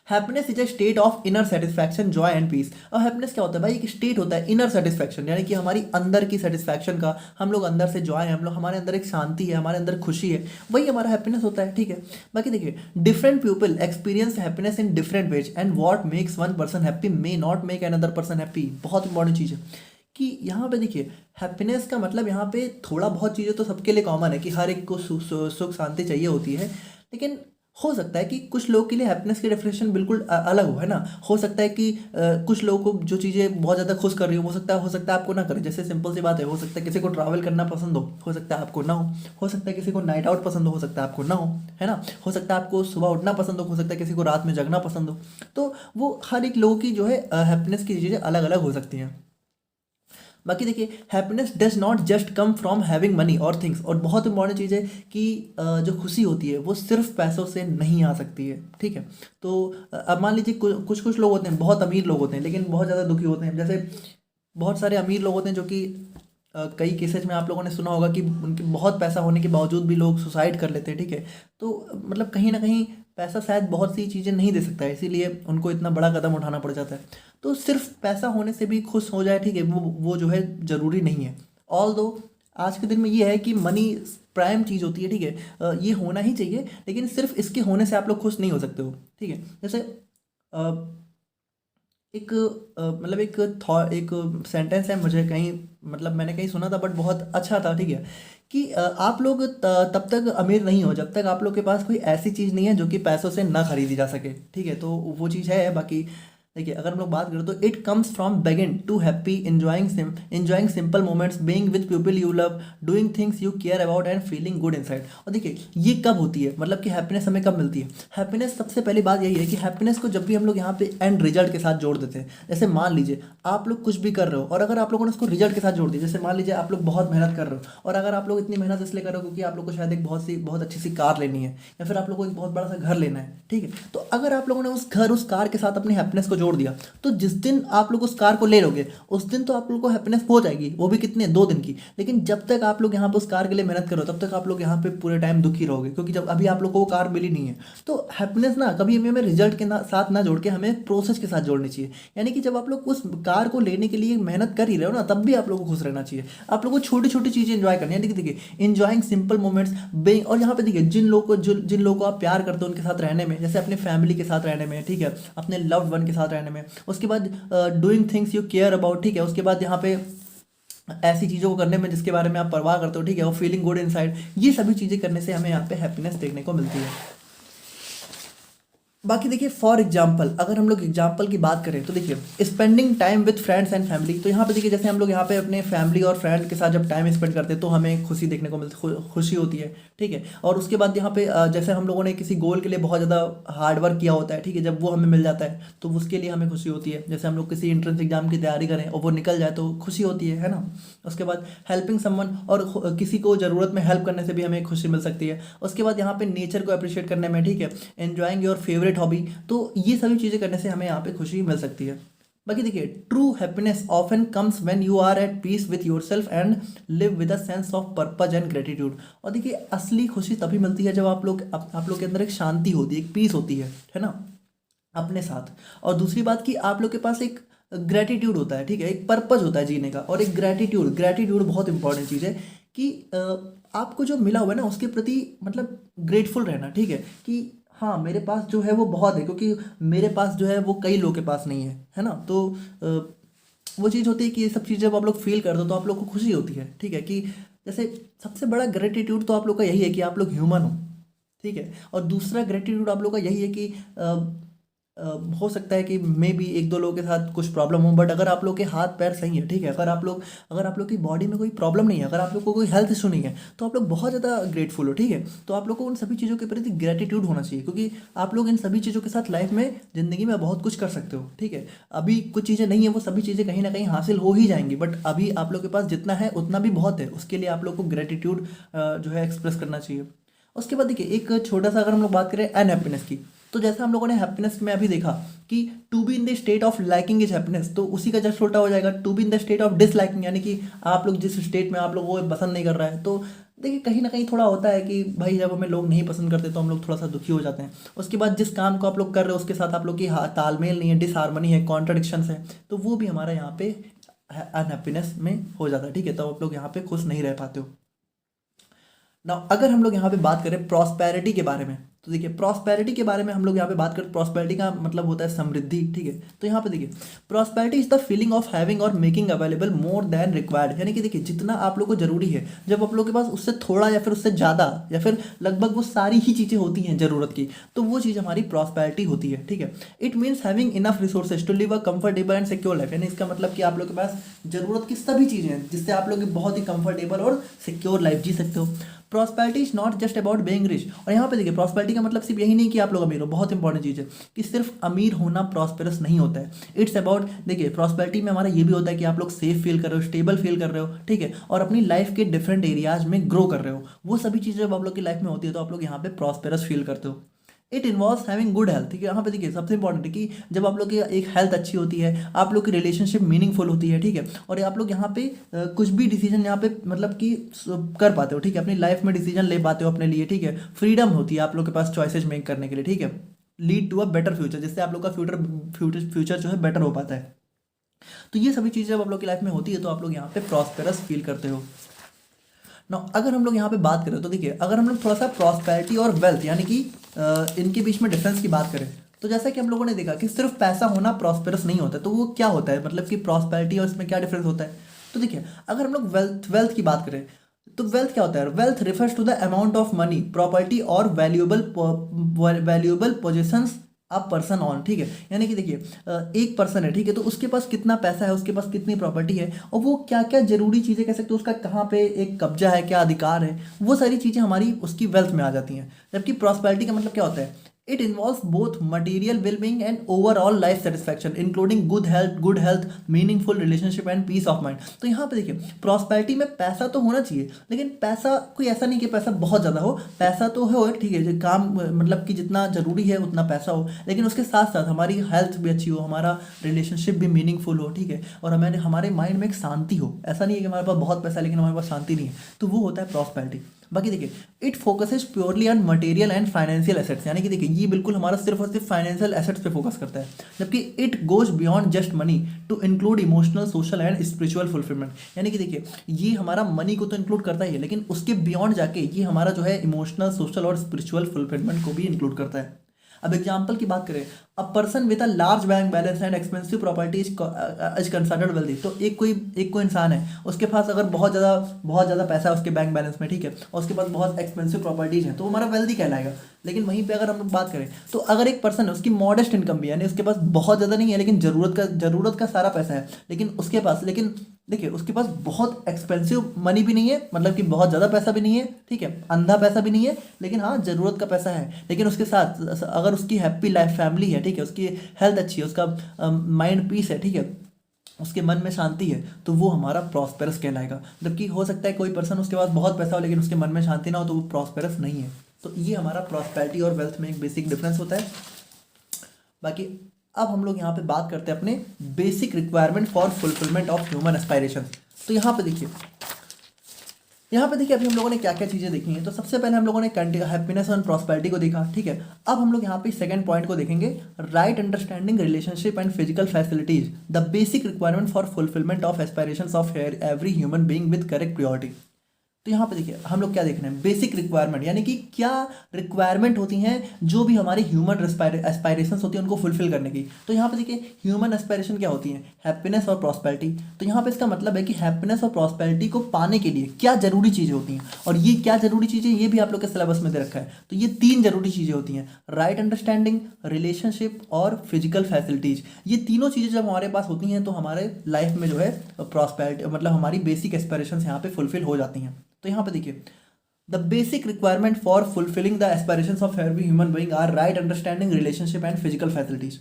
Happiness is a state of inner satisfaction, joy and peace. अब हैप्पीनेस क्या होता है भाई, एक स्टेट होता है इनर सेटिस्फैक्शन, यानी कि हमारी अंदर की सेटिस्फैक्शन का, हम लोग अंदर से जॉय है, हम लोग हमारे अंदर एक शांति है, हमारे अंदर खुशी है, वही हमारा हैप्पीनेस होता है, ठीक है। बाकी देखिए different people experience happiness in different ways, and what makes one person happy may not make another person happy. बहुत इंपॉर्टेंट चीज़ है कि यहाँ पे देखिए हैप्पीनेस का मतलब यहाँ पे थोड़ा बहुत चीज़ें तो सबके लिए कॉमन है कि हर एक को सुख शांति चाहिए होती है, लेकिन हो सकता है कि कुछ लोग के लिए हैप्पीनेस की डेफिनेशन बिल्कुल अलग हो, है ना। हो सकता है कि कुछ लोगों को जो चीज़ें बहुत ज़्यादा खुश कर रही हो सकता है आपको ना करे। जैसे सिंपल सी बात है, हो सकता है किसी को ट्रैवल करना पसंद हो सकता है आपको ना हो सकता है किसी को नाइट आउट पसंद हो सकता है आपको ना हो, है ना। हो सकता है आपको सुबह उठना पसंद हो सकता है किसी को रात में जगना पसंद हो। तो वो हर एक लोगों की जो है हैप्पीनेस की चीज़ें अलग अलग हो सकती हैं। बाकी देखिए happiness does not just come from having money और थिंग्स। और बहुत इंपॉर्टेंट चीज़ है कि जो खुशी होती है वो सिर्फ पैसों से नहीं आ सकती है, ठीक है। तो अब मान लीजिए कुछ कुछ लोग होते हैं, बहुत अमीर लोग होते हैं लेकिन बहुत ज़्यादा दुखी होते हैं। जैसे बहुत सारे अमीर लोग होते हैं जो कि कई केसेज में आप लोगों ने सुना होगा कि उनके बहुत पैसा होने के बावजूद भी लोग सुसाइड कर लेते हैं, ठीक है। तो मतलब कहीं ना कहीं पैसा शायद बहुत सी चीज़ें नहीं दे सकता है, इसीलिए उनको इतना बड़ा कदम उठाना पड़ जाता है। तो सिर्फ पैसा होने से भी खुश हो जाए, ठीक है, वो जो है ज़रूरी नहीं है। ऑल दो आज के दिन में ये है कि मनी प्राइम चीज़ होती है, ठीक है, ये होना ही चाहिए, लेकिन सिर्फ इसके होने से आप लोग खुश नहीं हो सकते हो, ठीक है। जैसे एक मतलब एक सेंटेंस है, मुझे कहीं मतलब मैंने कहीं सुना था बट बहुत अच्छा था, ठीक है, कि आप लोग तब तक अमीर नहीं हो जब तक आप लोग के पास कोई ऐसी चीज़ नहीं है जो कि पैसों से ना खरीदी जा सके, ठीक है। तो वो चीज़ है। बाकी देखिए अगर हम लोग बात करें तो it comes from begin to happy enjoying simple moments, being with people you love, doing things you care about and feeling good inside. और देखिए ये कब होती है, मतलब कि हैप्पीनेस हमें कब मिलती है। हैप्पीनेस सबसे पहली बात यही है कि हैप्पीनेस को जब भी हम लोग यहाँ पे एंड रिजल्ट के साथ जोड़ देते हैं। जैसे मान लीजिए आप लोग कुछ भी कर रहे हो और अगर आप लोगों ने उसको रिजल्ट के साथ जोड़ दिया, जैसे मान लीजिए आप लोग बहुत मेहनत कर रहे हो और अगर आप लोग इतनी मेहनत इसलिए कर रहे हो क्योंकि आप लोग को शायद एक बहुत अच्छी सी कार लेनी है या फिर आप लोग को एक बहुत बड़ा सा घर लेना है, ठीक है। तो अगर आप लोगों ने उस कार के साथ अपनी हैप्पीनेस को जोड़ दिया तो जिस दिन आप लोग उस कार को ले लोगे उस दिन तो आप लोग को हैप्पीनेस हो जाएगी, वो भी कितने 2 दिन की। लेकिन जब तक आप लोग यहाँ पे उस कार के लिए मेहनत करो तब तक आप लोग यहाँ पे पूरे टाइम दुखी रहोगे, क्योंकि जब अभी आप लोग को वो कार मिली नहीं है। तो हैप्पीनेस ना कभी हमें रिजल्ट के साथ ना जोड़ के हमें प्रोसेस के साथ जोड़नी चाहिए। यानी कि जब आप लोग उस कार को लेने के लिए मेहनत कर ही रहे हो ना, तब भी आप लोग को खुश रहना चाहिए। आप लोग को छोटी छोटी चीज़ें इंजॉय करनी है। देखिए इंजॉइंग सिंपल मोमेंट्स बेइंग, और यहाँ पे देखिए जिन लोगों को आप प्यार करते हो उनके साथ रहने में, जैसे अपने फैमिली के साथ रहने में, ठीक है, अपने लव्ड वन के साथ रहने में। उसके बाद doing things you care about, ठीक है। उसके बाद यहाँ पे ऐसी चीज़ों को करने में जिसके बारे में आप परवाह करते हो, ठीक है, और फीलिंग गुड इनसाइड, ये सभी चीज़ें करने से हमें यहाँ पे हैप्पीनेस देखने को मिलती है। बाकी देखिए फॉर एग्जाम्पल अगर हम लोग एग्जाम्पल की बात करें तो देखिए spending time with friends and family. तो यहाँ पे देखिए जैसे हम लोग यहाँ पे अपने फैमिली और फ्रेंड के साथ जब टाइम स्पेंड करते हैं तो हमें खुशी देखने को मिलती, खुशी होती है, ठीक है। और उसके बाद यहाँ पे जैसे हम लोगों ने किसी गोल के लिए बहुत ज़्यादा हार्ड वर्क किया होता है, ठीक है, जब वो हमें मिल जाता है तो उसके लिए हमें खुशी होती है। जैसे हम लोग किसी एंट्रेंस एग्जाम की तैयारी करें और वो निकल जाए तो खुशी होती है ना। उसके बाद हेल्पिंग समवन, और किसी को ज़रूरत में हेल्प करने से भी हमें खुशी मिल सकती है। उसके बाद यहाँ पे नेचर को अप्रिशिएट करने में, ठीक है, एन्जॉइंग योर फेवरेट हॉबी, तो ये सभी चीज़ें करने से हमें यहाँ पे खुशी मिल सकती है। बाकी देखिए true happiness often comes when you are at peace with yourself and live with a sense of purpose and gratitude. और देखिए असली खुशी तभी मिलती है जब आप लोग के अंदर एक शांति होती है, एक पीस होती है ना। अपने साथ। और दूसरी बात कि आप लोग के पास एक ग्रेटिट्यूड होता है, ठीक है, एक पर्पस होता है जीने का। और एक ग्रेटिट्यूड ग्रेटिट्यूड बहुत इंपॉर्टेंट चीज़ है कि आपको जो मिला हुआ है ना उसके प्रति मतलब ग्रेटफुल रहना, ठीक है, कि हाँ मेरे पास जो है वो बहुत है, क्योंकि मेरे पास जो है वो कई लोगों के पास नहीं है ना। तो वो चीज़ होती है कि ये सब चीज़ जब आप लोग फील कर दो तो आप लोग को खुशी होती है, ठीक है, कि जैसे सबसे बड़ा ग्रेटिट्यूड तो आप लोग का यही है कि आप लोग ह्यूमन हो, ठीक है। और दूसरा ग्रेटिट्यूड आप लोग का यही है कि अ, हो सकता है कि मे बी एक दो लोगों के साथ कुछ प्रॉब्लम हो, बट अगर आप लोग के हाथ पैर सही है, ठीक है, अगर आप लोग की बॉडी में कोई प्रॉब्लम नहीं है, अगर आप लोग को कोई हेल्थ इशू नहीं है, तो आप लोग बहुत ज़्यादा ग्रेटफुल हो, ठीक है। तो आप लोग को उन सभी चीज़ों के प्रति ग्रेटिट्यूड होना चाहिए, क्योंकि आप लोग इन सभी चीज़ों के साथ लाइफ में ज़िंदगी में बहुत कुछ कर सकते हो, ठीक है। अभी कुछ चीज़ें नहीं है, वो सभी चीज़ें कहीं ना कहीं हासिल हो ही जाएंगी, बट अभी आप लोग के पास जितना है उतना भी बहुत है, उसके लिए आप लोग को ग्रेटिट्यूड जो है एक्सप्रेस करना चाहिए। उसके बाद देखिए एक छोटा सा अगर हम लोग बात करें अनहैप्पीनेस की, तो जैसा हम लोगों ने हैप्पीनेस में अभी देखा कि to be in the state of liking is happiness, तो उसी का जस्ट उल्टा हो जाएगा to be in the state of disliking, यानी कि आप लोग जिस स्टेट में आप लोग वो पसंद नहीं कर रहा है। तो देखिए कहीं ना कहीं थोड़ा होता है कि भाई जब हमें लोग नहीं पसंद करते तो हम लोग थोड़ा सा दुखी हो जाते हैं। उसके बाद जिस काम को आप लोग कर रहे हो उसके साथ आप लोग की तालमेल नहीं है, डिसहार्मनी है, कॉन्ट्रडिक्शंस है, तो वो भी हमारा यहाँ पे अनहैप्पीनेस में हो जाता है, ठीक है। तो आप लोग यहाँ पे खुश नहीं रह पाते हो ना। अगर हम लोग यहाँ पे बात करें प्रॉस्पेरिटी के बारे में, तो देखिए प्रॉस्पेरिटी के बारे में हम लोग यहाँ पे बात करें, प्रॉस्पेरिटी का मतलब होता है समृद्धि, ठीक है। तो यहाँ पे देखिए prosperity is the feeling of having और making available more than required, यानी कि देखिए जितना आप लोग को जरूरी है, जब आप लोग के पास उससे थोड़ा या फिर उससे ज़्यादा या फिर लगभग वो सारी ही चीज़ें होती हैं ज़रूरत की, तो वो चीज़ हमारी प्रॉस्पेरिटी होती है, ठीक है। It means having enough resources to live a comfortable and secure life, यानी इसका मतलब कि आप लोग के पास जरूरत की सभी चीज़ें हैं जिससे आप लोग बहुत ही कंफर्टेबल और सिक्योर लाइफ जी सकते हो। Prosperity is not just about being rich, और यहाँ पे देखिए प्रॉस्पेरिटी का मतलब सिर्फ यही नहीं कि आप लोग अमीर हो, बहुत इंपॉर्टेंट चीज़ है कि सिर्फ अमीर होना प्रॉस्पेरस नहीं होता है। इट्स अबाउट, देखिए प्रॉस्पेरिटी में हमारा ये भी होता है कि आप लोग सेफ फील कर रहे हो, स्टेबल फील कर रहे हो, ठीक है, और अपनी लाइफ के डिफरेंट एरियाज में ग्रो कर रहे हो। वो सभी चीज़ें जब आप लोग की लाइफ में होती है तो आप लोग यहाँ पे प्रॉस्पेरस फील करते हो। It involves having good health, ठीक है। यहाँ पे देखिए सबसे इंपॉर्टेंट है कि जब आप लोग की एक हेल्थ अच्छी होती है, आप लोग की रिलेशनशिप मीनिंगफुल होती है, ठीक है, और आप लोग यहाँ पे कुछ भी डिसीजन यहाँ पे मतलब कि कर पाते हो, ठीक है, अपनी लाइफ में डिसीजन ले पाते हो अपने लिए, ठीक है, फ्रीडम होती है आप लोग के पास चॉइसेस मेक करने के लिए, ठीक है, lead to a better future, जिससे आप लोग का फ्यूचर जो है बेटर हो पाता है। तो ये सभी चीज़ें जब आप लोग की लाइफ में होती है तो आप लोग यहाँ पे प्रॉस्पेरस फील करते हो ना। अगर हम लोग यहाँ पे बात करें तो देखिए अगर हम लोग थोड़ा सा प्रॉस्पेरिटी और वेल्थ यानी कि इनके बीच में डिफरेंस की बात करें, तो जैसा कि हम लोगों ने देखा कि सिर्फ पैसा होना प्रॉस्पेरस नहीं होता, तो वो क्या होता है, मतलब कि प्रॉस्पेरिटी और इसमें क्या डिफरेंस होता है। तो देखिए अगर हम लोग वेल्थ की बात करें, तो वेल्थ क्या होता है, wealth refers to the amount of money, property और valuable possessions a person on, ठीक है, यानी कि देखिए एक पर्सन है, ठीक है, तो उसके पास कितना पैसा है, उसके पास कितनी प्रॉपर्टी है, और वो क्या क्या जरूरी चीज़ें कह सकते हो, उसका कहाँ पे एक कब्जा है, क्या अधिकार है, वो सारी चीज़ें हमारी उसकी वेल्थ में आ जाती हैं। जबकि प्रॉस्पेरिटी का मतलब क्या होता है, it involves both material wellbeing and overall life satisfaction including good health, meaningful relationship and peace of mind. तो यहाँ पे देखिए प्रॉस्पेरिटी में पैसा तो होना चाहिए, लेकिन पैसा कोई ऐसा नहीं कि पैसा बहुत ज़्यादा हो, पैसा तो हो, ठीक है, जो काम मतलब कि जितना ज़रूरी है उतना पैसा हो, लेकिन उसके साथ साथ हमारी हेल्थ भी अच्छी हो, हमारा रिलेशनशिप भी मीनिंगफुल हो, ठीक है, और हमें हमारे माइंड में एक शांति हो। ऐसा नहीं है कि हमारे पास बहुत पैसा है लेकिन हमारे पास शांति नहीं है, तो वो होता है प्रॉस्पेरिटी। बाकी देखिए it focuses purely on material and financial assets, यानी कि देखिए ये बिल्कुल हमारा सिर्फ और सिर्फ फाइनेंशियल एसेट्स पे फोकस करता है, जबकि it goes beyond just money to include emotional, social and spiritual fulfilment, यानी कि देखिए ये हमारा मनी को तो इंक्लूड करता ही है, लेकिन उसके बियॉन्ड जाके ये हमारा जो है इमोशनल, सोशल और स्पिरिचुअल फुलफिलमेंट को भी इंक्लूड करता है। अब एग्जाम्पल की बात करें, a person with a large bank balance and expensive property is considered wealthy, तो एक कोई इंसान है, उसके पास अगर बहुत ज़्यादा पैसा है उसके बैंक बैलेंस में, ठीक है, और उसके पास बहुत एक्सपेंसिव प्रॉपर्टीज हैं, तो वो हमारा वेल्दी कहलाएगा। लेकिन वहीं पे अगर हम लोग बात करें तो अगर एक पर्सन है उसकी मॉडेस्ट इनकम भी है, यानी उसके पास बहुत ज़्यादा नहीं है लेकिन ज़रूरत का सारा पैसा है, लेकिन देखिए उसके पास बहुत एक्सपेंसिव मनी भी नहीं है, मतलब कि बहुत ज़्यादा पैसा भी नहीं है, ठीक है, अंधा पैसा भी नहीं है, लेकिन हाँ ज़रूरत का पैसा है, लेकिन उसके साथ अगर उसकी हैप्पी लाइफ फैमिली है, ठीक है, उसकी हेल्थ अच्छी है, उसका माइंड पीस है, ठीक है, उसके मन में शांति है, तो वो हमारा प्रॉस्पेरस कहलाएगा। जबकि हो सकता है कोई पर्सन उसके पास बहुत पैसा हो लेकिन उसके मन में शांति ना हो, तो वो प्रॉस्पेरस नहीं है। तो ये हमारा प्रॉस्पेरिटी और वेल्थ में एक बेसिक डिफरेंस होता है। बाकी अब हम लोग यहाँ पे बात करते हैं अपने basic requirement for fulfilment of human aspiration. तो यहाँ पे देखिए यहाँ पे देखिए अभी हम लोगों ने क्या क्या चीज़ें देखी हैं। तो सबसे पहले हम लोगों ने हैप्पीनेस और प्रॉस्पेरिटी को देखा, ठीक है। अब हम लोग यहाँ पे सेकंड पॉइंट को देखेंगे, right understanding relationship and physical facilities, the basic requirement for fulfilment of aspirations of every human being with correct priority. तो यहाँ पे देखिए हम लोग क्या देख रहे हैं, बेसिक रिक्वायरमेंट, यानी कि क्या रिक्वायरमेंट होती हैं जो भी हमारी ह्यूमन एस्पायरेशंस होती हैं उनको फुलफिल करने की। तो यहाँ पे देखिए ह्यूमन एस्पायरेशन क्या होती है, हैप्पीनेस और प्रॉस्पेरिटी। तो यहाँ पे इसका मतलब है कि हैप्पीनेस और प्रॉस्पेरिटी को पाने के लिए क्या जरूरी चीज़ें होती हैं, और ये क्या जरूरी चीज़ें ये भी आप लोग के सिलेबस में दे रखा है। तो ये 3 जरूरी चीज़ें होती हैं, राइट अंडरस्टैंडिंग, रिलेशनशिप और फिजिकल फैसिलिटीज। ये तीनों चीज़ें जब हमारे पास होती हैं तो हमारे लाइफ में जो है प्रॉस्पेरिटी मतलब हमारी बेसिक एस्पायरेशंस यहाँ पे फुलफिल हो जाती हैं। तो यहाँ पे देखिए the basic requirement for fulfilling the aspirations of every human being are right understanding, relationship and physical facilities.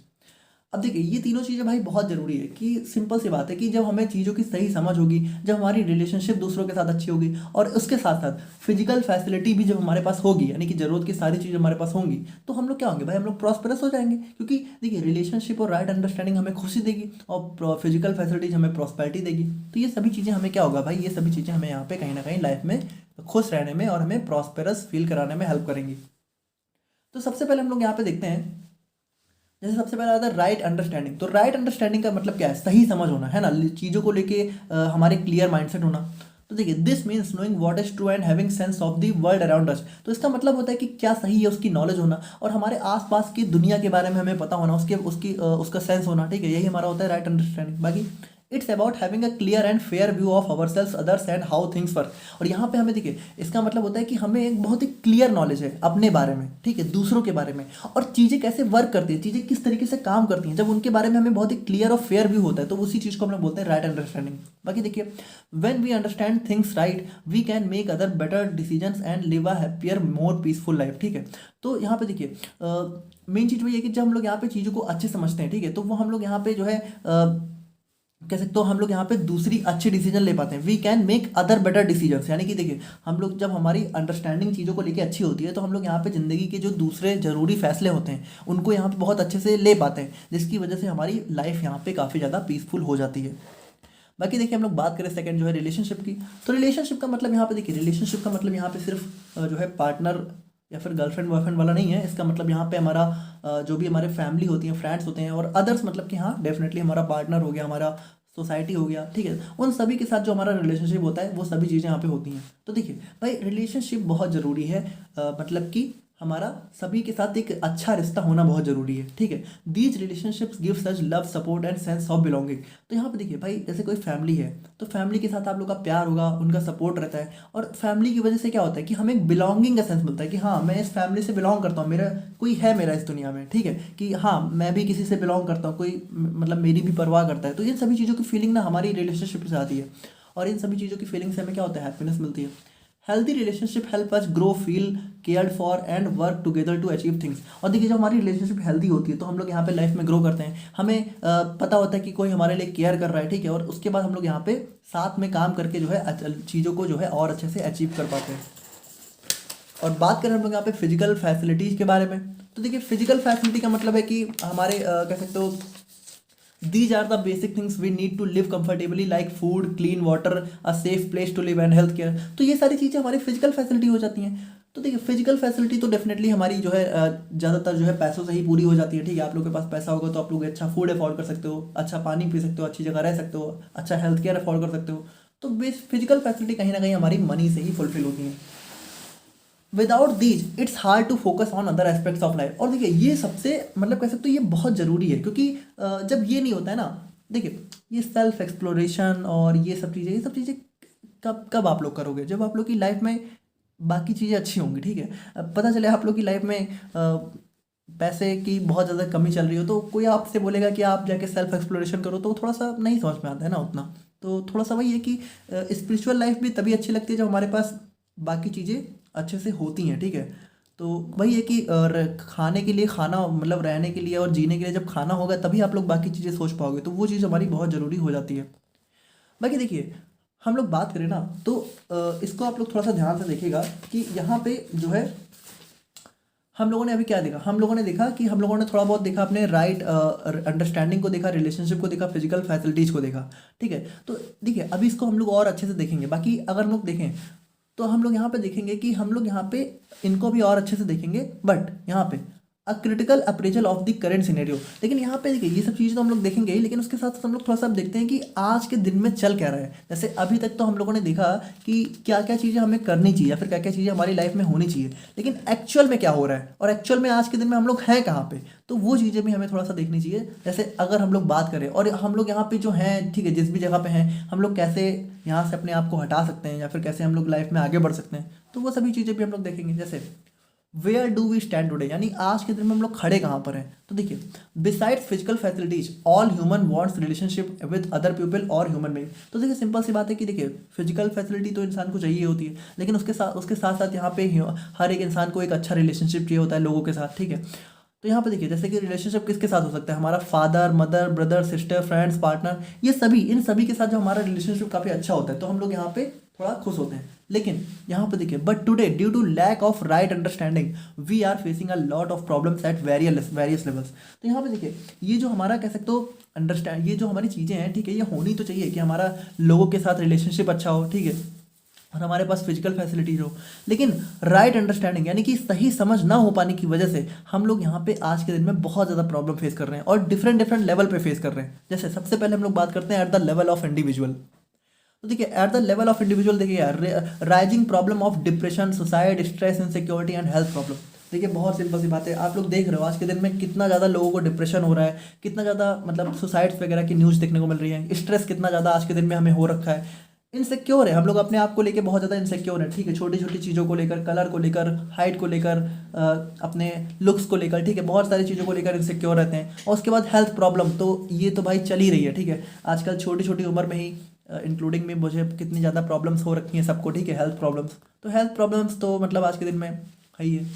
अब देखिए ये तीनों चीज़ें भाई बहुत ज़रूरी है, कि सिंपल सी बात है कि जब हमें चीज़ों की सही समझ होगी, जब हमारी रिलेशनशिप दूसरों के साथ अच्छी होगी, और उसके साथ साथ फिजिकल फैसिलिटी भी जब हमारे पास होगी, यानी कि ज़रूरत की सारी चीज़ें हमारे पास होंगी, तो हम लोग क्या होंगे भाई, हम लोग प्रॉस्पेरस हो जाएंगे। क्योंकि देखिए रिलेशनशिप और राइट अंडरस्टैंडिंग हमें खुशी देगी और फिजिकल फैसिलिटीज हमें प्रॉस्पेरिटी देगी। तो ये सभी चीज़ें हमें क्या होगा भाई, ये सभी चीज़ें हमें यहाँ पे कहीं ना कहीं लाइफ में खुश रहने में और हमें प्रॉस्पेरस फील कराने में हेल्प करेंगी। तो सबसे पहले हम लोग यहाँ पे देखते हैं, जैसे सबसे पहला आता है राइट अंडरस्टैंडिंग। तो राइट अंडरस्टैंडिंग का मतलब क्या है, सही समझ होना है ना, चीज़ों को लेके हमारे क्लियर माइंडसेट होना। तो देखिए this means knowing what is true and having sense of the world around us. तो इसका मतलब होता है कि क्या सही है उसकी नॉलेज होना, और हमारे आसपास की दुनिया के बारे में हमें पता होना, उसका सेंस होना, ठीक है। यही हमारा होता है राइट अंडरस्टैंडिंग। बाकी it's about having a clear and fair view of our selves, others and how things work. और यहाँ पे हमें देखिए इसका मतलब होता है कि हमें एक बहुत ही क्लियर नॉलेज है अपने बारे में, ठीक है, दूसरों के बारे में, और चीज़ें कैसे वर्क करती हैं, चीज़ें किस तरीके से काम करती हैं, जब उनके बारे में हमें बहुत ही क्लियर और फेयर व्यू होता है, तो उसी चीज़ को हम लोग बोलते हैं राइट अंडरस्टैंडिंग। बाकी देखिए when we understand things right we can make other better decisions and live a happier more peaceful life, ठीक है। तो यहाँ पे देखिए मेन चीज़ वही है कि जब हम लोग यहाँ पे चीज़ों को अच्छे समझते हैं, ठीक है, तो वो हम लोग यहाँ पे जो है कह सकते हो हम लोग यहाँ पे दूसरी अच्छी डिसीजन ले पाते हैं। We can make other better decisions, यानी कि देखिए हम लोग जब हमारी अंडरस्टैंडिंग चीज़ों को लेके अच्छी होती है तो हम लोग यहाँ पे ज़िंदगी के जो दूसरे ज़रूरी फैसले होते हैं उनको यहाँ पे बहुत अच्छे से ले पाते हैं, जिसकी वजह से हमारी लाइफ यहाँ पे काफ़ी ज़्यादा पीसफुल हो जाती है। बाकी देखिए हम लोग बात करें सेकंड जो है रिलेशनशिप की। तो रिलेशनशिप का मतलब यहाँ पे देखिए, रिलेशनशिप का मतलब यहाँ पे सिर्फ जो है पार्टनर या फिर गर्लफ्रेंड बॉयफ्रेंड वाला नहीं है। इसका मतलब यहाँ पे हमारा जो भी हमारे फैमिली होती है, फ्रेंड्स होते हैं, और अदर्स, मतलब कि हाँ डेफिनेटली हमारा पार्टनर हो गया, हमारा सोसाइटी हो गया, ठीक है, उन सभी के साथ जो हमारा रिलेशनशिप होता है वो सभी चीज़ें यहाँ पे होती हैं। तो देखिए भाई रिलेशनशिप बहुत ज़रूरी है, मतलब कि हमारा सभी के साथ एक अच्छा रिश्ता होना बहुत ज़रूरी है, ठीक है। These relationships give such love, support and sense of belonging. तो यहाँ पे देखिए भाई जैसे कोई फैमिली है तो फैमिली के साथ आप लोग का प्यार होगा, उनका सपोर्ट रहता है, और फैमिली की वजह से क्या होता है कि हमें एक बिलोंगिंग का सेंस मिलता है कि हाँ मैं इस फैमिली से बिलोंग करता हूँ, मेरा कोई है मेरा इस दुनिया में, ठीक है, कि हाँ मैं भी किसी से बिलोंग करता हूँ, कोई मतलब मेरी भी परवाह करता है। तो इन सभी चीज़ों की फीलिंग ना हमारी रिलेशनशिप से आती है, और इन सभी चीज़ों की फीलिंग से हमें क्या होता है, हैप्पीनेस मिलती है। Healthy relationship help us grow, feel cared for and work together to achieve things. और देखिए जब हमारी रिलेशनशिप हेल्दी होती है तो हम लोग यहाँ पे लाइफ में ग्रो करते हैं, हमें पता होता है कि कोई हमारे लिए केयर कर रहा है, ठीक है, और उसके बाद हम लोग यहाँ पे साथ में काम करके जो है चीज़ों को जो है और अच्छे से अचीव कर पाते हैं। और बात करें हम लोग यहाँ पे फिजिकल फैसिलिटीज़ के बारे में, तो देखिए फिजिकल फैसिलिटी का मतलब है कि हमारे कह सकते हो these are the basic things we need to live comfortably like food, clean water, a safe place to live and health care। तो ये सारी चीज़ें हमारी फिजिकल फैसिलिटी हो जाती हैं। तो देखिए फिजिकल फैसिलिटी तो डेफिनेटली हमारी जो है ज़्यादातर जो है पैसों से ही पूरी हो जाती है, ठीक है। आप लोग के पास पैसा होगा तो आप लोग अच्छा फूड अफोर्ड कर सकते हो, अच्छा पानी पी सकते हो, अच्छी जगह रह सकते हो, अच्छा हेल्थ केयर अफोर्ड कर सकते हो। तो बेस फिजिकल फैसिलिटी कहीं ना कहीं हमारी मनी से ही फुलफिल होती है। Without these it's hard to focus on other aspects of life. और देखिए ये सबसे मतलब कह सकते हो ये बहुत ज़रूरी है, क्योंकि जब ये नहीं होता है ना, देखिए ये सेल्फ एक्सप्लोरेशन और ये सब चीज़ें कब कब आप लोग करोगे, जब आप लोग की लाइफ में बाकी चीज़ें अच्छी होंगी, ठीक है। अब पता चले आप लोग की लाइफ में पैसे की बहुत ज़्यादा कमी चल रही हो, तो कोई आपसे बोलेगा कि आप जाके सेल्फ एक्सप्लोरेशन करो, तो थोड़ा सा नहीं समझ में आता है ना उतना। तो थोड़ा सा वही है कि स्पिरिचुअल लाइफ भी तभी अच्छी लगती है जब हमारे पास बाकी चीज़ें अच्छे से होती हैं, ठीक है। तो वही है कि खाने के लिए खाना, मतलब रहने के लिए और जीने के लिए जब खाना होगा तभी आप लोग बाकी चीज़ें सोच पाओगे, तो वो चीज़ हमारी बहुत ज़रूरी हो जाती है। बाकी देखिए हम लोग बात करें ना तो इसको आप लोग थोड़ा सा ध्यान से देखिएगा कि यहाँ पे जो है हम लोगों ने अभी क्या देखा, हम लोगों ने देखा कि हम लोगों ने थोड़ा बहुत देखा अपने राइट अंडरस्टैंडिंग को देखा, रिलेशनशिप को देखा, फिजिकल फैसिलिटीज़ को देखा, ठीक है। तो देखिए अभी इसको हम लोग और अच्छे से देखेंगे। बाकी अगर हम लोग देखें तो हम लोग यहाँ पे देखेंगे कि हम लोग यहाँ पे इनको भी और अच्छे से देखेंगे, बट यहाँ पे a critical appraisal of the current scenario. लेकिन यहाँ पे देखिए ये सब चीज़ें तो हम लोग देखेंगे ही, लेकिन उसके साथ साथ हम लोग थोड़ा सा अब देखते हैं कि आज के दिन में चल क्या रहा है। जैसे अभी तक तो हम लोगों ने देखा कि क्या क्या चीज़ें हमें करनी चाहिए या फिर क्या क्या चीज़ें हमारी लाइफ में होनी चाहिए, लेकिन एक्चुअल में क्या हो रहा है और एक्चुअल में आज के दिन में हम लोग हैं कहाँ पे, तो वो चीज़ें भी हमें थोड़ा सा देखनी चाहिए। जैसे अगर हम लोग बात करें और हम लोग यहाँ पे जो हैं, ठीक है, जिस भी जगह पे हैं, हम लोग कैसे यहाँ से अपने आप को हटा सकते हैं या फिर कैसे हम लोग लाइफ में आगे बढ़ सकते हैं, तो वो सभी चीज़ें भी हम लोग देखेंगे। जैसे where do we stand today, यानी आज के दिन में हम लोग खड़े कहाँ पर हैं। तो देखिए, besides physical facilities all human wants relationship with other people और ह्यूमन बीइंग। तो देखिए सिंपल सी बात है कि देखिए फिजिकल फैसिलिटी तो इंसान को चाहिए होती है, लेकिन उसके साथ साथ यहाँ पे हर एक इंसान को एक अच्छा रिलेशनशिप चाहिए होता है लोगों के साथ, ठीक है। तो यहाँ पे देखिए जैसे कि रिलेशनशिप किसके साथ हो सकता है, हमारा father mother brother sister friends partner, ये सभी इन सभी के साथ जो हमारा रिलेशनशिप काफ़ी अच्छा होता है तो हम लोग यहाँ पे थोड़ा खुश होते हैं। लेकिन यहाँ पे देखिए, but today due to lack of right understanding we are facing a lot of problems at various levels. तो यहाँ पे देखिए ये जो हमारा कह सकते हो अंडरस्टैंड, ये जो हमारी चीज़ें हैं, ठीक है, ये होनी तो चाहिए कि हमारा लोगों के साथ रिलेशनशिप अच्छा हो, ठीक है, और हमारे पास फिजिकल फैसिलिटीज हो, लेकिन राइट अंडरस्टैंडिंग यानी कि सही समझ ना हो पाने की वजह से हम लोग यहाँ पे आज के दिन में बहुत ज़्यादा प्रॉब्लम फेस कर रहे हैं और डिफरेंट लेवल पे फेस कर रहे हैं। जैसे सबसे पहले हम लोग बात करते हैं at the level of individual. तो देखिए at the level of individual देखिए यार, rising problem of depression suicide stress insecurity and health problem. देखिए बहुत सिंपल सी बात है, आप लोग देख रहे हो आज के दिन में कितना ज़्यादा लोगों को डिप्रेशन हो रहा है, कितना ज़्यादा मतलब सुसाइड्स वगैरह की न्यूज़ देखने को मिल रही है, स्ट्रेस कितना ज़्यादा आज के दिन में हमें हो रखा है, इनसिक्योर है, हम लोग अपने आप को लेकर बहुत ज़्यादा इनसिक्योर है, ठीक है, छोटी छोटी चीज़ों को लेकर, कलर को लेकर, हाइट को लेकर, अपने लुक्स को लेकर, ठीक है, बहुत सारी चीज़ों को लेकर इनसिक्योर रहते हैं। और उसके बाद हेल्थ प्रॉब्लम, तो ये तो भाई चल ही रही है, ठीक है, आजकल छोटी छोटी उम्र में ही इंक्लूडिंग में मुझे कितनी ज़्यादा प्रॉब्लम्स हो रखी हैं सबको, ठीक है, हेल्थ प्रॉब्लम्स। तो हेल्थ प्रॉब्लम्स तो मतलब आज के दिन में है ही है।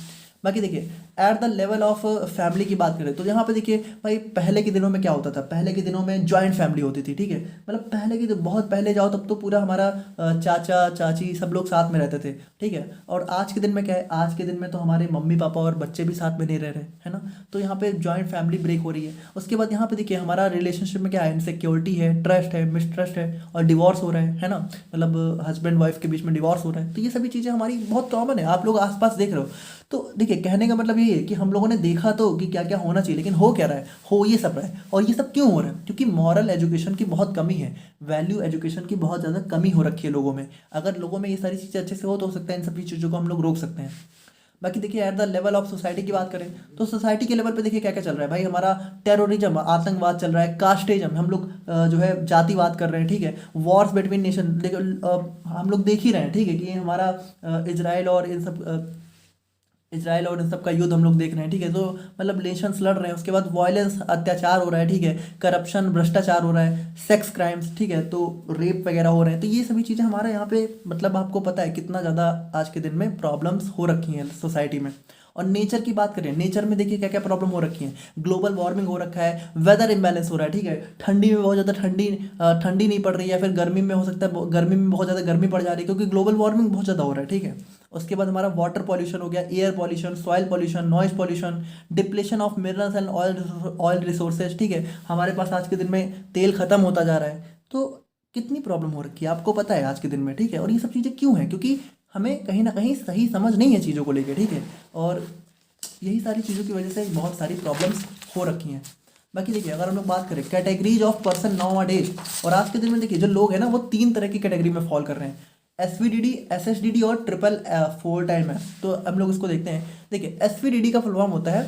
बाकी देखिए at the level of family की बात करें तो यहाँ पे देखिए भाई पहले के दिनों में क्या होता था, पहले के दिनों में जॉइंट फैमिली होती थी, ठीक है, मतलब पहले की तो बहुत पहले जाओ तब तो पूरा हमारा चाचा चाची सब लोग साथ में रहते थे, ठीक है। और आज के दिन में क्या है, आज के दिन में तो हमारे मम्मी पापा और बच्चे भी साथ में नहीं रह रहे, है ना, तो यहाँ पे जॉइंट फैमिली ब्रेक हो रही है। उसके बाद यहाँ पे देखिए हमारा रिलेशनशिप में क्या है, इनसिक्योरिटी है, ट्रस्ट है, मिसट्रस्ट है और डिवोर्स हो रहा है ना, मतलब हस्बैंड वाइफ के बीच में डिवोर्स हो रहा है। तो ये सभी चीज़ें हमारी बहुत कॉमन है, आप लोग आसपास देख रहे हो। तो देखिए कहने का मतलब ये है कि हम लोगों ने देखा तो कि क्या क्या होना चाहिए, लेकिन हो क्या रहा है, हो ये सब रहा है। और ये सब क्यों हो रहा है, क्योंकि मॉरल एजुकेशन की बहुत कमी है, वैल्यू एजुकेशन की बहुत ज़्यादा कमी हो रखी है लोगों में। अगर लोगों में ये सारी चीज़ें अच्छे से हो सकता है इन सभी चीज़ों को हम लोग रोक सकते हैं। बाकी देखिए at the level of society की बात करें तो सोसाइटी के लेवल पे देखिए क्या क्या चल रहा है भाई, हमारा टेररिज्म आतंकवाद चल रहा है, कास्टिज्म, हम लोग जो है जातिवाद कर रहे हैं, ठीक है, वॉर्स बिटवीन नेशन हम लोग देख ही रहे हैं, ठीक है, कि ये हमारा इजराइल और इन सब का युद्ध हम लोग देख रहे हैं, ठीक है, तो मतलब नेशंस लड़ रहे हैं। उसके बाद वायलेंस अत्याचार हो रहा है, ठीक है, करप्शन भ्रष्टाचार हो रहा है, सेक्स क्राइम्स, ठीक है, तो रेप वगैरह हो रहे हैं। तो ये सभी चीज़ें हमारे यहाँ पे मतलब आपको पता है कितना ज़्यादा आज के दिन में प्रॉब्लम्स हो रखी हैं सोसाइटी में। और नेचर की बात करें, नेचर में देखिए क्या क्या प्रॉब्लम हो रखी है, ग्लोबल वार्मिंग हो रखा है, वेदर इम्बैलेंस हो रहा है, ठीक है, ठंडी में बहुत ज़्यादा ठंडी नहीं पड़ रही है, फिर गर्मी में हो सकता है गर्मी में बहुत ज़्यादा गर्मी पड़ जा रही है क्योंकि ग्लोबल वार्मिंग बहुत ज़्यादा हो रहा है, ठीक है। उसके बाद हमारा वाटर पॉल्यूशन हो गया, air pollution, soil pollution, noise pollution, depletion of minerals and oil resources, ठीक है, हमारे पास आज के दिन में तेल खत्म होता जा रहा है। तो कितनी प्रॉब्लम हो रखी है आपको पता है आज के दिन में, ठीक है। और ये सब चीज़ें क्यों हैं, क्योंकि हमें कहीं ना कहीं सही समझ नहीं है चीज़ों को लेकर, ठीक है, और यही सारी चीज़ों की वजह से बहुत सारी प्रॉब्लम्स हो रखी हैं। बाकी देखिए अगर हम लोग बात करें categories of person now a days, और आज के दिन में देखिए जो लोग हैं ना वो 3 तरह की कैटेगरी में फॉल कर रहे हैं, SVDD, SHDD और ट्रिपल 4 टाइम है। तो हम लोग इसको देखते हैं। देखिए SVDD का फुल फॉर्म होता है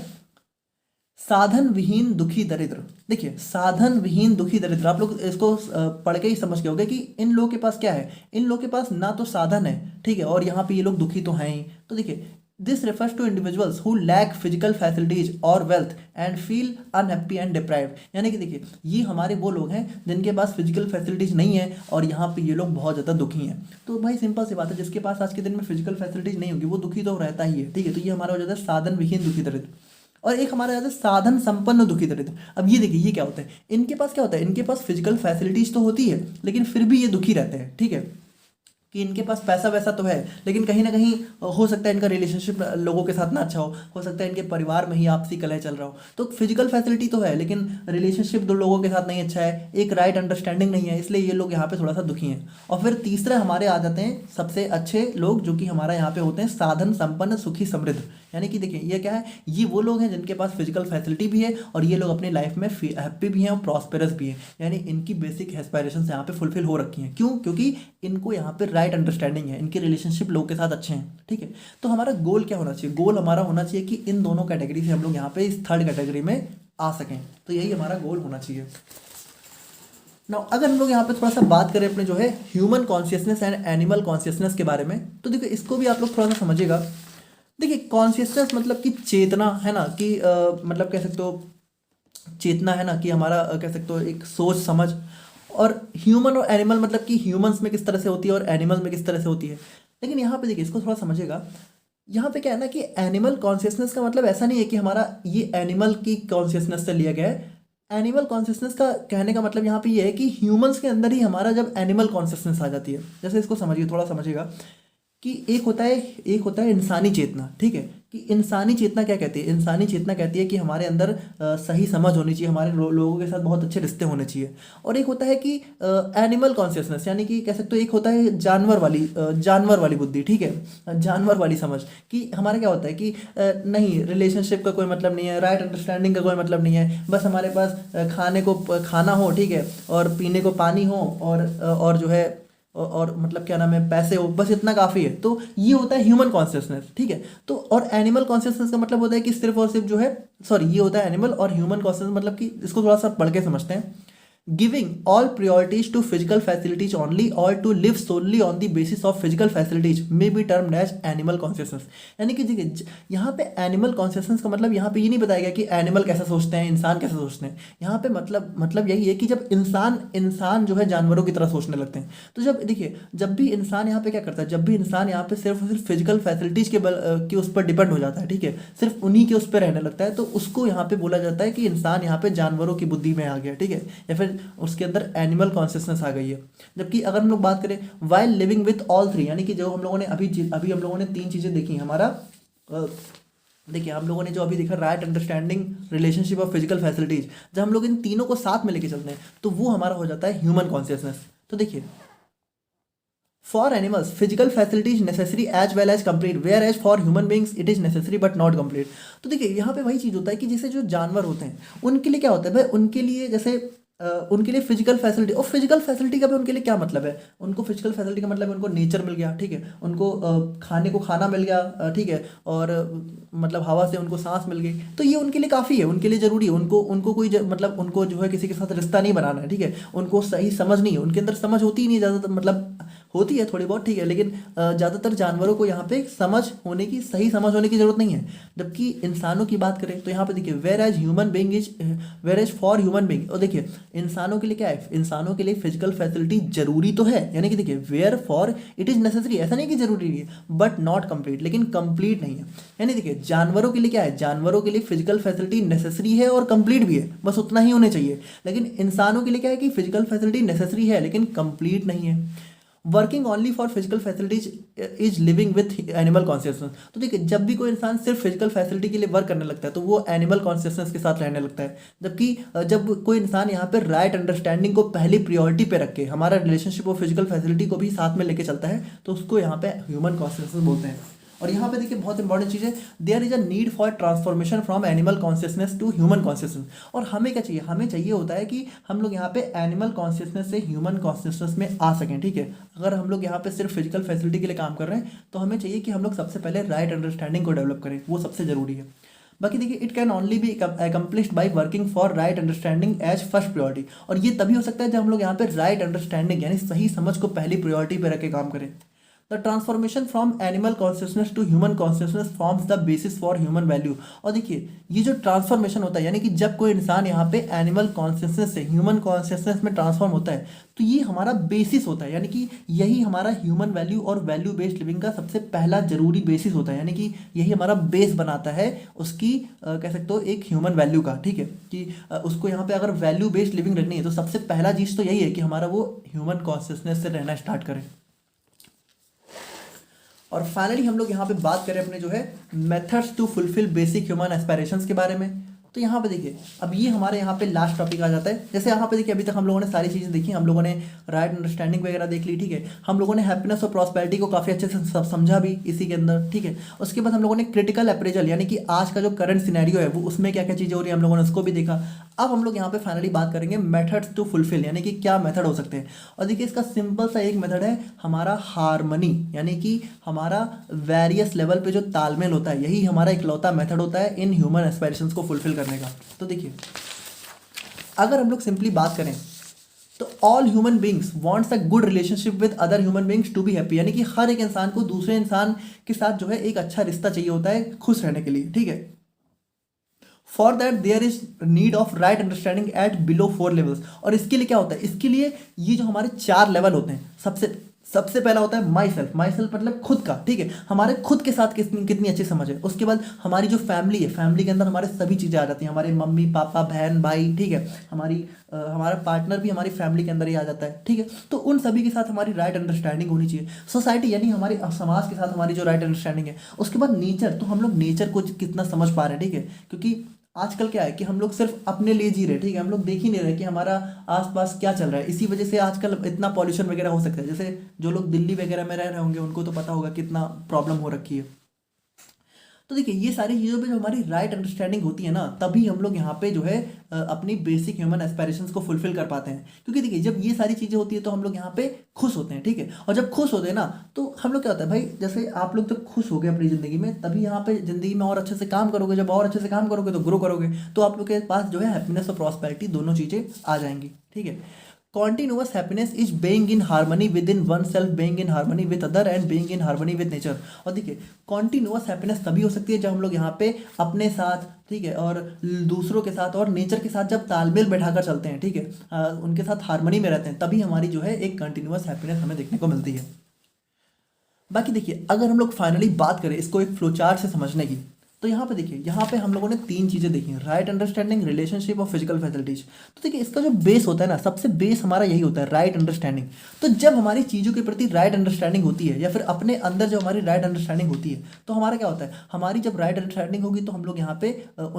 साधन विहीन दुखी दरिद्र। देखिए साधन विहीन दुखी दरिद्र, आप लोग इसको पढ़ के ही समझ के होंगे कि इन लोगों के पास क्या है, इन लोगों के पास ना तो साधन है, ठीक है, और यहाँ पे ये लोग दुखी तो हैं ही। तो देखिए this refers to individuals who lack physical facilities और wealth and feel unhappy and deprived. यानी कि देखिए ये हमारे वो लोग हैं जिनके पास फिजिकल फैसिलिटीज नहीं है और यहाँ पे ये लोग बहुत ज़्यादा दुखी हैं। तो भाई सिंपल सी बात है, जिसके पास आज के दिन में फिजिकल फैसिलिटीज नहीं होगी वो दुखी तो रहता ही है, ठीक है। तो ये हमारा हो जाता है साधन विहीन दुखी दरिद्र। और एक हमारा जाता है साधन संपन्न दुखी दरिद्र। अब ये देखिए ये क्या होता है, इनके पास क्या होता है, इनके पास फिजिकल फैसिलिटीज तो होती है लेकिन फिर भी ये दुखी रहते हैं, ठीक है। कि इनके पास पैसा वैसा तो है, लेकिन कहीं ना कहीं हो सकता है इनका रिलेशनशिप लोगों के साथ ना अच्छा हो सकता है इनके परिवार में ही आपसी कलह चल रहा हो। तो फिजिकल फैसिलिटी तो है लेकिन रिलेशनशिप दो लोगों के साथ नहीं अच्छा है, एक राइट अंडरस्टैंडिंग नहीं है, इसलिए ये लोग यहाँ पे थोड़ा सा दुखी हैं। और फिर तीसरे हमारे आ जाते हैं सबसे अच्छे लोग, जो कि हमारा यहाँ पे होते हैं साधन संपन्न सुखी समृद्ध। यानी कि देखिए ये क्या है, ये वो लोग हैं जिनके पास फिजिकल फैसिलिटी भी है और ये लोग अपनी लाइफ में हैप्पी भी हैं और प्रॉस्पेरस भी हैं, यानी इनकी बेसिक एस्पायरेशंस यहाँ पे फुलफिल हो रखी हैं। क्यों? क्योंकि इनको यहाँ पे राइट अंडरस्टैंडिंग है, इनके रिलेशनशिप लोग के साथ अच्छे हैं। ठीक है, तो हमारा गोल क्या होना चाहिए? गोल हमारा होना चाहिए कि इन दोनों कैटेगरी से हम लोग यहाँ पे इस थर्ड कैटेगरी में आ सकें, तो यही हमारा गोल होना चाहिए। ना अगर हम लोग यहाँ पे थोड़ा सा बात करें अपने जो है human consciousness and animal consciousness के बारे में, तो देखिए इसको भी आप लोग थोड़ा सा समझिएगा। देखिए कॉन्शियसनेस मतलब कि चेतना है ना, कि मतलब कह सकते हो चेतना है ना, कि हमारा कह सकते हो एक सोच समझ। और ह्यूमन और एनिमल मतलब कि ह्यूमंस में किस तरह से होती है और एनिमल में किस तरह से होती है। लेकिन यहाँ पे देखिए इसको थोड़ा समझिएगा। यहाँ पे क्या है ना कि एनिमल कॉन्शियसनेस का मतलब ऐसा नहीं है कि हमारा ये एनिमल की कॉन्शियसनेस से लिया गया है। एनिमल कॉन्शियसनेस का कहने का मतलब यहाँ पे ये है कि ह्यूमंस के अंदर ही हमारा जब एनिमल कॉन्शियसनेस आ जाती है। जैसे इसको समझिए, थोड़ा समझिएगा कि एक होता है इंसानी चेतना। ठीक है, कि इंसानी चेतना क्या कहती है? इंसानी चेतना कहती है कि हमारे अंदर सही समझ होनी चाहिए, हमारे लोगों के साथ बहुत अच्छे रिश्ते होने चाहिए। और एक होता है कि एनिमल कॉन्शियसनेस, यानी कि कह सकते हो एक होता है जानवर वाली बुद्धि। ठीक है, जानवर वाली समझ, कि हमारा क्या होता है कि नहीं, रिलेशनशिप का कोई मतलब नहीं है, राइट अंडरस्टैंडिंग का कोई मतलब नहीं है, बस हमारे पास खाने को खाना हो, ठीक है, और पीने को पानी हो, और जो है और मतलब क्या नाम है पैसे हो, बस इतना काफ़ी है। तो ये होता है ह्यूमन कॉन्शियसनेस। ठीक है, तो और एनिमल कॉन्शियसनेस का मतलब होता है कि सिर्फ और सिर्फ जो है, सॉरी, ये होता है एनिमल। और ह्यूमन कॉन्शियसनेस मतलब कि इसको थोड़ा सा पढ़ के समझते हैं। Giving all priorities to physical facilities only or to live solely on the basis of physical facilities may be termed as animal consciousness। यानी कि देखिए यहाँ पे एनिमल कॉन्शियसनेस का मतलब यहाँ पे ये नहीं बताया गया कि एनिमल कैसा सोचते हैं, इंसान कैसा सोचते हैं। यहाँ पे मतलब यही है कि जब इंसान जो है जानवरों की तरह सोचने लगते हैं। तो जब देखिए, जब भी इंसान यहाँ पे क्या करता है, जब भी इंसान यहाँ पे सिर्फ और सिर्फ फिजिकल फैसिलिटीज़ के उस पर डिपेंड हो जाता है, ठीक है, सिर्फ उन्हीं के उस पर रहने लगता है, तो उसको यहाँ पे बोला जाता है कि इंसान यहाँ पे जानवरों की बुद्धि में आ गया। ठीक है, या फिर उसके अंदर एनिमल कॉन्शियसनेस आ गई है। जबकि अगर हम लोग बात करें while living with all three, यानी कि जो हम लोगों ने अभी हम लोगों ने 3 चीज़ें देखी हमारा। देखिए हम लोगों ने जो अभी देखा, राइट अंडरस्टैंडिंग, रिलेशनशिप और फिजिकल फैसिलिटीज, जब हम लोग इन तीनों को साथ में लेके चलते हैं तो वो हमारा हो जाता है ह्यूमन कॉन्शियसनेस। तो देखिए, for animals physical facilities necessary as well as complete, whereas for human beings it is necessary but not complete. तो देखिए यहाँ पे वही चीज़ होता है कि जैसे जो जानवर होते हैं उनके लिए क्या होता है भाई, उनके लिए जैसे उनके लिए फिजिकल फैसिलिटी, और फिजिकल फैसिलिटी का भी उनके लिए क्या मतलब है, उनको फिजिकल फैसिलिटी का मतलब है उनको नेचर मिल गया, ठीक है, उनको खाने को खाना मिल गया, ठीक है, और मतलब हवा से उनको सांस मिल गई, तो ये उनके लिए काफ़ी है, उनके लिए ज़रूरी है। उनको उनको कोई मतलब उनको जो है किसी के साथ रिश्ता नहीं बनाना है, ठीक है, उनको सही समझ नहीं है, उनके अंदर समझ होती ही नहीं ज़्यादातर, मतलब होती है थोड़ी बहुत, ठीक है, लेकिन ज़्यादातर जानवरों को यहाँ पे समझ होने की, सही समझ होने की ज़रूरत नहीं है। जबकि इंसानों की बात करें तो यहाँ पे देखिए whereas for human being, और देखिए इंसानों के लिए क्या है, इंसानों के लिए फिजिकल फैसिलिटी जरूरी तो है, यानी कि देखिए where for it is necessary, ऐसा नहीं कि जरूरी है, बट नॉट कंप्लीट, लेकिन कंप्लीट नहीं है। यानी देखिए जानवरों के लिए क्या है, जानवरों के लिए फिजिकल फैसिलिटी नेसेसरी है और कंप्लीट भी है, बस उतना ही होने चाहिए। लेकिन इंसानों के लिए क्या है कि फिजिकल फैसिलिटी नेसेसरी है लेकिन कंप्लीट नहीं है। Working only for physical facilities is living with animal consciousness. तो देखिए जब भी कोई इंसान सिर्फ फिजिकल फैसिलिटी के लिए वर्क करने लगता है तो वो एनिमल कॉन्शियसनेस के साथ रहने लगता है। जबकि जब कोई इंसान यहाँ पे राइट अंडरस्टैंडिंग को पहली प्रियोरिटी पे रख के हमारा रिलेशनशिप और फिजिकल फैसिलिटी को भी साथ में लेके चलता है तो उसको यहाँ पे ह्यूमन कॉन्शियसनेस बोलते हैं। और यहाँ पे देखिए बहुत इंपॉर्टेंट चीज़ है, there is a need for transformation from animal consciousness to human consciousness. और हमें क्या चाहिए, हमें चाहिए होता है कि हम लोग यहाँ पे एनिमल कॉन्शियसनेस से ह्यूमन कॉन्शियसनेस में आ सकें, ठीक है। अगर हम लोग यहाँ पे सिर्फ फिजिकल फैसिलिटी के लिए काम कर रहे हैं तो हमें चाहिए कि हम लोग सबसे पहले राइट अंडरस्टैंडिंग को डेवलप करें, वो सबसे जरूरी है। बाकी देखिए it can only be accomplished by working for right understanding as first priority. और ये तभी हो सकता है जब हम लोग यहाँ पे राइट अंडरस्टैंडिंग यानी सही समझ को पहली प्रायोरिटी पे रख के काम करें। The transformation from animal consciousness to human consciousness forms the basis for human value. और देखिए ये जो ट्रांसफॉर्मेशन होता है यानी कि जब कोई इंसान यहाँ पे एनिमल कॉन्शियसनेस से ह्यूमन कॉन्शियसनेस में ट्रांसफॉर्म होता है तो ये हमारा बेसिस होता है, यानी कि यही हमारा ह्यूमन वैल्यू और वैल्यू बेस्ड लिविंग का सबसे पहला जरूरी बेसिस होता है, यानी कि यही हमारा बेस बनाता है उसकी कह सकते हो एक ह्यूमन वैल्यू का, ठीक है, कि उसको यहाँ पे अगर वैल्यू बेस्ड लिविंग रखनी है तो सबसे पहला चीज़ तो यही है कि हमारा वो ह्यूमन कॉन्शियसनेस से रहना स्टार्ट करें। और फाइनली हम लोग यहाँ पे बात करें अपने जो है methods to fulfil basic human aspirations के बारे में। तो यहाँ पे देखिए, अब ये हमारे यहाँ पे लास्ट टॉपिक आ जाता है। जैसे यहाँ पे देखिए, अभी तक हम लोगों ने सारी चीज़ें देखी, हम लोगों ने राइट अंडरस्टैंडिंग वगैरह देख ली, ठीक है। हम लोगों ने हैप्पीनेस और प्रॉस्पेरिटी को काफ़ी अच्छे से समझा भी इसी के अंदर, ठीक है। उसके बाद हम लोगों ने क्रिटिकल अप्रेजल यानी कि आज का जो करंट सिनेरियो है वो उसमें क्या क्या चीज़ें हो रही है हम लोगों ने उसको भी देखा। अब हम लोग यहाँ पे फाइनली बात करेंगे मेथड्स टू फुलफिल, यानी कि क्या मेथड हो सकते हैं। और देखिए, इसका सिंपल सा एक मेथड है हमारा हारमनी, यानी कि हमारा वेरियस लेवल पे जो तालमेल होता है, यही हमारा इकलौता मेथड होता है इन ह्यूमन एस्पिरेशंस को फुलफिल करने का। तो देखिए, अगर हम लोग सिंपली बात करें तो all human beings wants a good relationship with other human beings to be happy, यानी कि हर एक इंसान को दूसरे इंसान के साथ जो है एक अच्छा रिश्ता चाहिए होता है खुश रहने के लिए, ठीक है। For that there is need of right understanding at below 4 levels. और इसके लिए क्या होता है, इसके लिए ये जो हमारे 4 लेवल होते हैं, सबसे पहला होता है माई सेल्फ मतलब खुद का, ठीक है। हमारे खुद के साथ कितनी अच्छी समझ है। उसके बाद हमारी जो फैमिली है, फैमिली के अंदर हमारे सभी चीज़ें आ जाती हैं, हमारे मम्मी पापा बहन भाई, ठीक है। हमारा पार्टनर भी हमारी फैमिली के अंदर ही आ जाता है, ठीक है। तो उन सभी के साथ हमारी राइट अंडरस्टैंडिंग होनी चाहिए। सोसाइटी यानी हमारे समाज के साथ हमारी जो राइट अंडरस्टैंडिंग है। उसके बाद नेचर, तो हम लोग नेचर को कितना समझ पा रहे हैं, ठीक है। क्योंकि आजकल क्या है कि हम लोग सिर्फ अपने लिए जी रहे, ठीक है। हम लोग देख ही नहीं रहे कि हमारा आसपास क्या चल रहा है। इसी वजह से आजकल इतना पॉल्यूशन वगैरह हो सकता है। जैसे जो लोग दिल्ली वगैरह में रह रहे होंगे उनको तो पता होगा कितना प्रॉब्लम हो रखी है। तो देखिए, ये सारी चीज़ों पे जो हमारी राइट अंडरस्टैंडिंग होती है ना, तभी हम लोग यहाँ पे जो है अपनी बेसिक ह्यूमन एस्पिरेशंस को फुलफिल कर पाते हैं। क्योंकि देखिए, जब ये सारी चीज़ें होती है तो हम लोग यहाँ पे खुश होते हैं, ठीक है। और जब खुश होते हैं ना, तो हम लोग क्या होता है भाई, जैसे आप लोग जब खुश हो गए अपनी ज़िंदगी में, तभी यहाँ पे ज़िंदगी में और अच्छे से काम करोगे। जब और अच्छे से काम करोगे तो ग्रो करोगे, तो आप लोग के पास जो है हैप्पीनेस और प्रॉस्पेरिटी दोनों चीज़ें आ जाएंगी, ठीक है। Continuous happiness is being in harmony with in one self, being in harmony with other and being in harmony with nature. और देखिए, कॉन्टिन्यूअस हैप्पीनेस तभी हो सकती है जब हम लोग यहाँ पे अपने साथ, ठीक है, और दूसरों के साथ और नेचर के साथ जब तालमेल बैठाकर चलते हैं, ठीक है, उनके साथ हार्मनी में रहते हैं, तभी हमारी जो है एक कंटिन्यूअस हैप्पीनेस हमें देखने को मिलती है। बाकी देखिए, अगर हम लोग फाइनली बात करें इसको एक फ्लो चार्ट से समझने की, तो यहाँ पे देखिए, यहाँ पे हम लोगों ने 3 चीज़ें देखी हैं, राइट अंडरस्टैंडिंग, रिलेशनशिप और फिजिकल फैसिलिटीज। तो देखिए, इसका जो बेस होता है ना, सबसे बेस हमारा यही होता है, राइट अंडरस्टैंडिंग। तो जब हमारी चीज़ों के प्रति राइट अंडरस्टैंडिंग होती है, या फिर अपने अंदर जब हमारी राइट अंडरस्टैंडिंग होती है, तो हमारा क्या होता है, हमारी जब राइट अंडरस्टैंडिंग होगी तो हम लोग यहाँ पे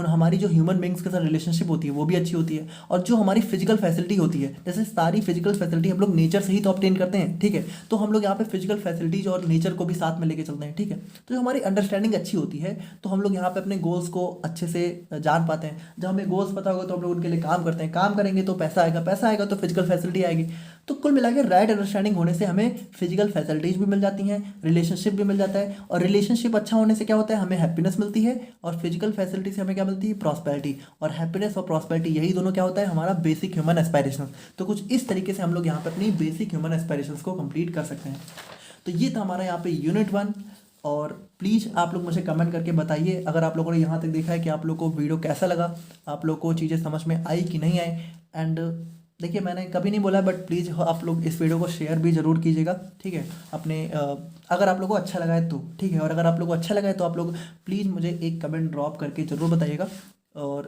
हमारी जो ह्यूमन बींग्स के साथ रिलेशनशिप होती है वो भी अच्छी होती है। और जो हमारी फिजिकल फैसिलिटी होती है, जैसे सारी फिजिकल फैसिलिटी हम लोग नेचर से ही तो ऑब्टेन करते हैं, ठीक है। तो हम लोग यहाँ पे फिजिकल फैसिलिटीज और नेचर को भी साथ में लेके चलते हैं, ठीक है। तो जो हमारी अंडरस्टैंडिंग अच्छी होती है, तो हम लोग यहाँ पे अपने गोल्स को अच्छे से जान पाते हैं। जब हमें गोल्स पता होगा तो हम लोग उनके लिए काम करते हैं, काम करेंगे तो पैसा आएगा, पैसा आएगा तो फिजिकल फैसिलिटी आएगी। तो कुल मिला के राइट अंडरस्टैंडिंग होने से हमें फिजिकल फैसिलिटीज भी मिल जाती हैं, रिलेशनशिप भी मिल जाता है। और रिलेशनशिप अच्छा होने से क्या होता है, हमें हैप्पीनेस मिलती है, और फिजिकल फैसिलिटी से हमें क्या मिलती है, प्रॉस्पेरिटी। और हैप्पीनेस और प्रॉस्पेरिटी, यही दोनों क्या होता है, हमारा बेसिक ह्यूमन एस्पिरेशन। तो कुछ इस तरीके से हम लोग यहाँ पे अपनी बेसिक ह्यूमन एस्पिरेशंस को कंप्लीट कर सकते हैं। तो ये था हमारा यहाँ पे यूनिट 1। और प्लीज़ आप लोग मुझे कमेंट करके बताइए, अगर आप लोगों ने यहाँ तक देखा है, कि आप लोग को वीडियो कैसा लगा, आप लोग को चीज़ें समझ में आई कि नहीं आई। एंड देखिए, मैंने कभी नहीं बोला, बट प्लीज़ आप लोग इस वीडियो को शेयर भी ज़रूर कीजिएगा, ठीक है, अपने अगर आप लोग को अच्छा लगा है तो, ठीक है। और अगर आप लोग को अच्छा लगा है तो आप लोग प्लीज़ मुझे एक कमेंट ड्रॉप करके ज़रूर बताइएगा। और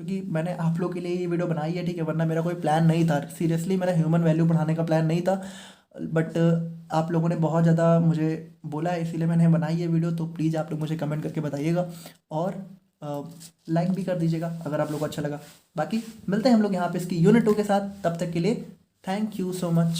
क्योंकि मैंने आप लोग के लिए ये वीडियो बनाई है, ठीक है, वरना मेरा कोई प्लान नहीं था, सीरियसली मेरा ह्यूमन वैल्यू बढ़ाने का प्लान नहीं था। बट आप लोगों ने बहुत ज़्यादा मुझे बोला है, इसीलिए मैंने बनाई है वीडियो। तो प्लीज़ आप लोग मुझे कमेंट करके बताइएगा, और लाइक भी कर दीजिएगा अगर आप लोग को अच्छा लगा। बाकी मिलते हैं हम लोग यहाँ पे इसकी यूनिट 2 के साथ, तब तक के लिए थैंक यू सो मच।